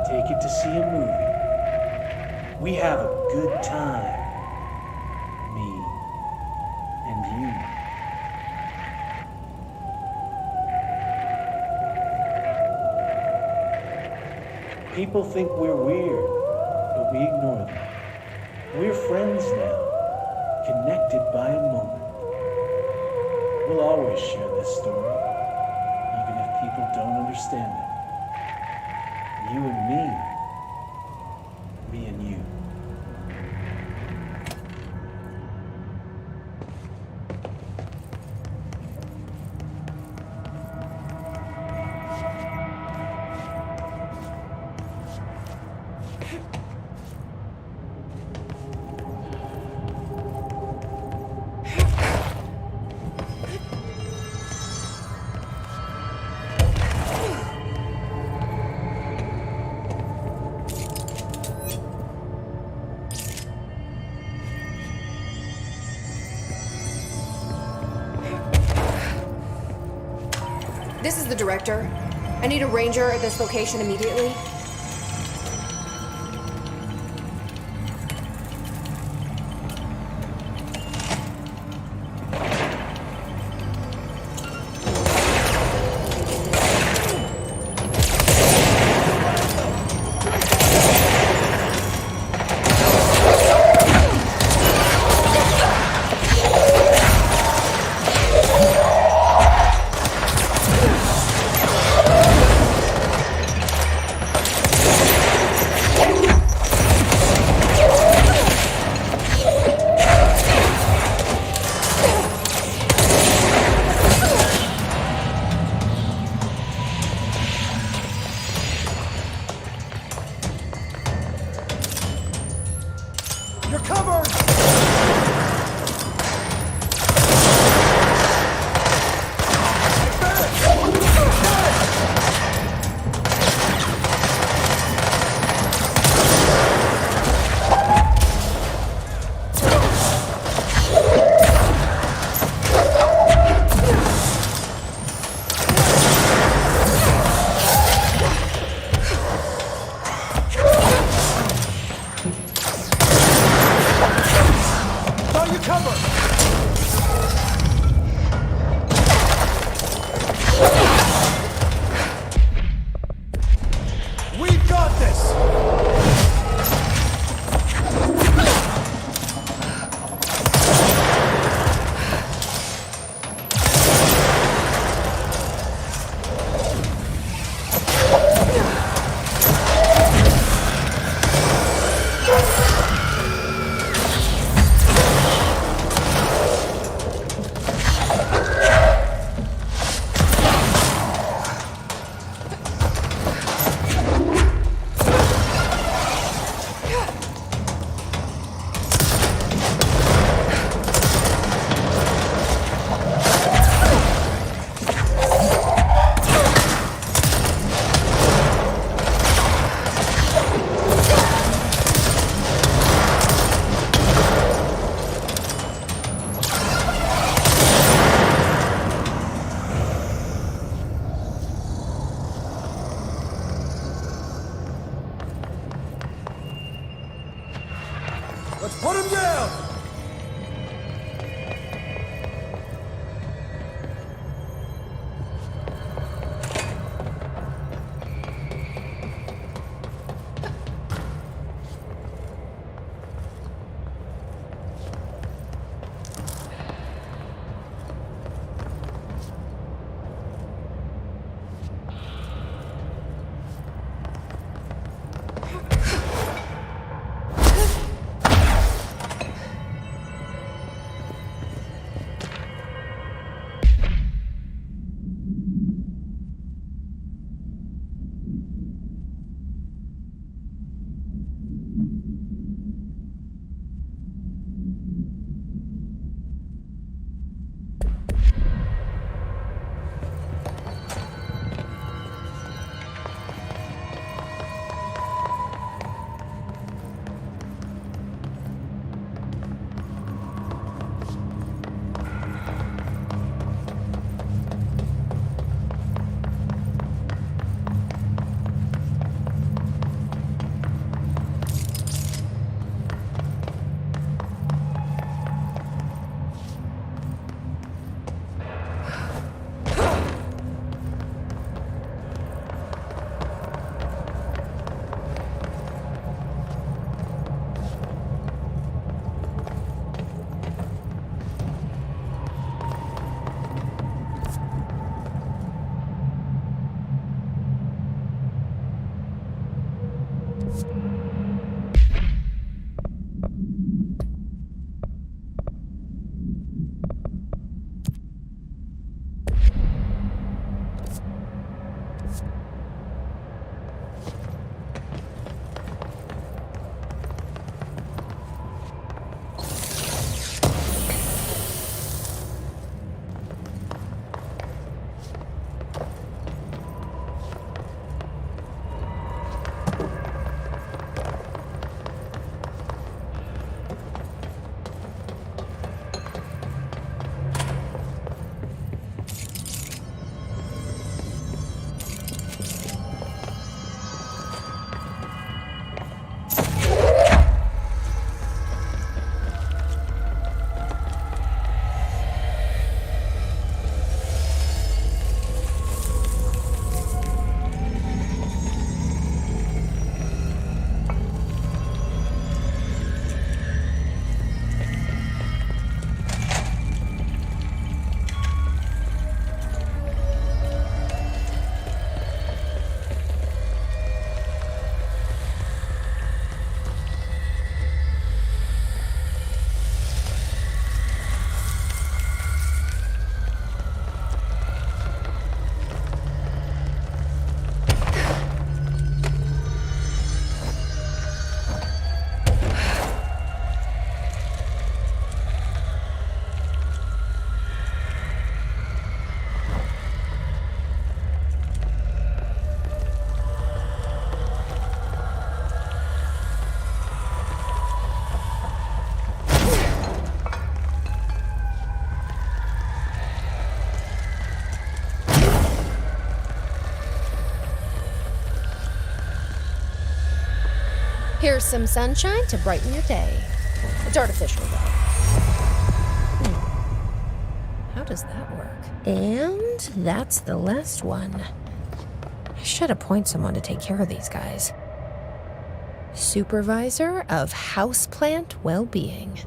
take it to see a movie. We have a good time, me and you. People think we're weird, but we ignore them. We're friends now, connected by a moment. We'll always share this story, even if people don't understand it. You and me and you. This is the director. I need a ranger at this location immediately. Here's some sunshine to brighten your day. It's artificial, though. How does that work? And that's the last one. I should appoint someone to take care of these guys. Supervisor of Houseplant Well-Being.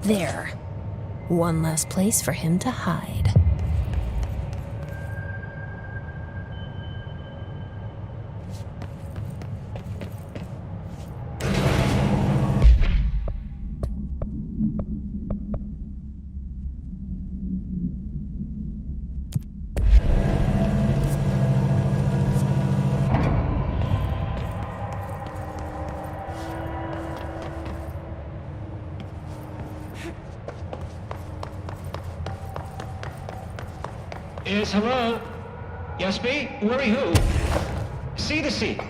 There. One less place for him to hide. Yes, hello? Yes, me? Worry who? See the seat.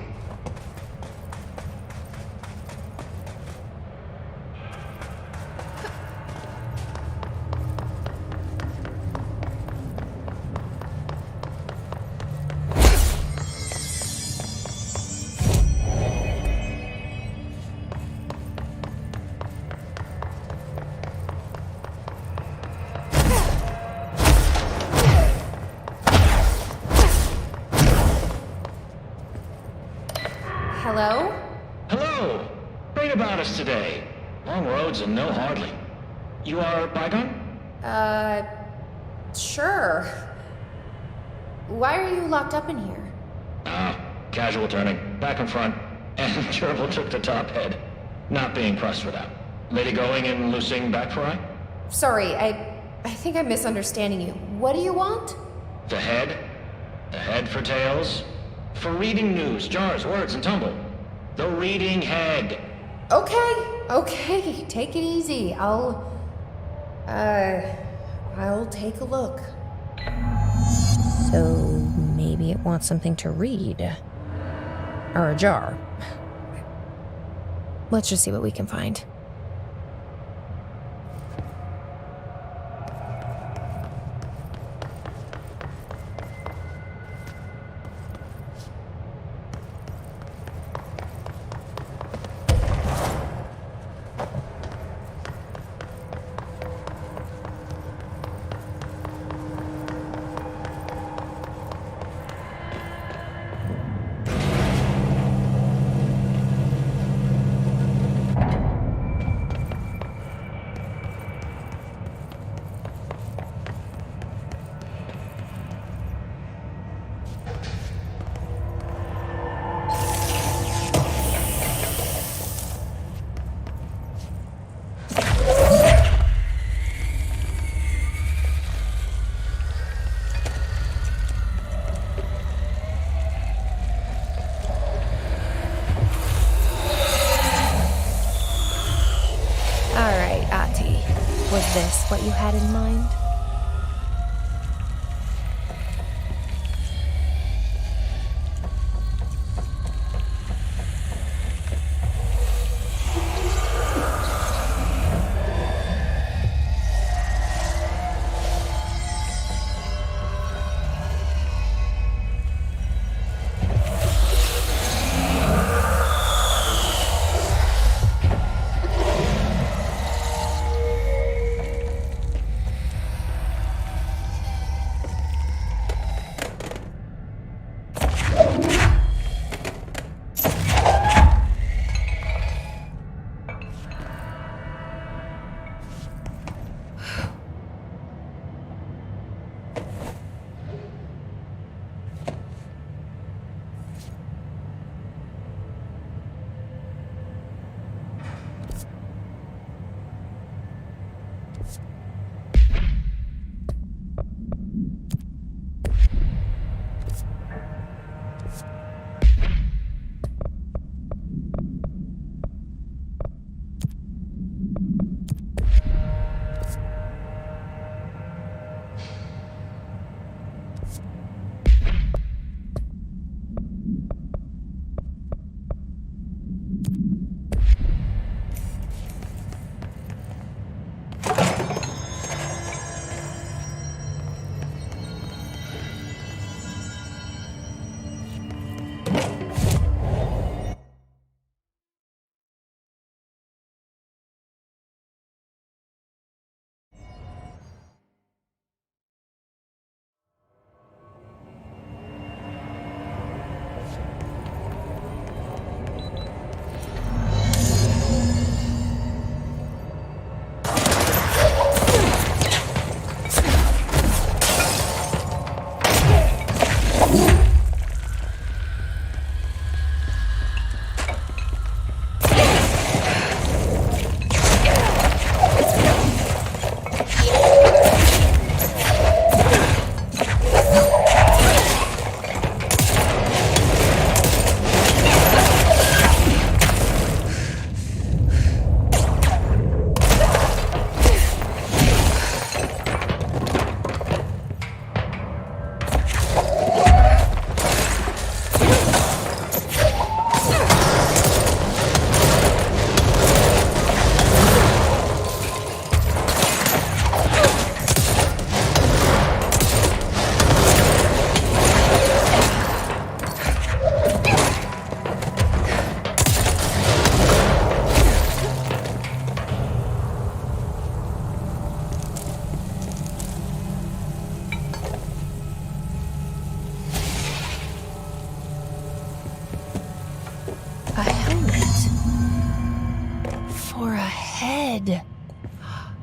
Hello? Hello! Great about us today. Long roads and no hardly. You are Bygone? Sure. Why are you locked up in here? Casual turning. Back and front. And Gerbil took the top head. Not being pressed for that. Lady going and loosing back for eye? Sorry, I think I'm misunderstanding you. What do you want? The head. The head for tales. For reading news, jars, words, and tumble. The reading head. Okay, take it easy. I'll take a look. So maybe it wants something to read. Or a jar. Let's just see what we can find. Was this what you had in mind?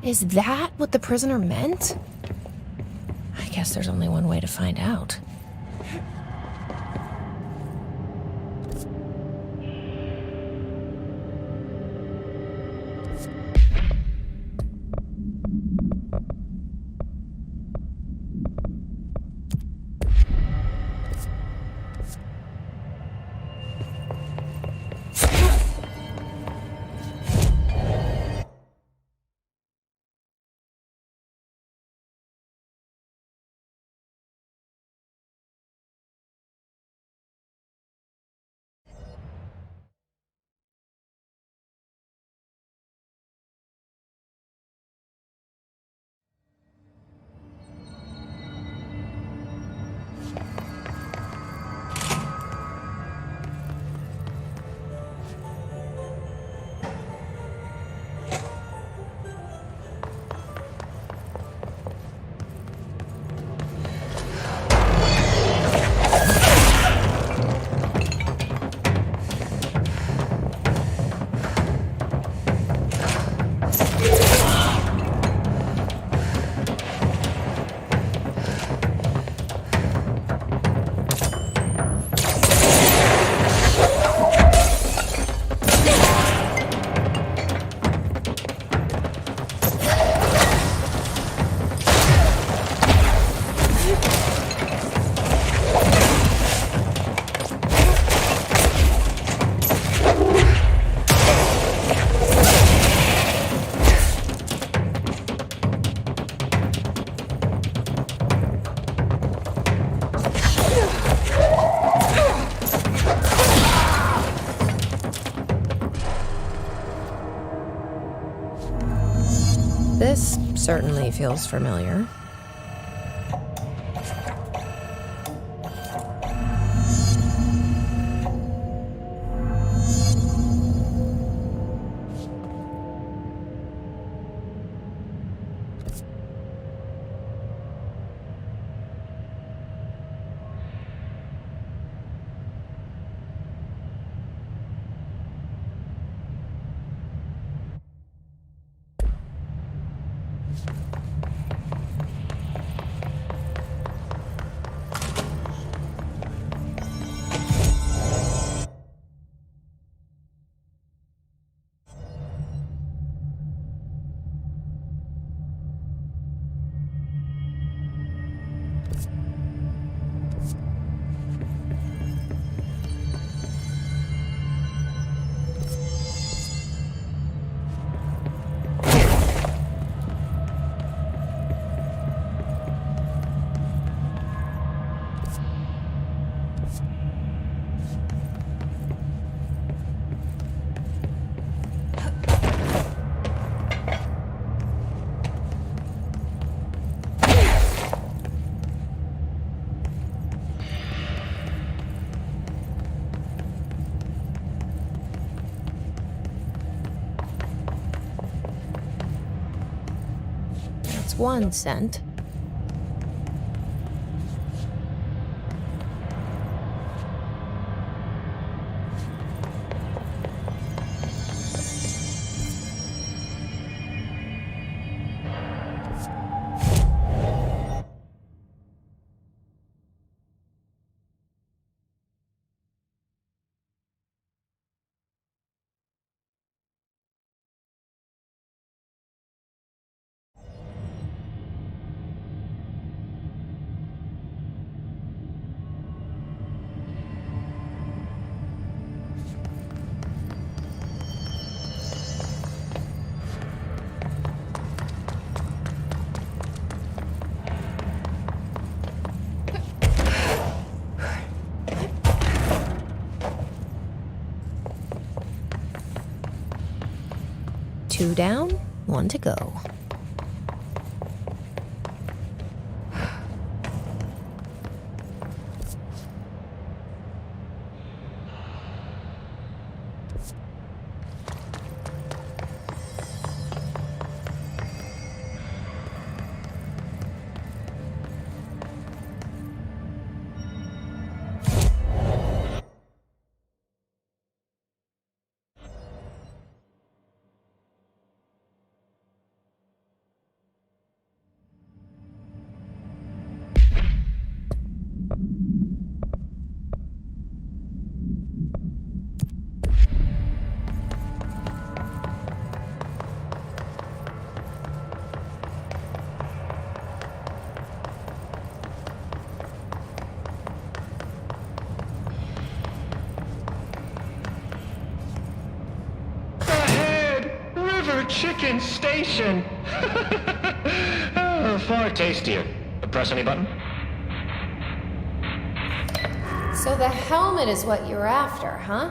Is that what the prisoner meant? I guess there's only one way to find out. This certainly feels familiar. One cent. Two down, one to go. chicken station! Far tastier. Press any button? So the helmet is what you're after, huh?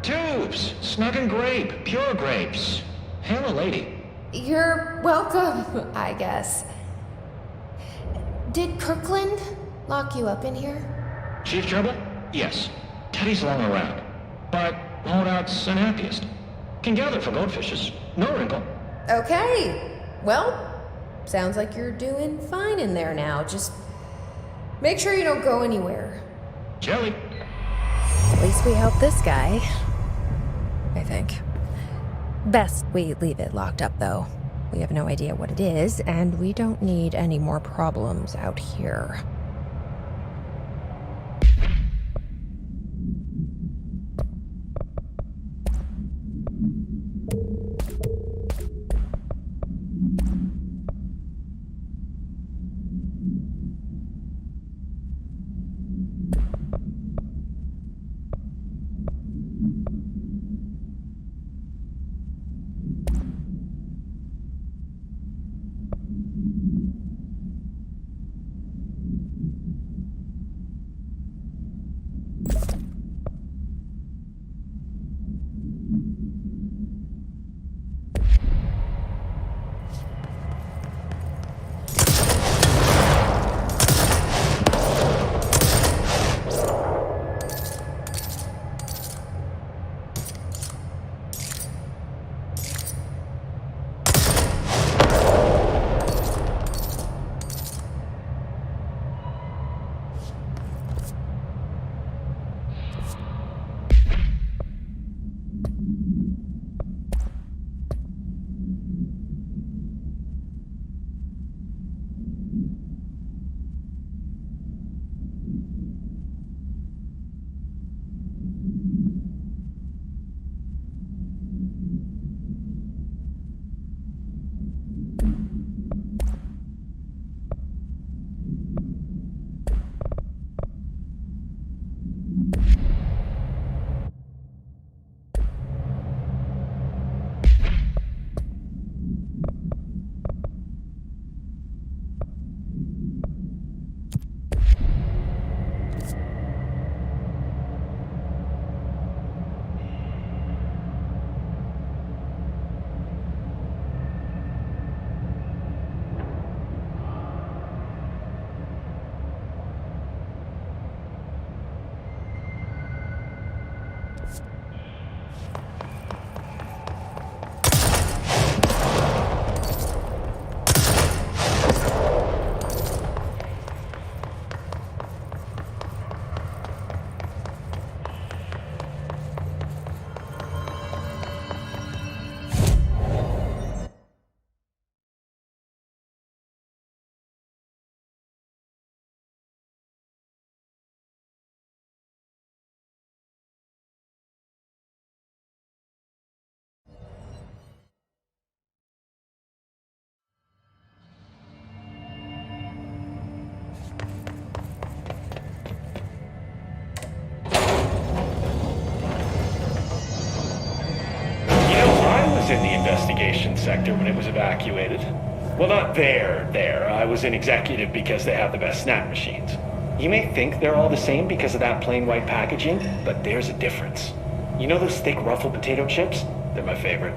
Tubes! Snug and grape. Pure grapes. Hail a lady. You're welcome, I guess. Did Kirkland lock you up in here? Chief trouble? Yes. Teddy's long around. But holdout's unhappiest. Can gather for goldfishes. No wrinkle. Okay. Well, sounds like you're doing fine in there now. Just make sure you don't go anywhere. Jelly. At least we helped this guy. I think. Best we leave it locked up, though. We have no idea what it is, and we don't need any more problems out here. In the investigation sector when it was evacuated. Well, not there. I was in executive because they have the best snap machines. You may think they're all the same because of that plain white packaging, but there's a difference. You know those thick ruffled potato chips? They're my favorite.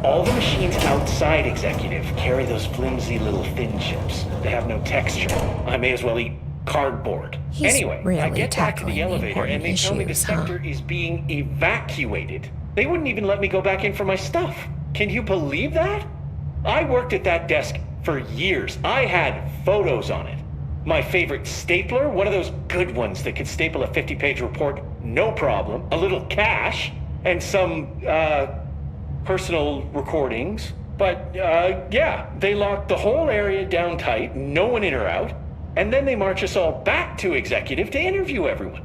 All the machines outside executive carry those flimsy little thin chips. They have no texture. I may as well eat cardboard. Anyway, I get back to the elevator and they tell me the sector is being evacuated. They wouldn't even let me go back in for my stuff. Can you believe that? I worked at that desk for years. I had photos on it. My favorite stapler, one of those good ones that could staple a 50-page report, no problem. A little cash, and some, personal recordings. But, yeah, they locked the whole area down tight, no one in or out, and then they march us all back to executive to interview everyone.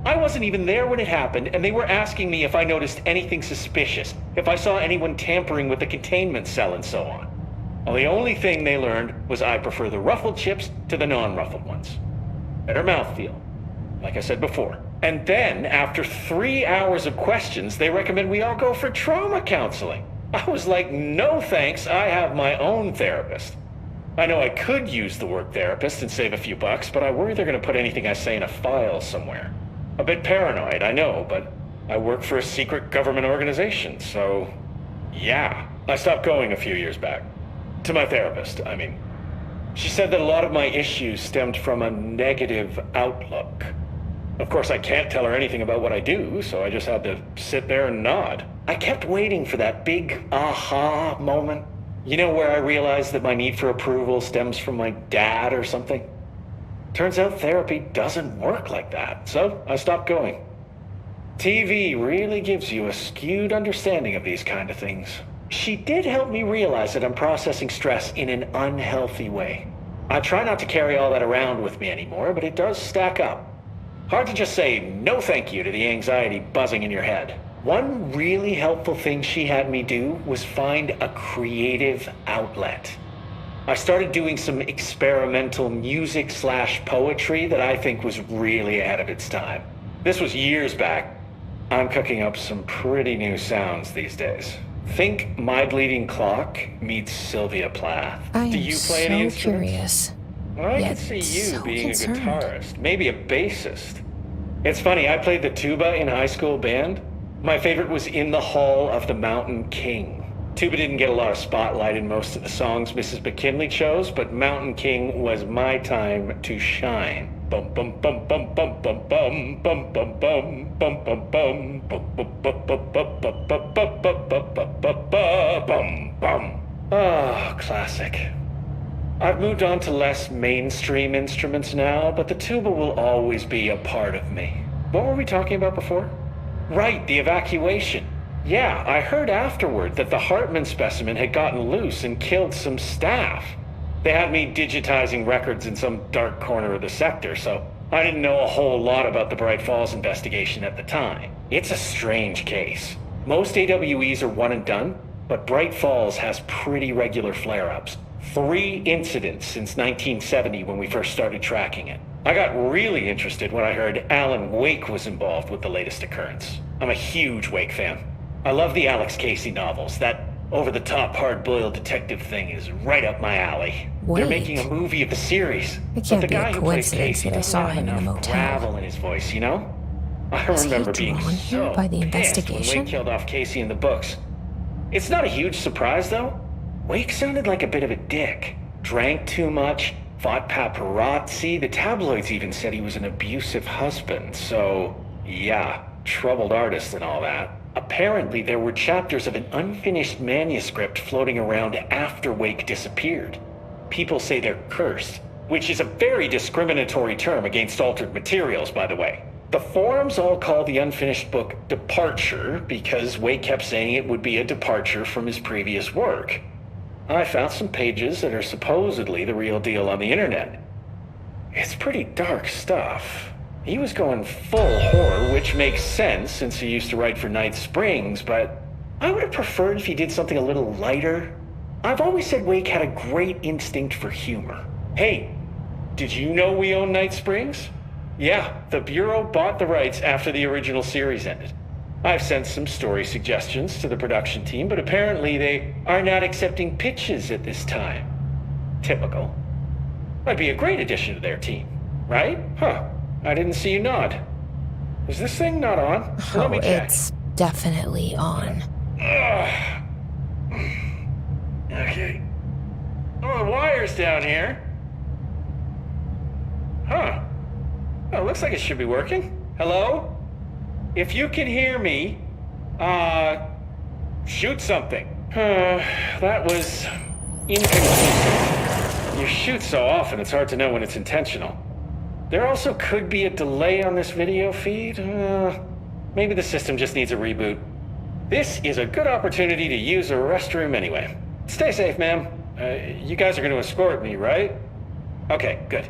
I wasn't even there when it happened, and they were asking me if I noticed anything suspicious, if I saw anyone tampering with the containment cell and so on. Well, the only thing they learned was I prefer the ruffled chips to the non-ruffled ones. Better mouthfeel, like I said before. And then, after 3 hours of questions, they recommend we all go for trauma counseling. I was like, no thanks, I have my own therapist. I know I could use the work therapist and save a few bucks, but I worry they're gonna put anything I say in a file somewhere. A bit paranoid, I know, but I work for a secret government organization, so yeah. I stopped going a few years back. To my therapist, I mean. She said that a lot of my issues stemmed from a negative outlook. Of course, I can't tell her anything about what I do, so I just had to sit there and nod. I kept waiting for that big aha moment. You know, where I realized that my need for approval stems from my dad or something? Turns out therapy doesn't work like that, so I stopped going. TV really gives you a skewed understanding of these kind of things. She did help me realize that I'm processing stress in an unhealthy way. I try not to carry all that around with me anymore, but it does stack up. Hard to just say no thank you to the anxiety buzzing in your head. One really helpful thing she had me do was find a creative outlet. I started doing some experimental music/poetry that I think was really ahead of its time. This was years back. I'm cooking up some pretty new sounds these days. Think My Bleeding Clock meets Sylvia Plath. Do you play any instruments? Curious. Well, I can see you being a guitarist, maybe a bassist. It's funny, I played the tuba in a high school band. My favorite was In the Hall of the Mountain King. Tuba didn't get a lot of spotlight in most of the songs Mrs. McKinley chose, but Mountain King was my time to shine. Bum bum bum bum bum bum bum bum bum bum bum bum bum bum bum. Ah, classic. I've moved on to less mainstream instruments now, but the tuba will always be a part of me. What were we talking about before? Right, the evacuation. Yeah, I heard afterward that the Hartman specimen had gotten loose and killed some staff. They had me digitizing records in some dark corner of the sector, so I didn't know a whole lot about the Bright Falls investigation at the time. It's a strange case. Most AWEs are one and done, but Bright Falls has pretty regular flare-ups. 3 incidents since 1970 when we first started tracking it. I got really interested when I heard Alan Wake was involved with the latest occurrence. I'm a huge Wake fan. I love the Alex Casey novels. That over-the-top hard-boiled detective thing is right up my alley. They're making a movie of the series. It can't be a coincidence that I saw him in a motel. Gravel in his voice, you know? I remember being so by the pissed when investigation? Wake killed off Casey in the books. It's not a huge surprise, though. Wake sounded like a bit of a dick. Drank too much, fought paparazzi. The tabloids even said he was an abusive husband. So, yeah, troubled artist and all that. Apparently, there were chapters of an unfinished manuscript floating around after Wake disappeared. People say they're cursed, which is a very discriminatory term against altered materials, by the way. The forums all call the unfinished book Departure because Wake kept saying it would be a departure from his previous work. I found some pages that are supposedly the real deal on the internet. It's pretty dark stuff. He was going full horror, which makes sense since he used to write for Night Springs, but I would have preferred if he did something a little lighter. I've always said Wake had a great instinct for humor. Hey, did you know we own Night Springs? Yeah, the Bureau bought the rights after the original series ended. I've sent some story suggestions to the production team, but apparently they are not accepting pitches at this time. Typical. I'd be a great addition to their team, right? Huh. I didn't see you nod. Is this thing not on? Let me check. It's definitely on. Okay. Oh, the wire's down here. Huh. Oh, looks like it should be working. Hello? If you can hear me, shoot something. That was inconclusive. You shoot so often, it's hard to know when it's intentional. There also could be a delay on this video feed. Maybe the system just needs a reboot. This is a good opportunity to use a restroom anyway. Stay safe, ma'am. You guys are going to escort me, right? Okay, good.